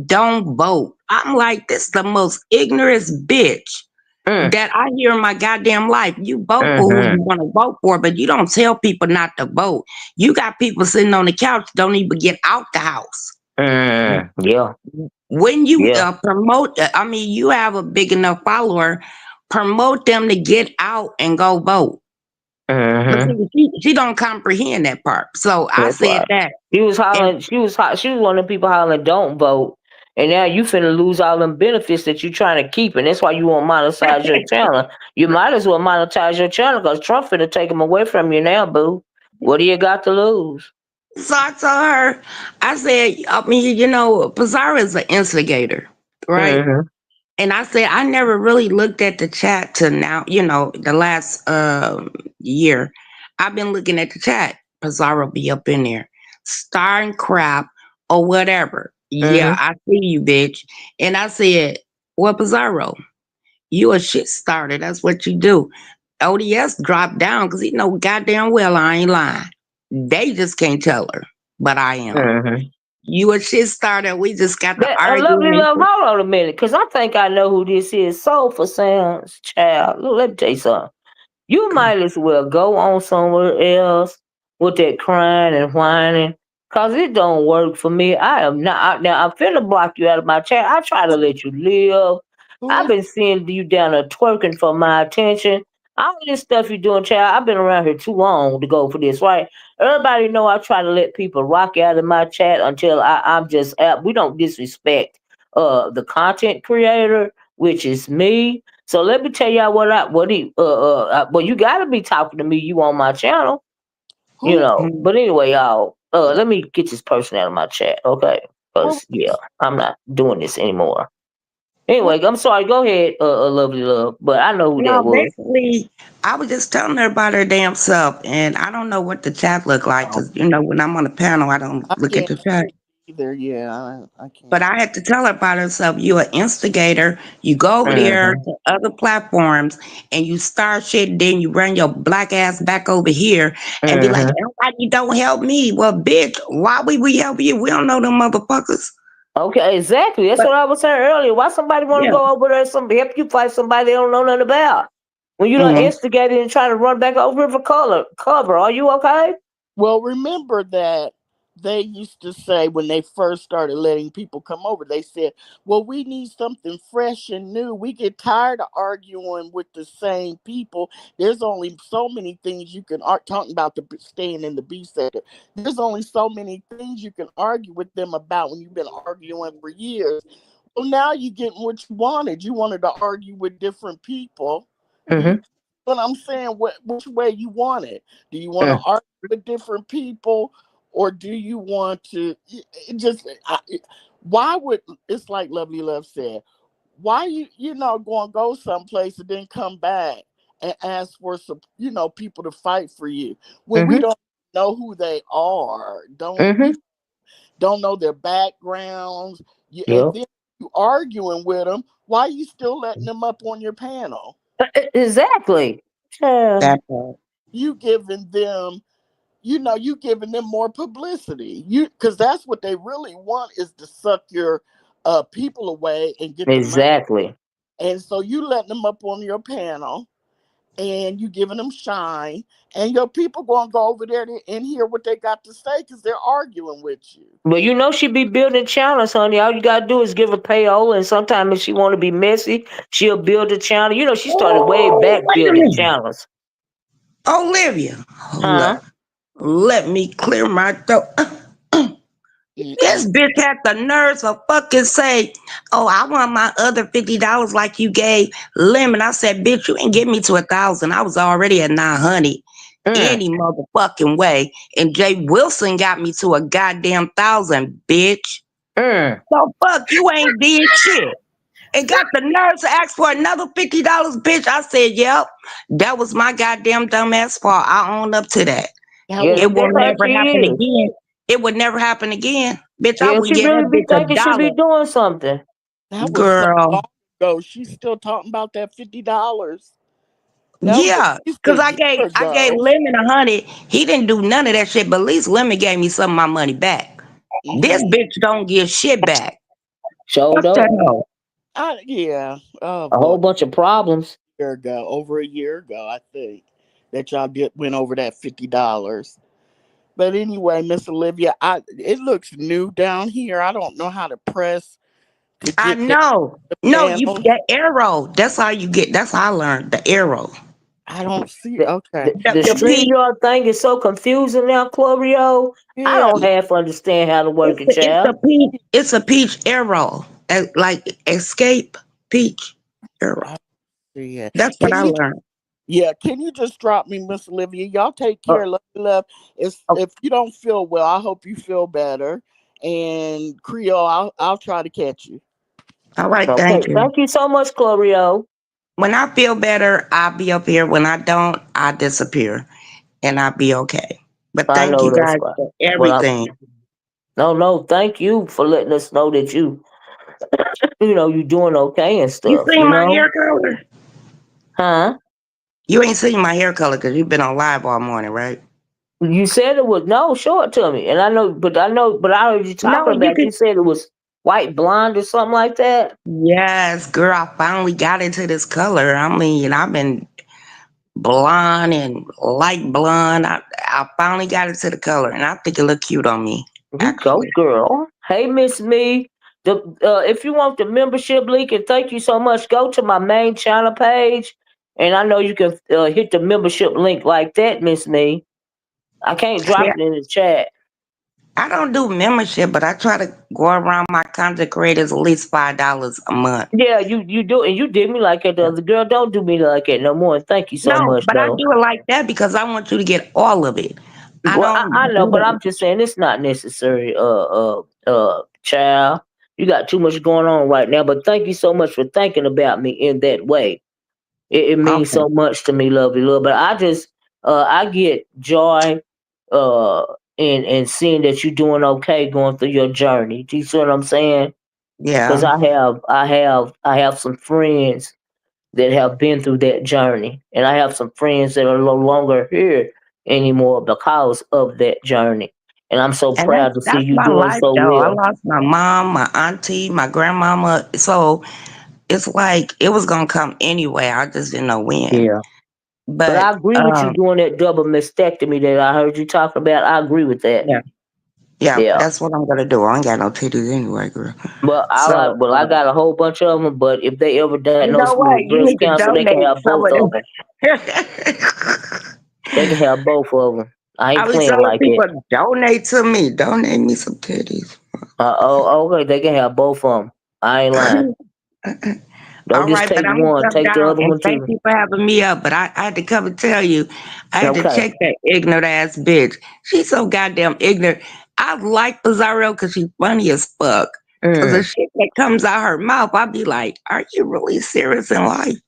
don't vote. I'm like, this is the most ignorant bitch Mm. that I hear in my goddamn life. You vote for who you Mm-hmm. want to vote for, but you don't tell people not to vote. You got people sitting on the couch, don't even get out the house. Mm. Yeah. When you Yeah. promote, I mean, you have a big enough follower, promote them to get out and go vote. But Mm-hmm. see, she don't comprehend that part. So I That's said right. that. She was And hollering. She was one of the people hollering, "Don't vote." And now you finna lose all them benefits that you trying to keep, and that's why you won't monetize your channel. You might as well monetize your channel because Trump finna take them away from you now, boo. What do you got to lose? so I told her, I said, I mean, Pizarro is an instigator, right? Mm-hmm. And I said, I never really looked at the chat till now, the last year. I've been looking at the chat. Pizarro be up in there, starring crap or whatever. Yeah, Mm-hmm. I see you, bitch. And I said, well, Pizarro, you a shit starter. That's what you do. ODS dropped down because he know goddamn well I ain't lying. They just can't tell her, but I am. Mm-hmm. You a shit starter. We just got to That a lovely arguing. love. Hold on a minute, cause I think I know who this is. Soul for Sounds, child. Look, let me tell you something. You might as well go on somewhere else with that crying and whining, cause it don't work for me. I am not now. I'm finna block you out of my chat. I try to let you live. I've Who? been seeing you down there twerking for my attention. All this stuff you doing, child. I've been around here too long to go for this, right? Everybody know I try to let people rock out of my chat until I'm just out. We don't disrespect the content creator, which is me. So let me tell y'all well, you gotta be talking to me. You on my channel, you Who? know. But anyway, y'all, let me get this person out of my chat, okay? What? Cause yeah, I'm not doing this anymore. What? Anyway, I'm sorry. Go ahead, lovely love. But I know who that No, was. basically, I was just telling her about her damn self, and I don't know what the chat look like Oh. because when I'm on the panel, I don't I look at can't the chat. either. Yeah, I But can't. I had to tell her about herself. You an instigator. You go over there Mm-hmm. to other platforms and you start shit. Then you bring your black ass back over here and be like, Mm-hmm. "Everybody don't help me." Well, bitch, why would we help you? We don't know them motherfuckers. Okay, exactly. That's But what I was saying earlier. Why somebody want to yeah, go over there and help you fight somebody they don't know nothing about? When you done hmm instigated and trying to run back over for cover, are you okay? Well, remember that they used to say when they first started letting people come over, they said, well, we need something fresh and new. We get tired of arguing with the same people. There's only so many things you can talking about staying in the B sector. There's only so many things you can argue with them about when you've been arguing for years. Well, now you're getting what you wanted. You wanted to argue with different people. You Mm-hmm. what I'm saying, which way you want it? Do you want to Mm. argue with different people, or do you want to why would it's like Lovely Love said, why going to go someplace and then come back and ask for some people to fight for you when we Mm-hmm. don't know who they are, don't Mm-hmm. don't know their backgrounds, and Yep. then you arguing with them, why you still letting them up on your panel? Exactly. Yeah. that part. You giving them you giving them more publicity, you because that's what they really want, is to suck your people away and get the money. Exactly. And so you letting them up on your panel and you giving them shine, and your people gonna go over there and hear what they got to say because they're arguing with you. But you know she be building channels, honey. All you gotta do is give her payola, and sometimes if she want to be messy, she'll build a channel. You know she started way Oh, back wait a building minute, channels, Olivia. Hold huh? up. Let me clear my throat. This Mm-mm. bitch had the nerves to fucking say, "Oh, I want my other $50 like you gave Lemon." I said, "Bitch, you ain't get me to 1,000. I was already at 900 Mm, any motherfucking way." And Jay Wilson got me to a goddamn 1,000, bitch. mm. So fuck, you ain't did shit. And got the nerves to ask for another $50, bitch. I said, "Yep, that was my goddamn dumbass fault. I own up to that." That Yeah, was It will that's how never she happen is. again. It would never happen again. Bitch, I Yeah, would she get really that be bitch a thinking she be dollar. doing something. so Girl. long ago. She's still talking about that $50. That was at Yeah. least a Cause I year gave ago. Lemon 100. He didn't do none of that shit, but at least Lemon gave me some of my money back. This Hmm. bitch don't give shit back. Showed Fuck that up. hoe. Yeah. Oh A boy. whole bunch of problems. Year ago, over a year ago, I think that y'all did went over that $50. But anyway, Miss Olivia, it looks new down here. I don't know how to press to I get to know. the No, you panel. that arrow. That's how you get. That's how I learned the arrow. I don't see. The, Okay. the The peach. StreamYard thing is so confusing now, Chlorio. I Yeah. don't half understand how to work it, It's a child. peach. It's a peach arrow. Like escape peach arrow. I see it. That's what Can I you? learned. Yeah. Can you just drop me, Miss Olivia? Y'all take Uh, care. Love, love. uh, If you don't feel well, I hope you feel better. And Creole, I'll try to catch you. All right, okay, thank you. thank you so much, Chlorio. When I feel better, I'll be up here. When I don't, I disappear, and I'll be okay. But I thank know you that's guys right. for Well, everything. no, thank you for letting us know that you doing okay and You stuff. seen my hair color? Huh? You ain't seen my hair color because you've been on live all morning, right? You said it was no. Show it to me, and but I heard you No, talking you about. can. You said it was white blonde or something like that. Yes, girl, I finally got into this color. I mean, I've been blonde and light blonde. I finally got into the color, and I think it look cute on me, You go, actually. girl. Hey, Miss Me. If you want the membership link, and thank you so much, go to my main channel page, and I know you can hit the membership link like that, Miss Me. I can't Yeah, drop it in the chat. I don't do membership, but I try to go around my content creators at least $5 a month. Yeah, you do, and you did me like that. The Yeah. other girl, don't do me like that no more. And thank you so No, much, but I though. do it like that because I want you to get all of it. I Well, don't I know, do but that. I'm just saying it's not necessary. Child, you got too much going on right now. But thank you so much for thinking about me in that way. It means Okay. so much to me, lovely love. But I get joy, uh, in seeing that you're doing okay, going through your journey. Do you see what I'm saying? Because Yeah. I have some friends that have been through that journey. And I have some friends that are no longer here anymore because of that journey. And I'm so And proud to see that's you my doing life so though. I well. lost my mom, my auntie, my grandmama. So it's like it was gonna come anyway. I just didn't know when. Yeah. But I But agree with you doing that double mastectomy that I heard you talk about. I agree with that. yeah, yeah, Yeah. that's what I'm gonna do. I ain't got no titties anyway, girl. So I got a whole bunch of them, but if they ever you diagnose know me what? with You breast need to cancer, they can donate have some both of of them. them. They can have both of them. I I ain't was playing telling like it. people donate to me. Donate me some titties. Okay, they can have both of them. I ain't lying. Don't All just right, but take I'm gonna one, jump take the down other and one thank too. you for having me up. But I had to come and tell you, I had to Okay. check that ignorant ass bitch. She's so goddamn ignorant. I like Bizarro because she's funny as fuck. Cause the Mm. shit that comes out her mouth, I be like, are you really serious in life?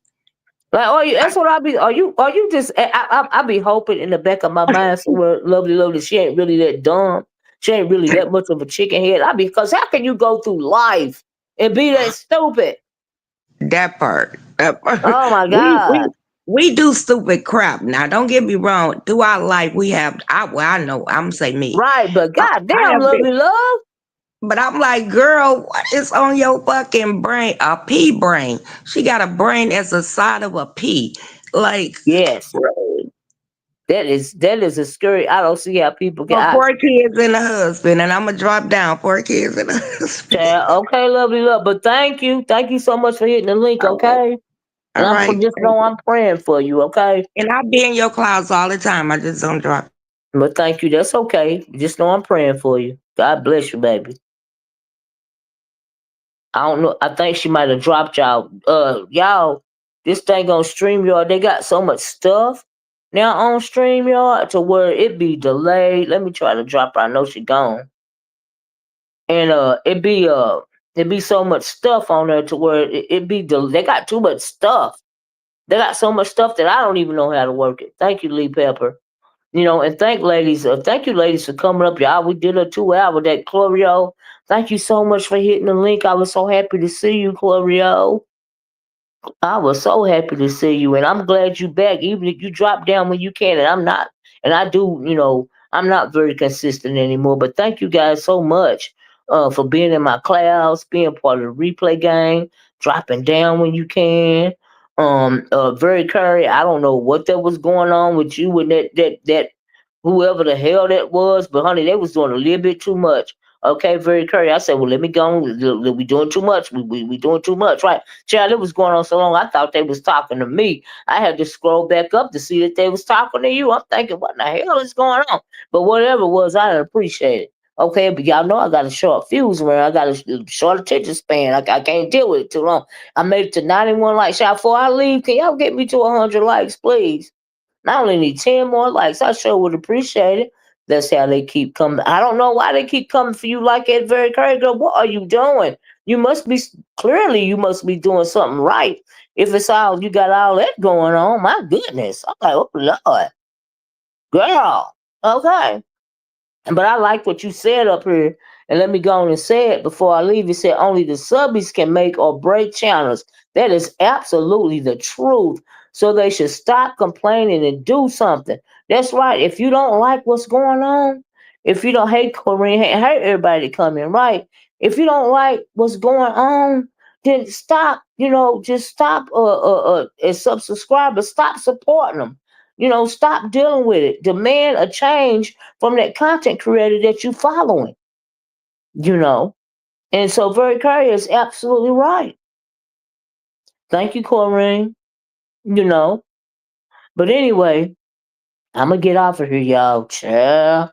Like, are you? I, That's what I be. Are you? Are you just? I be hoping in the back of my mind somewhere, lovely, lovely. She ain't really that dumb. She ain't really that much of a chicken head. I be because how can you go through life and be that stupid? that part. That part. Oh my We we god! we do stupid crap. Now, don't get me wrong. Through our life, we have. I know. I'm gonna say me. Right, but I goddamn, have been. lovely love. But I'm like, girl, what is on your fucking brain? A pea brain. She got a brain as the side of a pea. Like, Yes, really? that is a scary. I don't see how people get. For 4 kids and a husband, and I'm gonna drop down 4 kids and a husband. Okay, lovely love. But thank you so much for hitting the link. All right, Okay, and all right. just Thank know you. I'm praying for you. Okay. And I be in your clouds all the time. I just don't drop. But thank you. That's okay. Just know I'm praying for you. God bless you, baby. I don't know. I think she might have dropped y'all. Y'all, this thing on StreamYard, they got so much stuff now on StreamYard to where it be delayed. Let me try to drop her. I know she gone. And it be so much stuff on there to where it be they got too much stuff. They got so much stuff that I don't even know how to work it. Thank you, Lee Pepper. And thank you ladies for coming up, y'all. We did a 2 hour that Chlorio. Thank you so much for hitting the link. I was so happy to see you, Chlorio. I was so happy to see you, and I'm glad you back. Even if you drop down when you can, and I'm not, and I do, I'm not very consistent anymore. But thank you guys so much for being in my clouds, being part of the replay game, dropping down when you can. Very Curry, I don't know what that was going on with you and that whoever the hell that was, but honey, they was doing a little bit too much. Okay, very Curry. I said, well, let me go. We doing too much. We doing too much, right? Child, it was going on so long. I thought they was talking to me. I had to scroll back up to see that they was talking to you. I'm thinking, what in the hell is going on? But whatever it was, I appreciate it. Okay, but y'all know I got a short fuse, man. I got a short attention span. I can't deal with it too long. I made it to 91 likes. Y'all, before I leave, can y'all get me to 100 likes, please? I only need 10 more likes. I sure would appreciate it. That's how they keep coming. I don't know why they keep coming for you like that, very crazy girl. What are you doing? You must be clearly you must be doing something right. If it's all you got all that going on, my goodness. I'm like, oh Lord, girl. Okay. But I like what you said up here. And let me go on and say it before I leave. You said only the subbies can make or break channels. That is absolutely the truth. So they should stop complaining and do something. That's right. If you don't like what's going on, if you don't hate Corinne, hate everybody coming, right? If you don't like what's going on, then stop, just stop as subscribers, stop supporting them. Stop dealing with it. Demand a change from that content creator that you following, you know. And so Very Curry is absolutely right. Thank you, Corinne. You know. But anyway, I'm gonna get off of here, y'all. Child.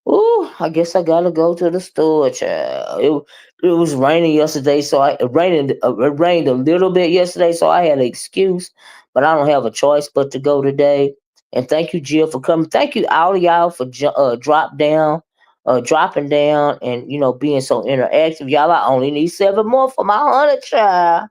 Ooh, I guess I gotta go to the store, child. It was raining yesterday, so it rained a little bit yesterday, so I had an excuse, but I don't have a choice but to go today. And thank you, Jill, for coming. Thank you, all of y'all, for dropping down, and being so interactive. Y'all, I only need 7 more for my 100, child.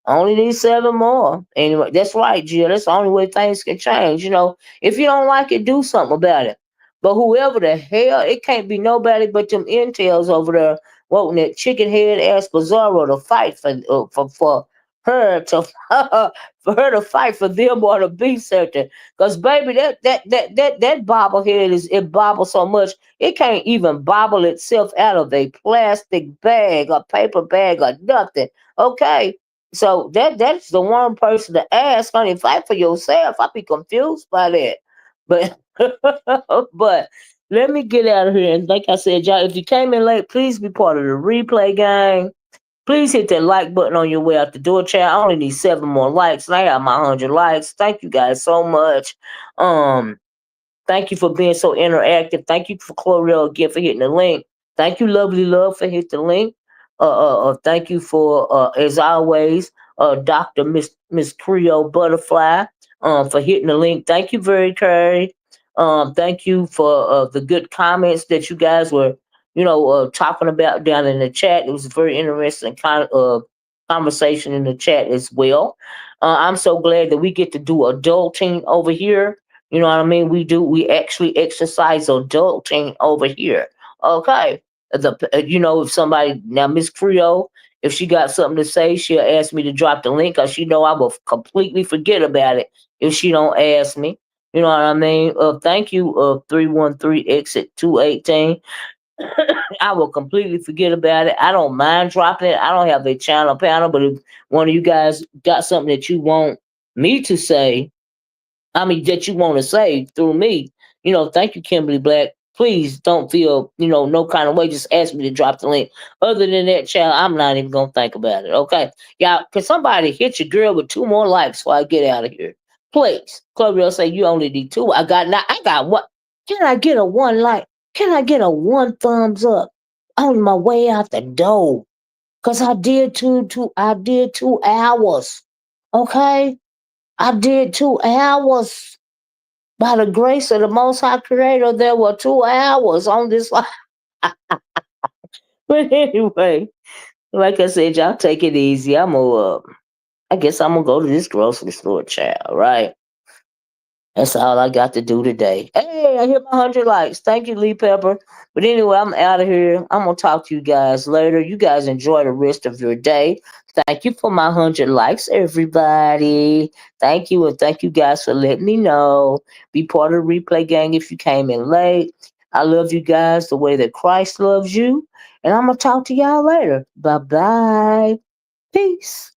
I only need 7 more. Anyway, that's right, Jill. That's the only way things can change. If you don't like it, do something about it. But whoever the hell, it can't be nobody but them intels over there wanting that chicken head ass Zoro to fight for her to for her to fight for them or the beef sector. Cause baby, that bobblehead it bobbles so much it can't even bobble itself out of a plastic bag, a paper bag, or nothing. Okay, so that's the one person to ask, honey. Fight for yourself. I be confused by that. But but let me get out of here. And like I said, y'all, if you came in late, please be part of the replay gang. Please hit that like button on your way out the door, chat. I only need 7 more likes, and I got my 100 likes. Thank you guys so much. Um, Thank you for being so interactive. Thank you for Cloreal again for hitting the link. Thank you, Lovely Love, for hitting the link. Thank you for, as always, Dr. Miss Creole Butterfly, for hitting the link. Thank you, very Curry. Thank you for the good comments that you guys were, talking about down in the chat. It was a very interesting conversation in the chat as well. I'm so glad that we get to do adulting over here. You know what I mean? We actually exercise adulting over here. Okay. If somebody, now Miss Creole, if she got something to say, she'll ask me to drop the link because she know I will completely forget about it if she don't ask me. You know what I mean? Thank you, 313 exit 218. I will completely forget about it. I don't mind dropping it. I don't have a channel panel, but if one of you guys got something that you want me to say, that you want to say through me, thank you, Kimberly Black. Please don't feel, no kind of way. Just ask me to drop the link. Other than that, child, I'm not even gonna think about it. Okay, y'all. Can somebody hit your girl with 2 more likes before I get out of here, please? Chloe say you only need 2. I got now. I got what? Can I get a 1 like? Can I get a 1 thumbs up on my way out the door? Cause I did I did 2 hours. Okay, I did 2 hours. By the grace of the Most High Creator, there were 2 hours on this life. But anyway, like I said, y'all take it easy. I guess I'm gonna go to this grocery store, child, right? That's all I got to do today. Hey, I hit my 100 likes. Thank you, Lee Pepper. But anyway, I'm out of here. I'm going to talk to you guys later. You guys enjoy the rest of your day. Thank you for my 100 likes, everybody. Thank you. And thank you guys for letting me know. Be part of the replay gang if you came in late. I love you guys the way that Christ loves you. And I'm going to talk to y'all later. Bye bye. Peace.